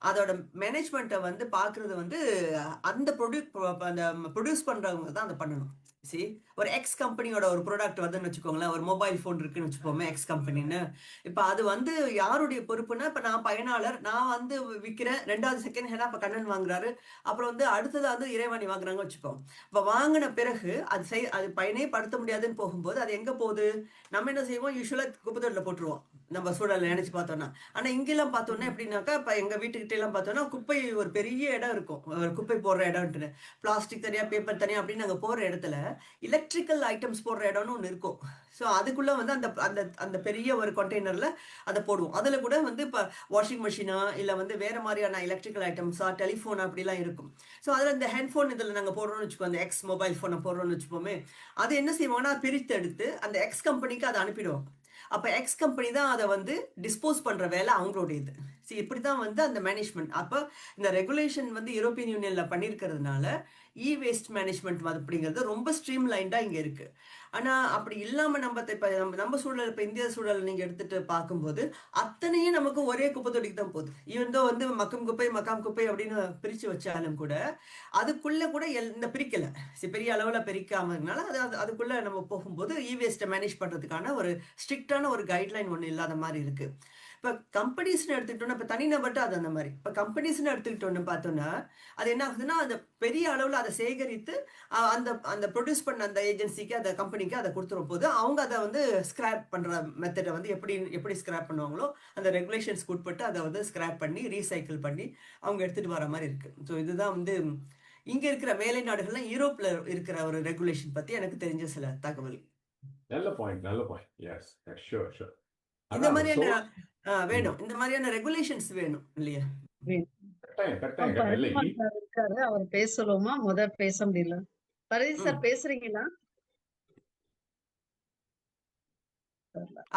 அதோட மேனேஜ்மெண்ட்டை வந்து பாக்குறது வந்து அந்த ப்ரொடியூஸ் பண்றவங்க தான் அதை பண்ணணும். சி, ஒரு எக்ஸ் கம்பெனியோட ஒரு ப்ராடக்ட் வருதுன்னு வச்சுக்கோங்களேன், ஒரு மொபைல் ஃபோன் இருக்குன்னு வச்சுப்போமே, எக்ஸ் கம்பெனின்னு. இப்ப அது வந்து யாருடைய பொறுப்புன்னா, இப்ப நான் பயனாளர், நான் வந்து விற்கிறேன், ரெண்டாவது செகண்ட் ஹேண்டா இப்ப கண்ணன் வாங்குறாரு, அப்புறம் வந்து அடுத்ததா வந்து இறைவாணி வாங்குறாங்க வச்சுப்போம். இப்ப வாங்கின பிறகு அது பயனே படுத்த முடியாதுன்னு போகும்போது அது எங்க போகுது? நம்ம என்ன செய்வோம், யூஸ்வலா குப்பைத்தொட்டில போட்டுருவோம், நம்ம சூழலை நினைச்சு பார்த்தோம்னா. ஆனா இங்கெல்லாம் பார்த்தோம்னா எப்படின்னாக்கா, இப்ப எங்க வீட்டுக்கிட்ட எல்லாம் பார்த்தோம்னா குப்பை ஒரு பெரிய இடம் இருக்கும், குப்பை போடுற இடம்ட்டு. பிளாஸ்டிக் தனியா, பேப்பர் தனியா அப்படின்னு நாங்க போற இடத்துல எலக்ட்ரிக்கல் ஐட்டம்ஸ் போடுற இடம்னு ஒன்று இருக்கும். ஸோ அதுக்குள்ள வந்து அந்த அந்த அந்த பெரிய ஒரு கண்டெய்னர்ல அதை போடுவோம். அதுல கூட வந்து இப்ப வாஷிங் மிஷினா இல்ல வந்து வேற மாதிரியான எலக்ட்ரிக்கல் ஐட்டம்ஸா, டெலிஃபோன் அப்படிலாம் இருக்கும். ஸோ அதுல இந்த ஹெட்ஃபோன் இதுல நாங்க போடுறோம்னு வச்சுக்கோம், அந்த எக்ஸ் மொபைல் போனை போடுறோம்னு வச்சுப்போமே, அது என்ன செய்வோம்னா பிரித்து எடுத்து அந்த எக்ஸ் கம்பெனிக்கு அதை அனுப்பிடுவோம். அப்ப எக்ஸ் கம்பெனி தான் அதை வந்து டிஸ்போஸ் பண்ற வேலை அவங்களுடையது. சரி, இப்படிதான் வந்து அந்த மேனேஜ்மெண்ட். அப்ப இந்த ரெகுலேஷன் வந்து யூரோப்பியன் யூனியன்ல பண்ணிருக்கிறதுனால வேஸ்ட் மேனேஜ்மெண்ட் அப்படிங்கிறது ரொம்ப ஸ்ட்ரீம் லைன்டா இங்க இருக்கு. ஆனா அப்படி இல்லாம இப்ப நம்ம சூழல், இப்ப இந்திய சூழல் நீங்க எடுத்துட்டு பார்க்கும்போது அத்தனையும் நமக்கு ஒரே குப்பை தொட்டிக்கு தான் போகுது. இவன் வந்து மக்கும் குப்பை மக்காம் குப்பை அப்படின்னு பிரிச்சு வச்சாலும் கூட அதுக்குள்ள கூட இந்த பிரிக்கல, பெரிய அளவுல பிரிக்காமனால அதுக்குள்ள நம்ம போகும்போது வேஸ்ட்டை மேனேஜ் பண்றதுக்கான ஒரு ஸ்ட்ரிக்டான ஒரு கைட்லைன் ஒண்ணு இல்லாத மாதிரி இருக்கு. இப்ப கம்பெனிஸ்னு எடுத்துக்கிட்டோம்னா, இப்ப தனிநபர்கிட்ட அது அந்த மாதிரி. இப்ப கம்பெனிஸ்னு எடுத்துக்கிட்டோம்னு பார்த்தோம்னா அது என்ன ஆகுதுன்னா, அந்த பெரிய அளவுல அதை சேகரித்து அந்த அந்த ப்ரொடியூஸ் பண்ண அந்த ஏஜென்சிக்கு, அந்த கம்பெனிக்கு அதை கொடுத்துரும் போது அவங்க அதை வந்து ஸ்கிராப் பண்ற மெத்தடை வந்து எப்படி ஸ்கிராப் பண்ணுவாங்களோ அந்த ரெகுலேஷன்ஸ்க்கு உட்பட்டு அதை வந்து ஸ்கிராப் பண்ணி ரீசைக்கிள் பண்ணி அவங்க எடுத்துட்டு வர மாதிரி இருக்கு. ஸோ இதுதான் வந்து இங்க இருக்கிற மேலை நாடுகள்லாம் யூரோப்ல இருக்கிற ஒரு ரெகுலேஷன் பத்தி எனக்கு தெரிஞ்ச சில தகவல். நல்ல பாயிண்ட், நல்ல பாயிண்ட். S, sure sure. இந்த மாதிரியான வேணும், இந்த மாதிரியான ரெகுலேஷன்ஸ் வேணும் இல்லையா? கட்டாயம் கட்டாயம் கட்டாயம். இல்லை, பரதிமான் சார் இருக்காரு, அவர் பேச சொல்லுவோமா? பேச முடியல. பரதி சார் பேசுறீங்களா?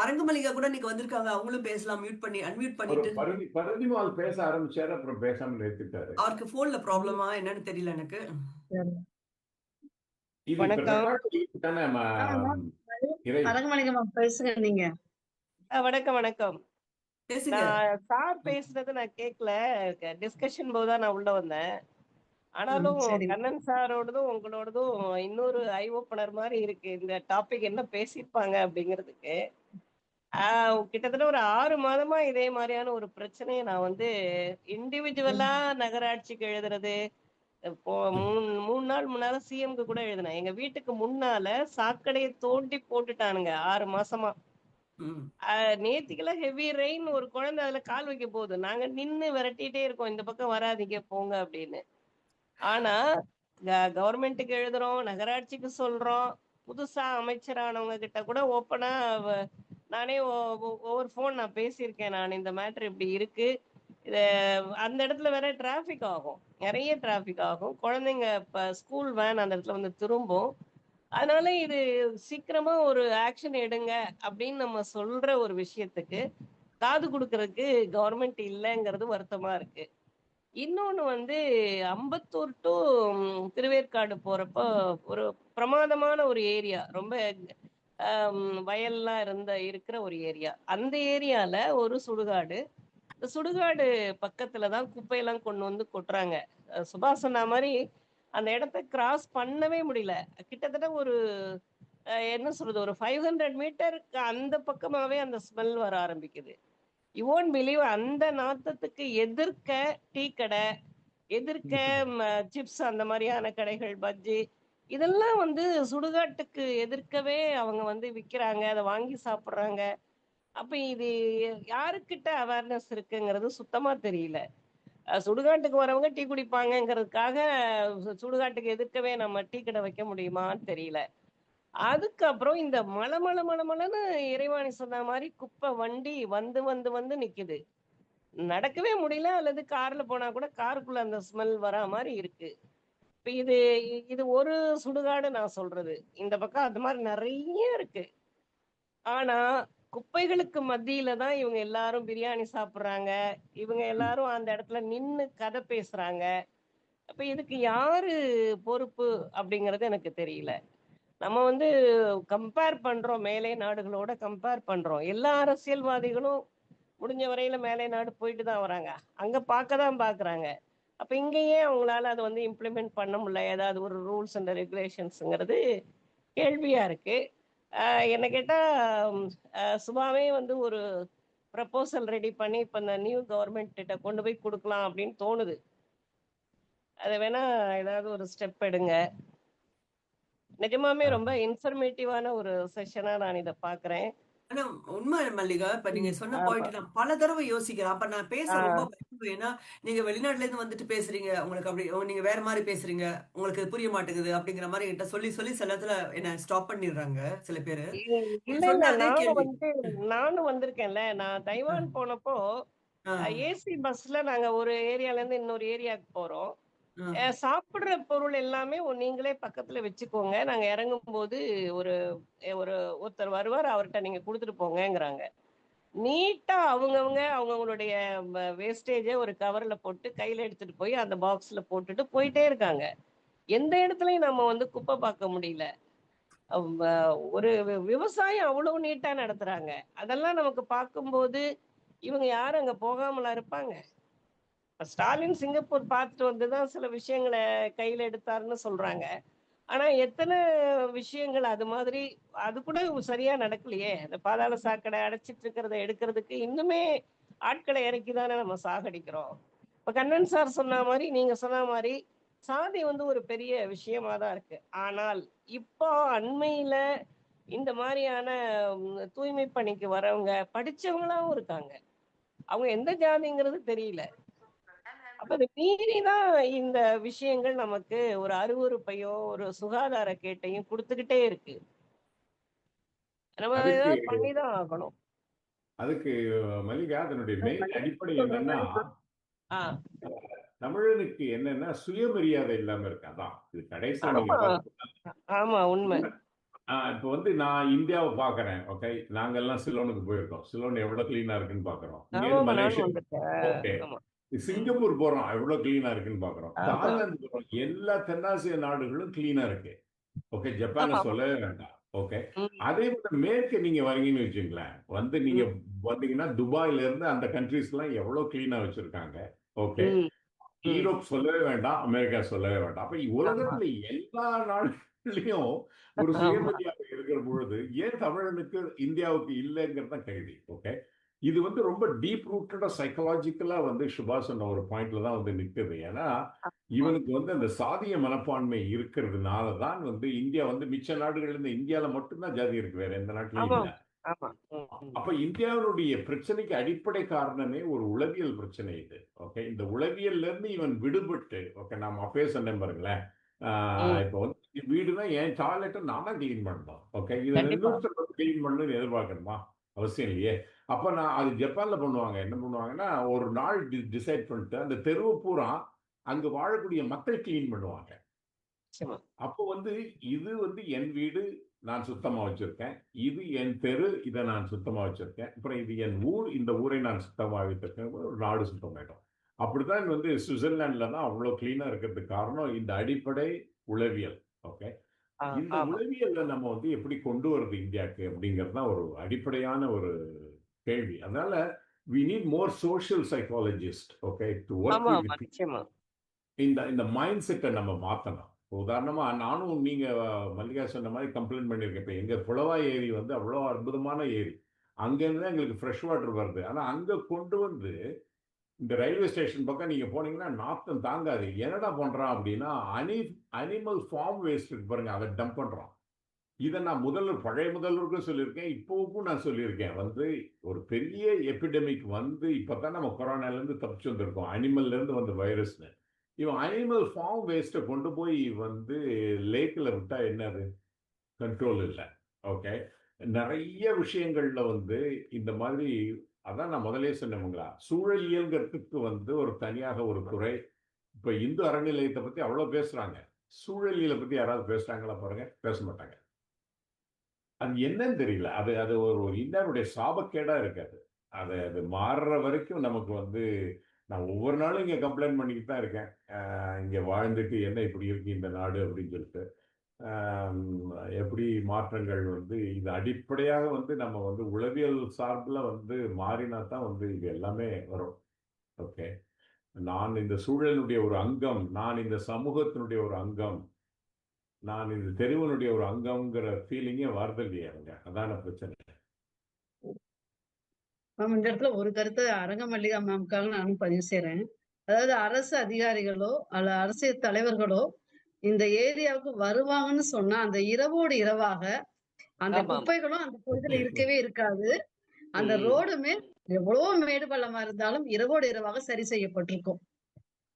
அரங்கமளிகா கூட நீங்க வந்திருக்காங்க, அவங்களும் பேசலாம். மியூட் பண்ணி அன்மியூட் பண்ணிட்டு. பரதிமால் பேச ஆரம்பிச்சாரு, அப்புறம் பேசாம நிறுத்திட்டாரு. அவருக்கு போன்ல ப்ராப்ளமா என்னன்னு தெரியல எனக்கு. அரங்கமளிகா பேசுங்க நீங்க. வணக்கம் வணக்கம். நான் சார் பேசுறது நான் கேட்கல, டிஸ்கஷன் போதுதான் நான் உள்ள வந்தேன். ஆனாலும் கண்ணன் சாரோடதும் உங்களோடதும் இன்னொரு ஐ ஓப்பனர் மாதிரி இருக்கு, இந்த டாபிக் என்ன பேசியிருப்பாங்க அப்படிங்கிறதுக்கு. கிட்டத்தட்ட ஒரு 6 மாதமா இதே மாதிரியான ஒரு பிரச்சனையை நான் வந்து இண்டிவிஜுவலா நகராட்சிக்கு எழுதுறது. இப்போ 3 நாள் முன்னால சிஎம்க்கு கூட எழுதினேன். எங்க வீட்டுக்கு முன்னால சாக்கடையை தோண்டி போட்டுட்டானுங்க 6 மாசமா. நேத்திக்கெல்லாம் ஹெவி ரெயின், ஒரு குழந்தை அதுல கால் வைக்க போகுது, நாங்க நின்னு விரட்டிட்டே இருக்கோம், இந்த பக்கம் வராதீங்க போங்க அப்படின்னு. ஆனா கவர்மெண்ட்டுக்கு எழுதுறோம், நகராட்சிக்கு சொல்றோம், புதுசா அமைச்சரானவங்க கிட்ட கூட ஓப்பனா நானே ஒவ்வொரு போன் நான் பேசியிருக்கேன். நான் இந்த மேட்டர் இப்படி இருக்கு, இத அந்த இடத்துல வேற டிராபிக் ஆகும், நிறைய டிராபிக் ஆகும், குழந்தைங்க இப்ப ஸ்கூல் வேன் அந்த இடத்துல வந்து திரும்பும். அதனால இது சீக்கிரமா ஒரு ஆக்ஷன் எடுங்க அப்படின்னு நம்ம சொல்ற ஒரு விஷயத்துக்கு காது கொடுக்கறதுக்கு கவர்மெண்ட் இல்லைங்கிறது வருத்தமா இருக்கு. இன்னொன்னு வந்து அம்பத்தூர் டு திருவேற்காடு போறப்ப ஒரு பிரமாதமான ஒரு ஏரியா, ரொம்ப வயல்லாம் இருக்கிற ஒரு ஏரியா. அந்த ஏரியால ஒரு சுடுகாடு, இந்த சுடுகாடு பக்கத்துலதான் குப்பையெல்லாம் கொண்டு வந்து கொட்டுறாங்க. சுபாஷ் சொன்ன மாதிரி அந்த இடத்த கிராஸ் பண்ணவே முடியல. கிட்டத்தட்ட ஒரு என்ன சொல்றது, ஒரு 500 மீட்டருக்கு அந்த பக்கமாவே அந்த ஸ்மெல் வர ஆரம்பிக்குது. யூ ஓன்ட் பிலீவ், அந்த நாத்தத்துக்கு எதிர்க்க டீ கடை, எதிர்க்க சிப்ஸ் அந்த மாதிரியான கடைகள், பஜ்ஜி, இதெல்லாம் வந்து சுடுகாட்டுக்கு எதிர்க்கவே அவங்க வந்து விற்கிறாங்க, அதை வாங்கி சாப்பிட்றாங்க. அப்ப இது யாருக்கிட்ட அவேர்னஸ் இருக்குங்கிறது சுத்தமா தெரியல. சுடுகாட்டுக்கு வரவங்க டீ குடிப்பாங்கங்கிறதுக்காக சுடுகாட்டுக்கு எதிர்க்கவே நம்ம டீ கடை வைக்க முடியுமான்னு தெரியல. அதுக்கப்புறம் இந்த மளன்னு இறைவாணி சொன்ன மாதிரி குப்பை வண்டி வந்து வந்து வந்து நிக்குது. நடக்கவே முடியல, அல்லது கார்ல போனா கூட காருக்குள்ள அந்த ஸ்மெல் வரா மாதிரி இருக்கு. இப்ப இது ஒரு சுடுகாடு நான் சொல்றது. இந்த பக்கம் அது மாதிரி நிறைய இருக்கு. ஆனா குப்பைகளுக்கு மத்தியில தான் இவங்க எல்லாரும் பிரியாணி சாப்பிடுறாங்க. இவங்க எல்லாரும் அந்த இடத்துல நின்னு கதை பேசுறாங்க. அப்ப இதுக்கு யாரு பொறுப்பு அப்படிங்கறது எனக்கு தெரியல. நம்ம வந்து கம்பேர் பண்றோம், மேலை நாடுகளோட கம்பேர் பண்றோம். எல்லா அரசியல்வாதிகளும் முடிஞ்ச வரையில மேலை நாடு போயிட்டு தான் வராங்க. அங்க பார்க்கதான் பாக்குறாங்க. அப்ப இங்க ஏன் அவங்களால அதை வந்து இம்ப்ளிமெண்ட் பண்ண முடியல? ஏதாவது ஒரு ரூல்ஸ் அண்ட் ரெகுலேஷன்ஸ்ங்கிறது கேள்வியா இருக்கு. என்ன கேட்டா சுபாவே வந்து ஒரு ப்ரப்போசல் ரெடி பண்ணி இப்ப இந்த நியூ கவர்மெண்ட் கிட்ட கொண்டு போய் கொடுக்கலாம் அப்படின்னு தோணுது. அதை வேணா ஏதாவது ஒரு ஸ்டெப் எடுங்க. நிஜமாவே ரொம்ப இன்ஃபர்மேட்டிவான ஒரு செஷனா நான் இதை பாக்குறேன். ஆனா உண்மை மல்லிகா, இப்ப நீங்க சொன்ன ஆமா. பாயிண்ட் நான் பல தடவை யோசிக்கிறேன். அப்ப நான் பேச ரொம்ப பயப்படுவேன். ஏன்னா நீங்க வெளிநாட்டுல இருந்து வந்துட்டு பேசுறீங்க, உங்களுக்கு அப்படி நீங்க வேற மாதிரி பேசுறீங்க, உங்களுக்கு புரிய மாட்டேங்குது அப்படிங்கிற மாதிரி என்கிட்ட சொல்லி சொல்லி சில இடத்துல என்ன ஸ்டாப் பண்ணிடுறாங்க சில பேரு. இல்ல நீங்க இல்ல சொன்ன அதே நானும் கேள்வி. வந்து நானும் வந்திருக்கேன்ல. நான் தைவான் போனப்போ ஆ, ஏசி பஸ்ல நாங்க ஒரு ஏரியால இருந்து இன்னொரு ஏரியாவுக்கு போறோம். ஆ, சாப்பிடுற பொருள் எல்லாமே நீங்களே பக்கத்துல வச்சுக்கோங்க. நாங்க இறங்கும் போது ஒரு ஒரு ஒருத்தர் வருவார், அவர்கிட்ட நீங்க கொடுத்துட்டு போங்கங்கிறாங்க. நீட்டா அவங்கவுங்களுடைய வேஸ்டேஜ ஒரு கவர்ல போட்டு கையில எடுத்துட்டு போய் அந்த பாக்ஸ்ல போட்டுட்டு போயிட்டே இருக்காங்க. எந்த இடத்துலயும் நம்ம வந்து குப்பை பார்க்க முடியல. ஒரு விவசாயம் அவ்வளவு நீட்டா நடத்துறாங்க. அதெல்லாம் நமக்கு பார்க்கும்போது இவங்க யாரும் அங்க போகாமலா இருப்பாங்க? இப்ப ஸ்டாலின் சிங்கப்பூர் பார்த்துட்டு வந்துதான் சில விஷயங்களை கையில எடுத்தாருன்னு சொல்றாங்க. ஆனா எத்தனை விஷயங்கள் அது மாதிரி அது கூட சரியா நடக்கலையே. அந்த பாதாள சாக்கடை அடைச்சிட்டு இருக்கிறத எடுக்கிறதுக்கு இன்னுமே ஆட்களை இறக்கிதானே நம்ம சாகடிக்கிறோம். இப்ப கண்ணன் சார் சொன்ன மாதிரி, நீங்க சொன்ன மாதிரி சாதி வந்து ஒரு பெரிய விஷயமா தான் இருக்கு. ஆனால் இப்போ அண்மையில இந்த மாதிரியான தூய்மை பணிக்கு வரவங்க படிச்சவங்களாவும் இருக்காங்க. அவங்க எந்த ஜாதிங்கிறது தெரியல. அப்ப அதை மீறிதான் இந்த விஷயங்கள் நமக்கு ஒரு அருவருப்பையும் ஒரு சுகாதார கேட்டையும் கொடுத்துக்கிட்டே இருக்கு. நம்ம அதுக்கு ஏதாவது பண்ணிதான் ஆகணும். அதுக்கு மல்லிகா, அதனுடைய மெயின் அடிப்படை என்னன்னா, ஆஹ் தமிழனுக்கு என்னன்னா சுயமரியாதை இல்லாம இருக்கு. அதான் இது கடைசியில் நீங்க ஆமா பார்த்தீங்கன்னா, ஆமா உண்மை. இப்போ வந்து நான் இந்தியாவை பார்க்கறேன். ஓகே, நாங்கெல்லாம் சிலோனுக்கு போயிருக்கோம். சிலோன் எவ்வளவு கிளீனா இருக்குன்னு பார்க்கறோம். இங்க இருந்து ஆமாமா நானும் மலேசியா, வந்துட்டேன். ஓகே, ஆமா சிங்கப்பூர் போறோம், எவ்வளவு கிளீனா இருக்குன்னு பார்க்கறோம். ஆமா தாய்லாந்து போறோம், எல்லா தென்னாசிய நாடுகளும் கிளீனா இருக்கு. ஓகே, ஜப்பானை ஆமா சொல்லவே வேண்டாம். ஓகே, உம் அதே விட மேற்கு நீங்க வரீங்கன்னு வச்சுங்களேன், வந்து நீங்க உம் வந்தீங்கன்னா துபாயில இருந்து அந்த கண்ட்ரீஸ் எல்லாம் எவ்வளவு கிளீனா வச்சிருக்காங்க. ஓகே, உம் உம் யூரோப் சொல்லவே வேண்டாம், அமெரிக்கா சொல்லவே வேண்டாம். அப்ப ஆமா உலகத்துல எல்லா நாடுகள்லயும் ஒரு ஆமா சுயமரியாதை இருக்கிற பொழுது ஏன் தமிழனுக்கு இந்தியாவுக்கு இல்லைங்கிறது தான் கேள்வி. ஓகே, இது வந்து ரொம்ப டீப் ரூட்டடா சைக்கலாஜிக்கலா வந்து சுபா சொன்ன ஒரு பாயிண்ட்ல தான் வந்து நிற்குது. ஏன்னா இவனுக்கு வந்து அந்த சாதிய மனப்பான்மை இருக்கிறதுனால தான் வந்து இந்தியா வந்து மிச்ச நாடுகள் இருந்து இந்தியால மட்டும்தான் ஜாதி இருக்கு, வேற எந்த நாட்டிலையும் ஆமா இல்லை. ஆமா உம் உம் அப்ப இந்தியாவுடைய பிரச்சனைக்கு அடிப்படை காரணமே ஒரு உளவியல் பிரச்சனை இது. ஓகே, இந்த உளவியல்ல இருந்து இவன் விடுபட்டு, ஓகே, நான் அப்பவே சொன்னேன் பாருங்களேன், உம் இப்போ வந்து வீடுனா என் டாய்லெட்டை நான் தான் கிளீன் பண்ணணும். ஓகே, இதை கண்டிப்பா இன்னொருத்தர் கிளீன் பண்ணணும்னு எதிர்பார்க்கணுமா? அவசியம் இல்லையே. அப்ப நான் அது ஜப்பான்ல பண்ணுவாங்க. என்ன பண்ணுவாங்கன்னா, ஒரு நாள் டிசைட் பண்ணிட்டு அந்த தெருவு பூரா அங்க வாழக்கூடிய மக்கள் கிளீன் பண்ணுவாங்க. நிச்சயமா. அப்போ வந்து இது வந்து என் வீடு, நான் சுத்தமா வச்சிருக்கேன். இது என் தெரு, இதை நான் சுத்தமா வச்சிருக்கேன். அப்புறம் இது என் ஊர், இந்த ஊரை நான் சுத்தமா வைத்திருக்கேன். ஒரு நாடு சுத்தமாயிடும். அப்படித்தான் வந்து சுவிட்சர்லாந்துல தான் அவ்வளவு கிளீனா இருக்கிறதுக்கு காரணம் இந்த அடிப்படை உளவியல். ஓகே, இந்த ஆமா உளவியல்ல நம்ம வந்து எப்படி கொண்டு வருது இந்தியாவுக்கு அப்படிங்கிறது தான் ஒரு அடிப்படையான ஒரு கேள்வி. அதனால we need more social psychologists, okay, to work ஆமா with ஆமா the நிச்சயமா. இந்த மைண்ட் செட்டை நம்ம மாத்தணும். உதாரணமா நானும் நீங்க மல்லிகா சொன்ன மாதிரி கம்ப்ளைண்ட் பண்ணியிருக்கேன். இப்ப எங்க புலவாய் ஏரி வந்து அவ்வளோ அற்புதமான ஏரி. அங்கேருந்து தான் எங்களுக்கு ஃப்ரெஷ் வாட்டர் வருது. ஆனா அங்க கொண்டு வந்து இந்த ரயில்வே ஸ்டேஷன் பக்கம் நீங்க போனீங்கன்னா நாத்தம் தாங்காது. என்னடா பண்றான் அப்படின்னா, அனிமல் ஃபார்ம் வேஸ்ட் இருக்கு பாருங்க, அதை டம்ப் பண்றான். இதை நான் பழைய முதல்வருக்கும் சொல்லியிருக்கேன், இப்போவும் நான் சொல்லியிருக்கேன். வந்து ஒரு பெரிய எபிடமிக் வந்து இப்பதான் நம்ம கொரோனால இருந்து தப்பிச்சு வந்திருக்கோம், அனிமல்ல இருந்து வந்த வைரஸ்னு. இவன் அனிமல் ஃபார்ம் வேஸ்ட்டை கொண்டு போய் வந்து லேக்கில் விட்டா என்னது? கண்ட்ரோல் இல்லை. ஓகே, நிறைய விஷயங்கள்ல வந்து இந்த மாதிரி, அதான் நான் முதலே சொன்னேங்களா, சூழலியல்ங்கிறதுக்கு வந்து ஒரு தனியாக ஒரு துறை. இப்ப இந்து அறநிலையத்தை பத்தி அவ்வளவு பேசுறாங்க, சூழலியலை பத்தி யாராவது பேசுறாங்களா பாருங்க, பேச மாட்டாங்க. அது என்னன்னு தெரியல. அது அது ஒரு இந்தியாவுடைய சாபக்கேடா இருக்காது. அது மாறுற வரைக்கும் நமக்கு வந்து, நான் ஒவ்வொரு நாளும் இங்க கம்ப்ளைண்ட் பண்ணிக்கிட்டு தான் இருக்கேன். இங்க வாழ்ந்துட்டு என்ன இப்படி இருக்கு இந்த நாடு அப்படின்னு சொல்லிட்டு. எப்படி மாற்றங்கள் வந்து இது அடிப்படையாக வந்து நம்ம வந்து உளவியல் சார்பில் வந்து மாறினா தான் வந்து இது எல்லாமே வரும். ஓகே, நான் இந்த சூழலினுடைய ஒரு அங்கம், நான் இந்த சமூகத்தினுடைய ஒரு அங்கம், நான் இந்த தெருவனுடைய ஒரு அங்கம்ங்கிற ஃபீலிங்கே வருது இல்லையா அவங்க, அதான பிரச்சனை. மேம், இந்த இடத்துல ஒரு கருத்தை அரங்க மல்லிகா மேம்காக நானும் பதிவு செய்றேன். அதாவது அரசு அதிகாரிகளோ அல்ல அரசியல் தலைவர்களோ இந்த ஏரியாவுக்கு வருவாங்கன்னு சொன்னா அந்த இரவோடு இரவாக அந்த ஆமாம். குப்பைகளும் அந்த பகுதியில இருக்கவே இருக்காது. அந்த ம். ரோடுமே எவ்வளவோ மேடு பள்ளமா இருந்தாலும் இரவோடு இரவாக சரி செய்யப்பட்டிருக்கும்.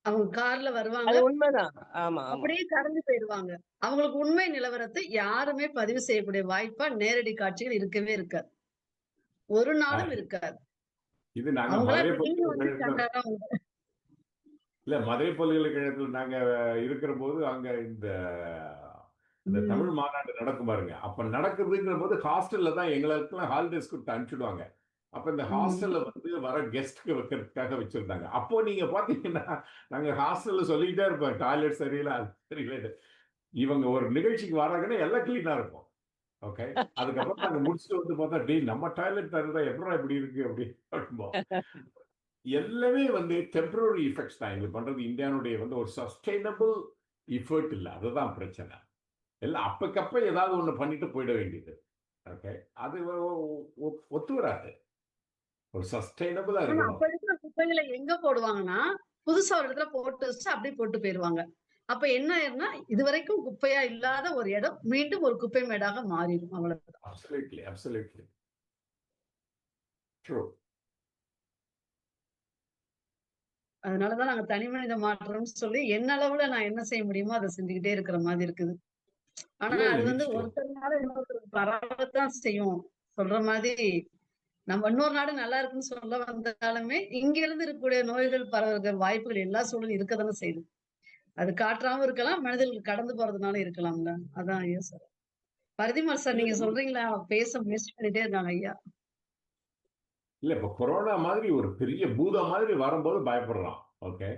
அவங்க கார்ல வருவாங்க, அது உண்மைதான். ஆமா ஆமா அப்படியே கடந்து போயிடுவாங்க. அவங்களுக்கு உண்மை நிலவரத்தை யாருமே பதிவு செய்யக்கூடிய வாய்ப்பா நேரடி காட்சிகள் இருக்கவே இருக்காது. ஒரு நாளும் இருக்காது. இது நாங்க அவங்களா மதுரை நீங்க வந்து பல்கலைக்கழகத்துல, கண்டாதான் இல்ல மதுரை பல்கலைக்கழகத்துல நாங்க இருக்கிற போது அங்க இந்த இந்த தமிழ் மாநாடு நடக்கும் பாருங்க, அப்ப நடக்குதுங்கிற போது ஹாஸ்டல்ல தான் எங்களுக்கெல்லாம் ஹாலிடேஸ் கொடுத்து அனுப்பிச்சுடுவாங்க. அப்ப இந்த ஹாஸ்டல்ல வந்து வர கெஸ்ட்க்கு வைக்கிறதுக்காக வச்சிருந்தாங்க. அப்போ நீங்க பாத்தீங்கன்னா நாங்க ஹாஸ்டல்ல சொல்லிக்கிட்டே இருப்போம், டாய்லெட் சரியில்லை, அது சரியில்லை. இவங்க ஒரு நிகழ்ச்சிக்கு வராங்கன்னா எல்லாம் கிளீனா இருக்கும். ஓகே, அதுக்கப்புறம் நாங்க முடிச்சுட்டு வந்து பார்த்தா, டேய் நம்ம டாய்லெட் தருதா எப்படா இப்படி இருக்கு அப்படின்போம். எல்லாமே வந்து டெம்பரரி எஃபெக்ட்ஸ் தான் எங்களுக்கு பண்றது. இந்தியானுடைய வந்து ஒரு சஸ்டைனபிள் எஃபர்ட் இல்லை, அதுதான் பிரச்சனை. எல்லாம் அப்பக்கப்ப ஏதாவது ஒண்ணு பண்ணிட்டு போயிட வேண்டியது. ஓகே, அது ஒத்து வராது. ஒரு சஸ்டைனபிளா ஆனா இருக்கணும். அப்ப இருக்கிற குப்பைகளை எங்க போடுவாங்கன்னா புதுசா ஒரு இடத்துல போட்டு வச்சு அப்படியே போட்டு போயிருவாங்க. அப்ப என்ன ஆயிரும்னா இதுவரைக்கும் குப்பையா இல்லாத ஒரு இடம் மீண்டும் ஒரு குப்பை மேடாக மாறிடும். அவ்வளவுதான். Absolutely, absolutely true. அதனாலதான் நாங்க தனி மனித மாற்றம்னு சொல்லி என்ன அளவுல நான் என்ன செய்ய முடியுமோ அதை செஞ்சுக்கிட்டே இருக்கிற மாதிரி இருக்குது. ஆனா இல்ல அது இல்ல வந்து நிச்சயம். ஒருத்தர்னால இன்னொருத்தருக்கு பரவத்தான் செய்யும். சொல்ற மாதிரி நம்ம இன்னொரு நாடு நல்லா இருக்குன்னு சொல்ல வந்தாலுமே இங்க இருந்து இருக்கக்கூடிய நோய்கள் பரவுகிற வாய்ப்புகள் எல்லா சூழலும் இருக்கதானே செய்யுது. அது காற்றாவும் இருக்கலாம், மனிதர்கள் கடந்து போறதுனால இருக்கலாம்ல. அதான் ஐயா சார். பரதிமால் சார், நீங்க சொல்றீங்களா? பேச முயற்சி பண்ணிட்டே இருக்காங்க ஐயா. இல்ல இப்ப கொரோனா மாதிரி ஒரு பெரிய பூதம் மாதிரி வரும்போது பயப்படுறான். ஓகே,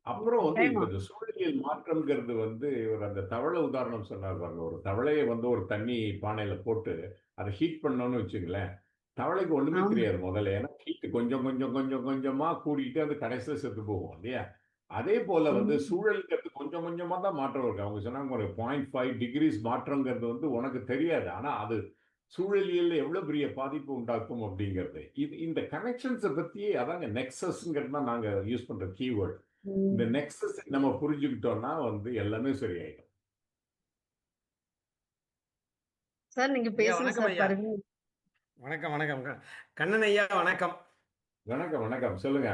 அப்புறம் வந்து இப்ப ஆமா. இந்த சூழலியல் மாற்றம்ங்கிறது வந்து ஒரு அந்த தவளை உதாரணம் சொன்னார் பாருங்க. ஒரு தவளையை வந்து ஒரு தண்ணி பானையில போட்டு அதை ஹீட் பண்ணோம்னு வச்சுங்களேன், தவளைக்கு ஒண்ணுமே ஆமா. தெரியாது முதல்ல. ஏன்னா ஹீட் கொஞ்சம் கொஞ்சம் கொஞ்சம் கொஞ்சமா கூடிட்டு அது கடைசியில செத்து போகும் இல்லையா. அதே போல வந்து சூழலுங்கிறது கொஞ்சம் கொஞ்சமா தான் மாற்றம் இருக்கு. அவங்க சொன்னாங்க ஒரு 0.5 டிகிரிஸ் மாற்றங்கிறது வந்து உனக்கு தெரியாது, ஆனா அது சூழலியல் எவ்வளவு பெரிய பாதிப்பு உண்டாக்கும் அப்படிங்கிறது. இது இந்த கனெக்ஷன்ஸை பத்தி அதாங்க நெக்ஸஸ்ங்கிறது தான் நாங்க யூஸ் பண்ற கீவேர்டு. இந்த நெக்ஸஸ் நம்ம புரிஞ்சுக்கிட்டோம்னா வந்து எல்லாமே சரியாயிடும். சார் நீங்க ஐயா பேசுங்க வணக்கம் சார். ஐயா. பரவி வணக்கம் வணக்கம். கண்ணன் ஐயா வணக்கம். வணக்கம் வணக்கம், சொல்லுங்க.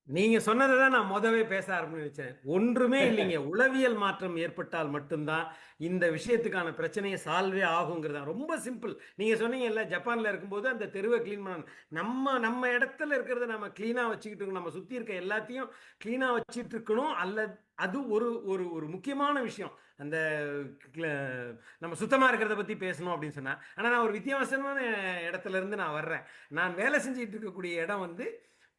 நீங்க சொன்னதை தான் நான் முதவே பேச ஆரம்பிச்சேன். ஒன்றுமே இல்லைங்க, உளவியல் மாற்றம் ஏற்பட்டால் மட்டும்தான் இந்த விஷயத்துக்கான பிரச்சனையை சால்வே ஆகுங்கிறது ரொம்ப சிம்பிள். நீங்க சொன்னீங்கல்ல, ஜப்பான்ல இருக்கும்போது அந்த தெருவை கிளீன் பண்ணணும். நம்ம இடத்துல இருக்கிறத நம்ம கிளீனா வச்சுக்கிட்டு இருக்கணும், நம்ம சுத்தி இருக்க எல்லாத்தையும் கிளீனா வச்சுட்டு இருக்கணும். அல்ல, அது ஒரு ஒரு ஒரு முக்கியமான விஷயம். அந்த நம்ம சுத்தமா இருக்கிறத பத்தி பேசணும் அப்படின்னு சொன்னா. ஆனா நான் ஒரு வித்தியாசமான இடத்துல இருந்து நான் வர்றேன். நான் வேலை செஞ்சுட்டு இருக்கக்கூடிய இடம் வந்து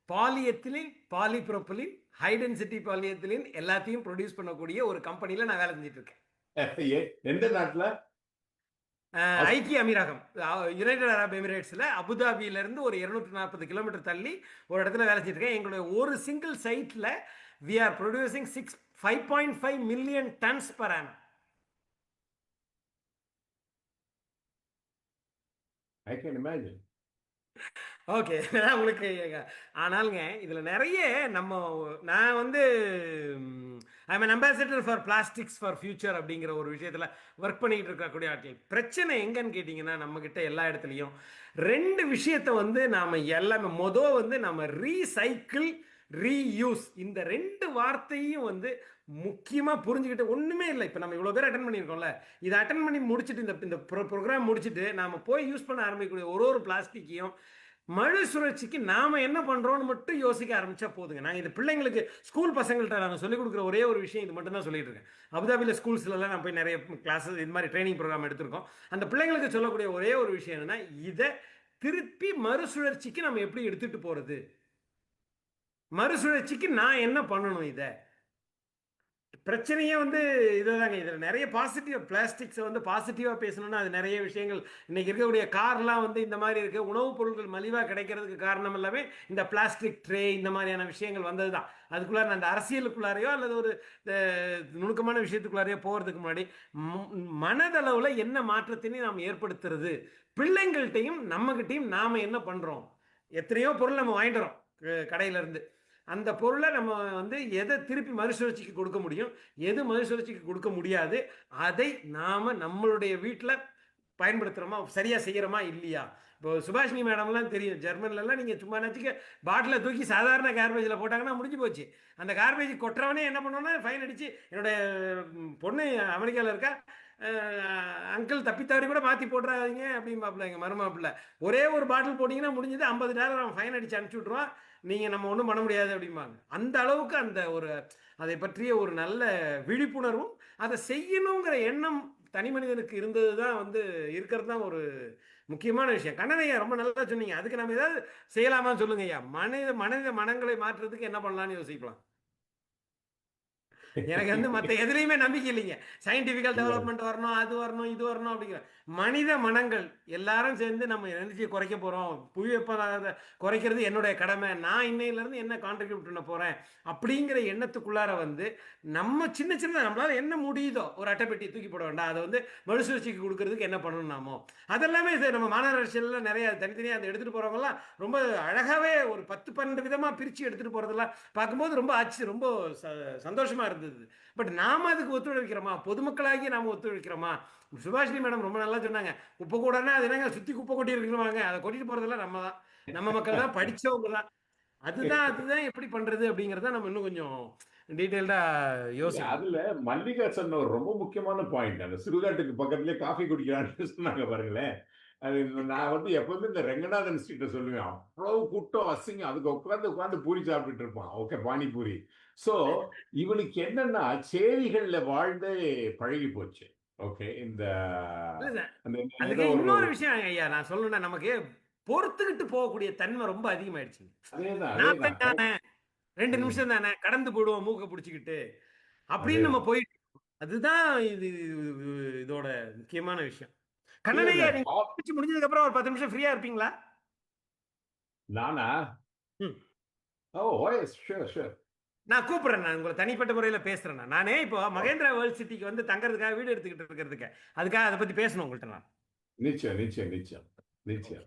polyethylene, polypropylene, high density polyethylene எல்லாத்தையும் ப்ரொடியூஸ் பண்ணக்கூடிய ஒரு கம்பெனில நான் வேலை செஞ்சுட்டு இருக்கேன். எந்த நாட்டுல? ஐக்கிய அமீரகம், யுனைடெட் அரப் எமிரேட்ஸ்ல, அபுதாபியில இருந்து ஒரு 240 கிலோமீட்டர் தள்ளி ஒரு இடத்துல வேலை செஞ்சுட்டு இருக்கேன். எங்களுடைய ஒரு சிங்கிள் சைட்ல we are producing 5.5 million tons per annum. I can imagine. Okay, உங்களுக்கு ஆனாலுங்க இதில் நிறைய நான் வந்து I M ambassador for plastics for future அப்படிங்கிற ஒரு விஷயத்தில் ஒர்க் பண்ணிக்கிட்டு இருக்கக்கூடிய ஆட்கள். பிரச்சனை எங்கன்னு கேட்டிங்கன்னா, நம்மக்கிட்ட எல்லா இடத்துலையும் ரெண்டு விஷயத்தை வந்து நாம் எல்லாமே வந்து நம்ம ரீசைக்கிள் ரீயூஸ், இந்த 2 வார்த்தையும் வந்து முக்கியமா புரிஞ்சுக்கிட்டு ஒண்ணுமே இல்லை. இப்ப நம்ம இவ்வளவு பேர் அட்டன் பண்ணியிருக்கோம்ல, இதை அட்டன் பண்ணி முடிச்சுட்டு இந்த ப்ரோக்ராம் முடிச்சுட்டு நாம போய் யூஸ் பண்ண ஆரம்பிக்கக்கூடிய ஒரு பிளாஸ்டிக்கையும் மறுசுழற்சிக்கு நாம என்ன பண்றோம்னு மட்டும் யோசிக்க ஆரம்பிச்சா போதுங்க. நான் இது பிள்ளைங்களுக்கு ஸ்கூல் பசங்கள்ட்ட நாங்கள் சொல்லிக் கொடுக்குற ஒரே ஒரு விஷயம் இது மட்டும் தான் சொல்லிட்டு இருக்கேன். அபுதாபியில் ஸ்கூல்ஸ்லாம் நான் போய் நிறைய கிளாஸஸ் இது மாதிரி ட்ரைனிங் ப்ரோக்ராம் எடுத்திருக்கோம். அந்த பிள்ளைங்களுக்கு சொல்லக்கூடிய ஒரே ஒரு விஷயம் என்னன்னா, இதை திருப்பி மறுசுழற்சிக்கு நம்ம எப்படி எடுத்துட்டு போறது, மறுசுழற்சிக்கு நான் என்ன பண்ணணும். இதை பிரச்சனையே வந்து இதுதாங்க. இதில் நிறைய பாசிட்டிவ் பிளாஸ்டிக்ஸை வந்து பாசிட்டிவாக பேசணும்னா அது நிறைய விஷயங்கள். இன்னைக்கு இருக்கக்கூடிய கார்லாம் வந்து இந்த மாதிரி இருக்கு. உணவுப் பொருட்கள் மலிவாக கிடைக்கிறதுக்கு காரணம் எல்லாமே இந்த பிளாஸ்டிக் ட்ரே இந்த மாதிரியான விஷயங்கள் வந்தது தான். அதுக்குள்ளார அந்த அரசியலுக்குள்ளாரையோ அல்லது ஒரு நுணுக்கமான விஷயத்துக்குள்ளாரையோ போகிறதுக்கு முன்னாடி மனதளவில் என்ன மாற்றத்தினையும் நாம் ஏற்படுத்துறது, பிள்ளைங்கள்ட்டையும் நம்மகிட்டையும் நாம் என்ன பண்ணுறோம். எத்தனையோ பொருள் நம்ம வாங்கிட்டு வரோம் கடையிலேருந்து. அந்த பொருளை நம்ம வந்து எதை திருப்பி மறுசுழற்சிக்கு கொடுக்க முடியும், எது மறுசுழற்சிக்கு கொடுக்க முடியாது, அதை நாம் நம்மளுடைய வீட்டில் பயன்படுத்துகிறோமா, சரியாக செய்கிறோமா இல்லையா. இப்போ சுபாஷினி மேடம்லாம் தெரியும், ஜெர்மன்லலாம் நீங்கள் சும்மா நினச்சிக்க பாட்டிலை தூக்கி சாதாரண கார்பேஜில் போட்டாங்கன்னா முடிஞ்சு போச்சு. அந்த கார்பேஜ் கொட்டுறவனே என்ன பண்ணுவோன்னா ஃபைன் அடித்து, என்னுடைய பொண்ணு அமெரிக்காவில் இருக்கா, அங்கிள் தப்பித்தவரி கூட மாற்றி போட்டுறாதீங்க அப்படின்பாப்புல எங்கள் மருமாப்பிள்ள. ஒரே ஒரு பாட்டில் போட்டிங்கன்னா முடிஞ்சது, $50 அவன் ஃபைன் அடித்து அனுப்பிச்சி விட்ருவான், நீங்கள் நம்ம ஒன்றும் பண்ண முடியாது அப்படிம்பாங்க. அந்த அளவுக்கு அந்த ஒரு அதை பற்றிய ஒரு நல்ல விழிப்புணர்வும் அதை செய்யணுங்கிற எண்ணம் தனி மனிதனுக்கு இருந்தது தான் வந்து இருக்கிறது தான் ஒரு முக்கியமான விஷயம். கண்ணனையா ரொம்ப நல்லா சொன்னீங்க. அதுக்கு நம்ம ஏதாவது செய்யலாமா சொல்லுங்க ஐயா. மனித மனங்களை மாற்றுறதுக்கு என்ன பண்ணலாம்னு யோசிக்கலாம். எனக்கு வந்து மற்ற எதுலையுமே நம்பிக்கை இல்லைங்க. சயின்டிபிக்கல் டெவலப்மெண்ட் வரணும், அது வரணும், இது வரணும் அப்படிங்கிற மனித மனங்கள் எல்லாரும் சேர்ந்து நம்ம எனர்ஜியை குறைக்க போறோம், புவி வெப்பத்தை குறைக்கிறது என்னுடைய கடமை, நான் இன்னையிலேருந்து என்ன கான்ட்ரிபியூட் பண்ண போறேன் அப்படிங்கிற எண்ணத்துக்குள்ளார வந்து நம்ம சின்ன சின்ன நம்மளால என்ன முடியுதோ ஒரு அட்டைப்பெட்டி தூக்கி போட வேண்டாம், அதை வந்து மறுசுழற்சிக்கு கொடுக்கறதுக்கு என்ன பண்ணணும் நாமோ அதெல்லாமே நம்ம மாநகராட்சியில் நிறைய தனித்தனியாக அதை எடுத்துட்டு போறவங்கலாம் ரொம்ப அழகாவே ஒரு 10-12 விதமா பிரிச்சு எடுத்துட்டு போறதெல்லாம் பார்க்கும்போது ரொம்ப ஆச்சு, ரொம்ப சந்தோஷமா இருந்தது. பட் நாம அதுக்கு ஒத்துழைக்கிறோமா, பொதுமக்களாகி நாம ஒத்துழைக்கிறோமா. சுபாஷினி மேடம் ரொம்ப நல்லா சொன்னாங்க, குப்பை கூடனா அது என்னங்க சுத்தி குப்பை கொட்டி இருக்கணுமாங்க, அதை கொட்டிட்டு போறதெல்லாம் நம்ம தான், நம்ம மக்கள் தான், படிச்சவங்க தான். அதுதான் எப்படி பண்றது அப்படிங்கறத நம்ம இன்னும் கொஞ்சம் டீடைல்டா யோசிக்கணும். அதுல மல்லிகா சொன்ன ஒரு ரொம்ப முக்கியமான பாயிண்ட், அந்த சுடுகாட்டுக்கு பக்கத்துலயே காஃபி குடிக்கிறான்னு சொன்னாங்க பாருங்களேன். அது நான் வந்து எப்பவுமே இந்த ரெங்கநாதன் ஸ்ட்ரீட்டை சொல்லுவேன், அவ்வளவு கூட்டம் அசிங்கம், அதுக்கு உட்காந்து பூரி சாப்பிட்டுட்டு இருப்பான். ஓகே, பானிபூரி. சோ இவனுக்கு என்னன்னா சேரிகள்ல வாழ்ந்தே பழகி போச்சு. ஓகே, இந்த அதுக்கு இன்னொரு விஷயம் ஐயா நான் சொல்லணும்னா, நமக்கு பொறுத்துக்கிட்டு போகக்கூடிய தன்மை ரொம்ப அதிகமாயிடுச்சு. 2 நிமிஷம் தானே கடந்து போடுவோம் மூக்க பிடிச்சிக்கிட்டு அப்படின்னு நம்ம போயிட்டு, அதுதான் இதோட முக்கியமான விஷயம். கண்ணனையா நீங்க முடிஞ்சதுக்கு அப்புறம் ஒரு 10 நிமிஷம் ஃப்ரீயா இருப்பீங்களா? நானா? ஷூர். நான் கூப்பிடுறேன், நான் உங்களை தனிப்பட்ட முறையில் பேசுறேன். நானே இப்போ மகேந்திரா வேர்ல்ட் சிட்டிக்கு வந்து தங்கறதுக்காக வீடு எடுத்துக்கிட்டு இருக்கிறதுக்கு, அதுக்காக அதை பத்தி பேசணும் உங்கள்கிட்ட நான். நிச்சயம்.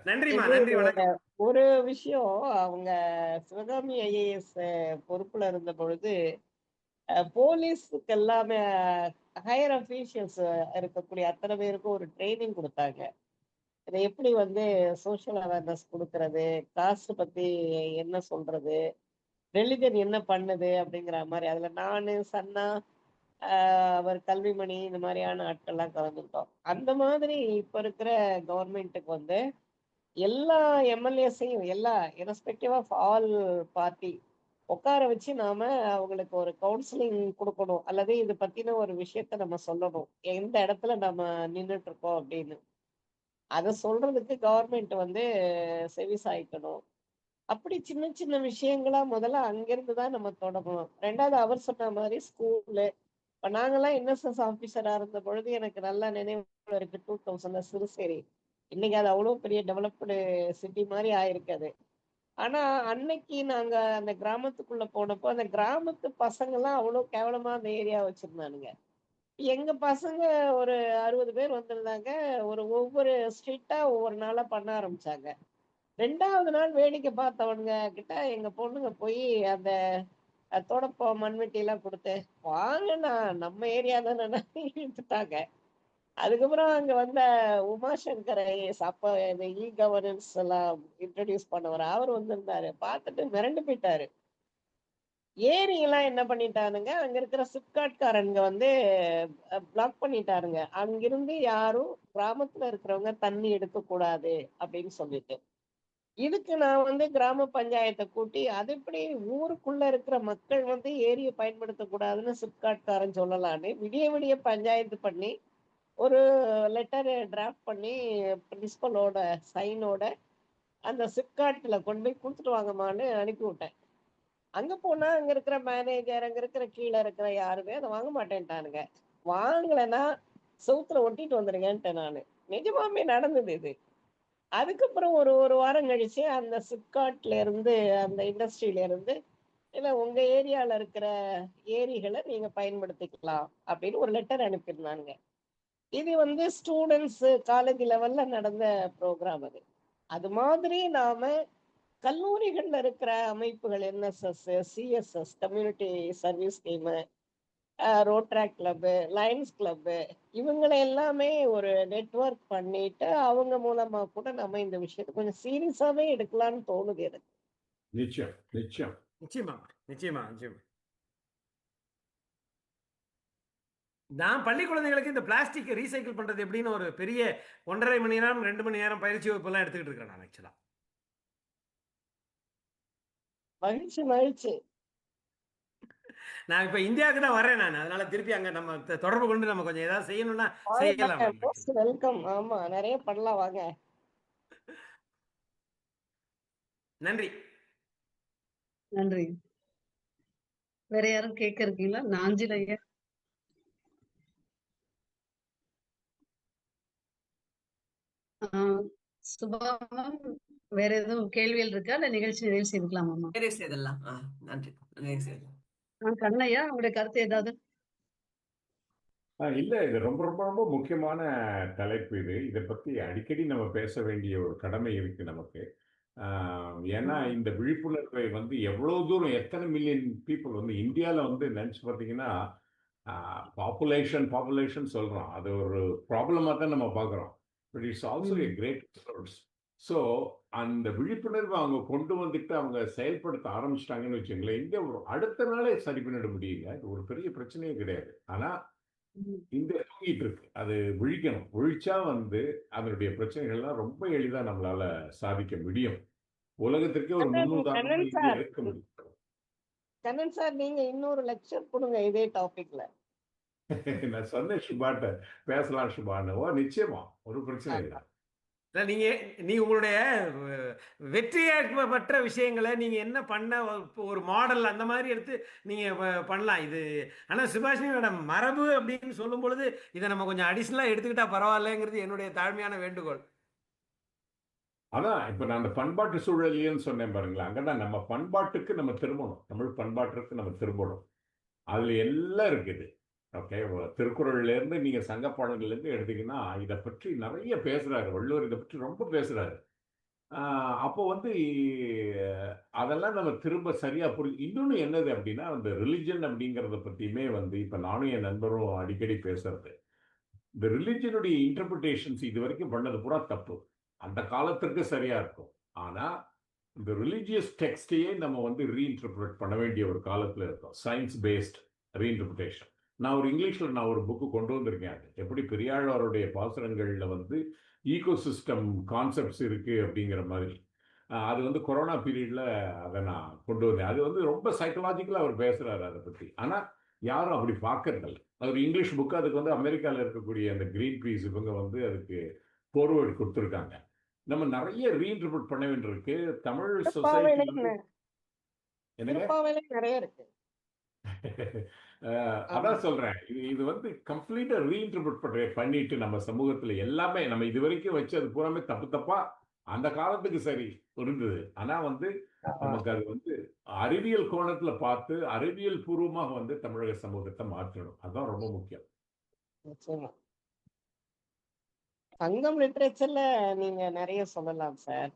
நன்றிமா, நன்றி, வணக்கம். ஒரு விஷயம், அவங்க சிவகாமி ஐஏஎஸ் பொறுப்புல இருந்த பொழுது போலீஸுக்கு எல்லாமே ஹையர் அஃபீஷியல்ஸ் இருக்கக்கூடிய அத்தனை பேருக்கும் ஒரு ட்ரைனிங் கொடுத்தாங்க. இதை எப்படி வந்து சோஷியல் அவேர்னஸ் கொடுக்கறது, காஸ்ட் பத்தி என்ன சொல்றது, ரிலிஜன் என்ன பண்ணுது அப்படிங்கிற மாதிரி. அதுல நானு, சன்னா, அவர் கல்விமணி, இந்த மாதிரியான ஆட்கள்லாம் கலந்துட்டோம். அந்த மாதிரி இப்ப இருக்கிற கவர்மெண்ட்டுக்கு வந்து எல்லா எம்எல்ஏஸையும் எல்லா இரஸ்பெக்டிவ் ஆஃப் ஆல் பார்ட்டி உட்கார வச்சு நாம அவங்களுக்கு ஒரு கவுன்சிலிங் கொடுக்கணும், அல்லது இது பத்தின ஒரு விஷயத்த நம்ம சொல்லணும், எந்த இடத்துல நம்ம நின்றுட்டு இருக்கோம் அப்படின்னு. அதை சொல்றதுக்கு கவர்மெண்ட் வந்து செவி சாய்க்கணும். அப்படி சின்ன சின்ன விஷயங்களா முதல்ல அங்கிருந்து தான் நம்ம தொடங்கணும். ரெண்டாவது, அவர் சொன்ன மாதிரி ஸ்கூலு. இப்ப நாங்கெல்லாம் என்எஸ்எஸ் ஆபீசரா இருந்த பொழுது எனக்கு நல்லா நினைவு இருக்கு, 2000 சிறுசேரி. இன்னைக்கு அது அவ்வளவு பெரிய டெவலப்டு சிட்டி மாதிரி ஆயிருக்காது. ஆனா அன்னைக்கு நாங்க அந்த கிராமத்துக்குள்ள போனப்போ அந்த கிராமத்து பசங்க எல்லாம் அவ்வளவு கேவலமா அந்த ஏரியா வச்சிருந்தானுங்க. எங்க பசங்க ஒரு 60 பேர் வந்திருந்தாங்க. ஒவ்வொரு ஸ்ட்ரீட்டா ஒவ்வொரு நாளா பண்ண ஆரம்பிச்சாங்க. 2வது நாள் வேடிக்கை பார்த்தவனுங்க கிட்ட எங்க பொண்ணுங்க போய் அந்த தொடப்பம் மண்வெட்டி எல்லாம் கொடுத்து, வாங்கண்ணா நம்ம ஏரியா தானே இழுத்துட்டாங்க. அதுக்கப்புறம் அங்க வந்த உமாசங்கர் ஐஏஎஸ், அப்ப இந்த இ கவர்னன்ஸ் எல்லாம் இன்ட்ரடியூஸ் பண்ணவர், அவர் வந்திருந்தாரு. பார்த்துட்டு மிரண்டு போயிட்டாரு. ஏரி எல்லாம் என்ன பண்ணிட்டானுங்க, அங்க இருக்கிற சிப்காட்காரங்க வந்து பிளாக் பண்ணிட்டாருங்க. அங்கிருந்து யாரும் கிராமத்துல இருக்கிறவங்க தண்ணி எடுக்க கூடாது அப்படின்னு சொல்லிட்டு. இதுக்கு நான் வந்து கிராம பஞ்சாயத்தை கூட்டி, அது எப்படி ஊருக்குள்ள இருக்கிற மக்கள் வந்து ஏரியை பயன்படுத்தக்கூடாதுன்னு சிப்காட்காரன் சொல்லலான்னு விடிய விடிய பஞ்சாயத்து பண்ணி ஒரு லெட்டர் டிராஃப்ட் பண்ணி பிரின்சிபலோட சைனோட அந்த சிப்காட்ல கொண்டு போய் கொடுத்துட்டு வாங்கம்மான்னு அனுப்பி விட்டேன். அங்க போனா அங்க இருக்கிற மேனேஜர், அங்க இருக்கிற கீழே இருக்கிற யாருமே அதை வாங்க மாட்டேன்ட்டானுங்க. வாங்கலைன்னா செவுத்துல ஒட்டிட்டு வந்துடுங்கன்ட்டேன் நானு. நிஜமாவே நடந்தது இது. அதுக்கப்புறம் ஒரு ஒரு வாரம் கழிச்சு அந்த சிப்காட்ல இருந்து, அந்த இண்டஸ்ட்ரியில இருந்து, இல்ல உங்க ஏரியால இருக்கிற ஏரிகளை நீங்க பயன்படுத்திக்கலாம் அப்படின்னு ஒரு லெட்டர் அனுப்பியிருந்தானுங்க. இது வந்து ஸ்டூடெண்ட்ஸ் காலேஜ் லெவல்ல நடந்த ப்ரோக்ராம் அது. அது மாதிரி நாம கல்லூரிகள்ல இருக்கிற அமைப்புகள், NSS, CSS, community service scheme, Rotaract club, Lions club, இவங்களை எல்லாமே ஒரு நெட்வொர்க் பண்ணிட்டு அவங்க மூலமா கூட நம்ம இந்த விஷயத்தை கொஞ்சம் சீரியஸாவே எடுக்கலாம்னு தோணுது எனக்கு. நிச்சயம் நிச்சயம் நிச்சயமா நிச்சயமா நிச்சயமா. நான் பள்ளி குழந்தைகளுக்கு இந்த பிளாஸ்டிக் ரீசைக்கிள் பண்றது எப்படின்னு ஒரு பெரிய 1.5 மணி நேரம் 2 மணி நேரம் பயிற்சி வகுப்பெல்லாம் எடுத்துக்கிட்டு இருக்கேன் நான் ஆக்சுவலா. மகிழ்ச்சி மகிழ்ச்சி. நான் இப்ப இந்தியாவுக்கு தான் வரேன் நான், அதனால திருப்பி அங்க நம்ம தொடர்பு கொண்டு நம்ம கொஞ்சம் ஏதாவது செய்யணும்னா செய்யலாம். வெல்கம். ஆமா, நிறைய பண்ணலாம், வாங்க. நன்றி நன்றி. வேற யாரும் கேட்க இருக்கீங்களா? நாஞ்சில் ஐயா. சுபாமம், வேற எதுவும் கேள்விகள் இருக்கா? இல்ல நிகழ்ச்சி நிறைவு செய்துக்கலாமாமா? நிறைவு செய்தலாம். நன்றி. நிறைவு செய்தலாம். கண்ணையா, உங்களுடைய கருத்து ஏதாவது? இல்ல, இது ரொம்ப ரொம்ப ரொம்ப முக்கியமான தலைப்பு இது. இதை பத்தி அடிக்கடி நம்ம பேச வேண்டிய ஒரு கடமை இருக்கு நமக்கு. ஏன்னா இந்த விழிப்புணர்வை வந்து எவ்வளவு தூரம், எத்தனை மில்லியன் பீப்புள் வந்து இந்தியாவில் வந்து நினைச்சு பார்த்தீங்கன்னா, பாப்புலேஷன் சொல்றோம், அது ஒரு ப்ராப்ளமா தான் நம்ம பார்க்குறோம். But it's also a great resource. So அந்த விழிப்புணர்வை அவங்க கொண்டு வந்துட்டு அவங்க செயல்படுத்த ஆரம்பிச்சிட்டாங்கன்னு வச்சுங்களேன், இந்தியா ஒரு அடுத்த நாளே சரி பண்ணிட முடியுங்க. இது ஒரு பெரிய பிரச்சனையே கிடையாது. ஆனா இந்தியா தூங்கிட்டு இருக்கு. அது விழிக்கணும். விழிச்சா வந்து அதனுடைய பிரச்சனைகள்லாம் ரொம்ப எளிதா நம்மளால சாதிக்க முடியும். உலகத்திற்கே ஒரு முன்னுதாரணமா இந்தியா இருக்க முடியும். கண்ணன் சார், நீங்க இன்னொரு லெக்சர் கொடுங்க இதே டாபிக்ல. நான் சொன்னேன் சுபாட்ட பேசலாம் சுபான்னு. நிச்சயமா ஒரு பிரச்சனை இல்லை. நீங்க உங்களுடைய வெற்றியற்ற விஷயங்களை நீங்க என்ன பண்ண ஒரு மாடல் அந்த மாதிரி எடுத்து நீங்க பண்ணலாம் இது. ஆனா சுபாஷினியோட மரபு அப்படின்னு சொல்லும் பொழுது இதை நம்ம கொஞ்சம் அடிஷனலா எடுத்துக்கிட்டா பரவாயில்லைங்கிறது என்னுடைய தாழ்மையான வேண்டுகோள். அதான் இப்ப நான் அந்த பண்பாட்டு சூழலியன்னு சொன்னேன் பாருங்களேன், அங்கதான் நம்ம பண்பாட்டுக்கு நம்ம திரும்பணும். தமிழ் பண்பாட்டுக்கு நம்ம திரும்பணும். அதுல எல்லாம் இருக்குது. ஓகே, திருக்குறள்ல இருந்து நீங்க சங்க பாடல்கள்ல இருந்து எடுத்தீங்கன்னா இதை பற்றி நிறைய பேசுறாரு வள்ளுவர். இதை பற்றி ரொம்ப பேசுறாரு. அப்போ வந்து அதெல்லாம் நம்ம திரும்ப சரியா இன்னொன்னு என்னது அப்படின்னா, அந்த ரிலிஜன் அப்படிங்கிறத பத்தியுமே வந்து இப்ப நானும் என் நண்பரும் அடிக்கடி பேசுறது, இந்த ரிலிஜனுடைய இன்டர்பிரிட்டேஷன்ஸ் இது வரைக்கும் பண்ணது பூரா தப்பு. அந்த காலத்திற்கு சரியா இருக்கும். ஆனா இந்த ரிலிஜியஸ் டெக்ஸ்டையே நம்ம வந்து ரீஇன்டர்பிரேட் பண்ண வேண்டிய ஒரு காலத்துல இருக்கோம். Science based reinterpretation. நான் ஒரு இங்கிலீஷ்ல ஒரு புக்கு கொண்டு வந்திருக்கேன். அது எப்படி பெரியாழ்வாருடைய பாசுரங்கள்ல வந்து ஈகோசிஸ்டம் கான்செப்ட்ஸ் இருக்கு அப்படிங்கிற மாதிரி. அது வந்து கொரோனா பீரியட்ல அதை நான் கொண்டு வந்தேன். அது வந்து ரொம்ப சைக்கலாஜிக்கலா அவர் பேசுறாரு அதை பத்தி. ஆனா யாரும் அப்படி பார்க்கறதில்ல. அது ஒரு இங்கிலீஷ் புக்கு. அதுக்கு வந்து அமெரிக்காவில் இருக்கக்கூடிய அந்த கிரீன் பீஸ் இவங்க வந்து அதுக்கு ஃபோர்வேர்டு கொடுத்துருக்காங்க. நம்ம நிறைய ரீஇன்டர்பிரேட் பண்ண வேண்டியிருக்கு. தமிழ் சொசைட்டி நிறைய இருக்கு. அதான் சொல்றேன், இது வந்து கம்ப்ளீட்டா ரீஇன்டர்பிரேட் பண்ணிட்டு நம்ம சமூகத்துல எல்லாமே நம்ம இது வரைக்கும் வச்சு அது பூராமே தப்பு தப்பா அந்த காலத்துக்கு சரி இருந்தது. ஆனா வந்து நமக்கு அது வந்து அறிவியல் கோணத்துல பார்த்து அறிவியல் பூர்வமாக வந்து தமிழக சமூகத்தை மாற்றணும். அதான் ரொம்ப முக்கியம். சங்கம் லிட்ரேச்சர்ல நீங்க நிறைய சொல்லலாம் சார்.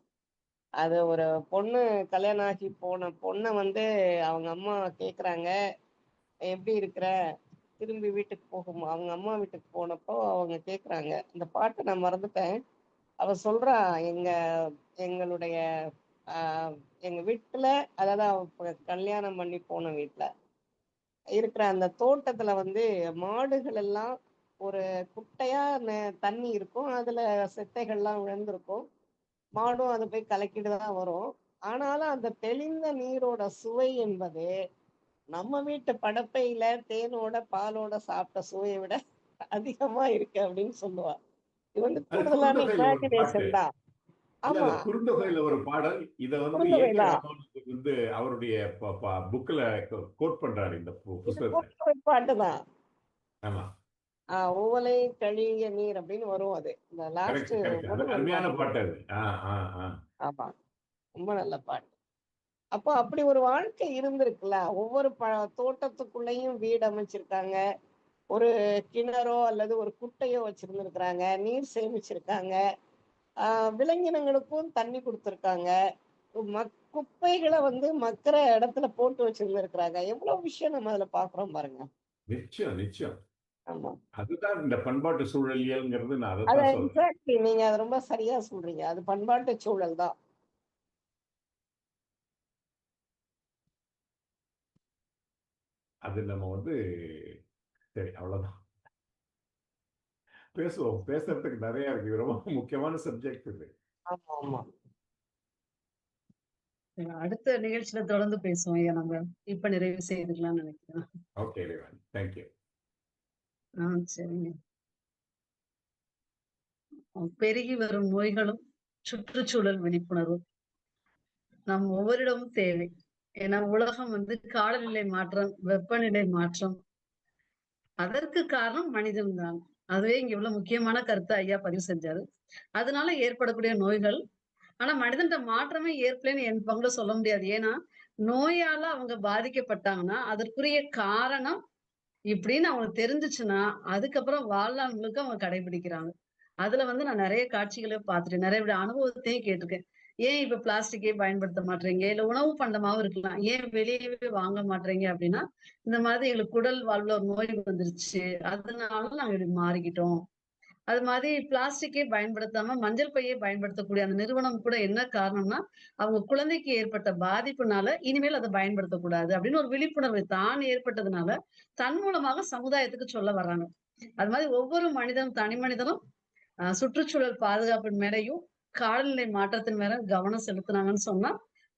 அது ஒரு பொண்ணு கல்யாணம் ஆகி போன பொண்ணை வந்து அவங்க அம்மா கேக்குறாங்க, எப்படி இருக்கிற, திரும்பி வீட்டுக்கு போகும் அவங்க அம்மா வீட்டுக்கு போனப்போ அவங்க கேக்குறாங்க, இந்த பாட்டை நான் மறந்துட்டேன். அவ சொல்றா, எங்களுடைய எங்க வீட்டுல, அதாவது அவ கல்யாணம் பண்ணி போன வீட்டுல இருக்கிற அந்த தோட்டத்துல வந்து மாடுகள் எல்லாம் ஒரு குட்டையா தண்ணி இருக்கும், அதுல செத்தைகள்லாம் விழுந்திருக்கும். மாடும் அது போய் கலக்கிட்டு தான் வரும். ஆனாலும் அந்த தெளிந்த நீரோட சுவை என்பது நம்ம வீட்டு படப்பையில தேனோட பாலோட சாப்பிட்ட சுவையை விட அதிகமா இருக்கு அப்படின்னு சொல்லுவா. இது வந்து அது கூடுதலான குறுந்தொகையில ஒரு பாட்டு. இமேஜினேஷன் தான். இல்ல ஆமா, அது குறுந்தொகையில ஒரு பாடல். இத வந்து குறுந்தொகை தான். ராமானுஜர் வந்து அவருடைய புக்ல கோட் பண்றாரு இந்த இது புஸ்தகத்தை. குறுந்தொகை பாட்டு தான். ஆமா, ஓவலை கழிய நீர் அப்படின்னு வரும். அது இந்த லாஸ்ட் கரெக்ட் கரெக்ட். அது அருமையான பாட்டு அது. ஆமா, ரொம்ப நல்ல பாட்டு. அப்போ அப்படி ஒரு வாழ்க்கை இருந்திருக்குல்ல. ஒவ்வொரு தோட்டத்துக்குள்ளேயும் வீடு அமைச்சிருக்காங்க, ஒரு கிணறோ அல்லது ஒரு குட்டையோ வச்சிருந்திருக்கிறாங்க, நீர் சேமிச்சிருக்காங்க, விலங்கினங்களுக்கும் தண்ணி கொடுத்துருக்காங்க, குப்பைகளை வந்து மக்கிற இடத்துல போட்டு வச்சிருந்திருக்கிறாங்க. எவ்வளவு விஷயம் நம்ம அதுல பாக்குறோம் பாருங்க. நிச்சயம் நிச்சயம். ஆமா, அதுதான் இந்த பண்பாட்டு சூழலியல்ங்கிறது. நான் அது அதைத்தான் சொல்றேன். எக்ஸாக்ட்லி, நீங்க அது ரொம்ப சரியா சொல்றீங்க. அது பண்பாட்டு சூழல் தான். அது நம்ம வந்து சரி அவ்வளவுதான். பேசுவோம், பேசுறதுக்கு நிறைய இருக்கு. இது ரொம்ப முக்கியமான சப்ஜெக்ட் இது. ஆமா ஆமா, அடுத்த நிகழ்ச்சியில தொடர்ந்து பேசுவோம் ஐயா. நம்ம இப்ப நிறைவு செய்துக்கலாம்னு நினைக்கிறேன். Okay, thank you. சரிங்க. பெருகி வரும் நோய்களும் சுற்றுச்சூழல் விழிப்புணர்வும் நம் ஒவ்வொருடமும் தேவை. ஏன்னா உலகம் வந்து காலநிலை மாற்றம், வெப்பநிலை மாற்றம், அதற்கு காரணம் மனிதன் தான். அதுவே இங்க இவ்வளவு முக்கியமான கருத்தை ஐயா பதிவு செஞ்சாரு. அதனால ஏற்படக்கூடிய நோய்கள், ஆனா மனிதன்ட மாற்றமே ஏற்பலன்னு என் பங்குல சொல்ல முடியாது. ஏன்னா நோயால அவங்க பாதிக்கப்பட்டாங்கன்னா அதற்குரிய காரணம் இப்படின்னு அவங்களுக்கு தெரிஞ்சுச்சுன்னா அதுக்கப்புறம் வாழ்நாள் முழுக்க அவங்க கடைபிடிக்கிறாங்க. அதுல வந்து நான் நிறைய காட்சிகளை பார்த்துட்டேன், நிறைய அனுபவத்தையும் கேட்டிருக்கேன். ஏன் இப்ப பிளாஸ்டிக்கே பயன்படுத்த மாட்டீங்க, இல்ல உணவு பண்டமாவும் இருக்கலாம், ஏன் வெளியவே வாங்க மாட்டீங்க அப்படின்னா, இந்த மாதிரி எங்களுக்கு குடல் வாழ்வுல ஒரு நோய் வந்துருச்சு, அதனால நாங்க இப்படி மாறிக்கிட்டோம். அது மாதிரி பிளாஸ்டிக்கே பயன்படுத்தாம மஞ்சள் பையை பயன்படுத்தக்கூடிய அந்த நிறுவனம் கூட என்ன காரணம்னா, அவங்க குழந்தைக்கு ஏற்பட்ட பாதிப்புனால இனிமேல் அதை பயன்படுத்தக்கூடாது அப்படின்னு ஒரு விழிப்புணர்வு தான் ஏற்பட்டதுனால தன் மூலமாக சமுதாயத்துக்கு சொல்ல வர்றாங்க. அது மாதிரி ஒவ்வொரு மனிதனும், தனி மனிதனும் சுற்றுச்சூழல் பாதுகாப்பின் மேலையும் காலநிலை மாற்றத்தின் மேல கவனம் செலுத்தினாங்கன்னு சொன்னா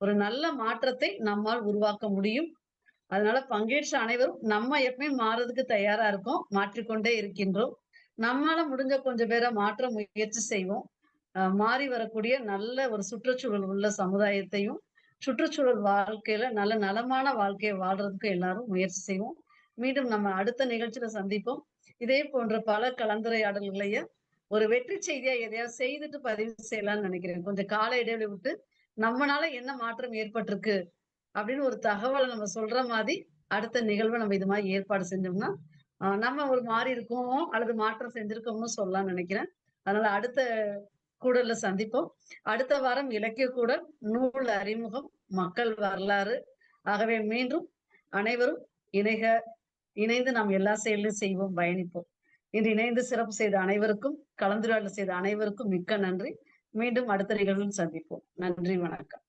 ஒரு நல்ல மாற்றத்தை நம்மால் உருவாக்க முடியும். அதனால பங்கேற்ற அனைவரும் நம்ம எப்பவுமே மாறதுக்கு தயாரா இருக்கோம், மாற்றிக்கொண்டே இருக்கின்றோம். நம்மால முடிஞ்ச கொஞ்சம் பேரை மாற்ற முயற்சி செய்வோம். மாறி வரக்கூடிய நல்ல ஒரு சுற்றுச்சூழல் உள்ள சமுதாயத்தையும், சுற்றுச்சூழல் வாழ்க்கையில நல்ல நலமான வாழ்க்கையை வாழ்றதுக்கு எல்லாரும் முயற்சி செய்வோம். மீண்டும் நம்ம அடுத்த நிகழ்ச்சியில சந்திப்போம். இதே போன்ற பல கலந்துரையாடல்களையும் ஒரு வெற்றி செய்தியா எதையாவது செய்துட்டு பதிவு செய்யலாம்னு நினைக்கிறேன். கொஞ்சம் கால இடைவெளி விட்டு நம்மனால என்ன மாற்றம் ஏற்பட்டிருக்கு அப்படின்னு ஒரு தகவலை நம்ம சொல்ற மாதிரி அடுத்த நிகழ்வை நம்ம இது மாதிரி ஏற்பாடு செஞ்சோம்னா நம்ம ஒரு மாறி இருக்கோமோ அல்லது மாற்றம் செஞ்சிருக்கோம்னு சொல்லலாம்னு நினைக்கிறேன். அதனால அடுத்த கூடல்ல சந்திப்போம். அடுத்த வாரம் இலக்கிய கூடல், நூல் அறிமுகம், மக்கள் வரலாறு. ஆகவே மீண்டும் அனைவரும் இணைந்து நாம் எல்லா செயலையும் செய்வோம், பயணிப்போம். இன்று இணைந்து சிறப்பு செய்த அனைவருக்கும், கலந்துரையாடல் செய்த அனைவருக்கும் மிக்க நன்றி. மீண்டும் அடுத்த நிகழ்வில் சந்திப்போம். நன்றி, வணக்கம்.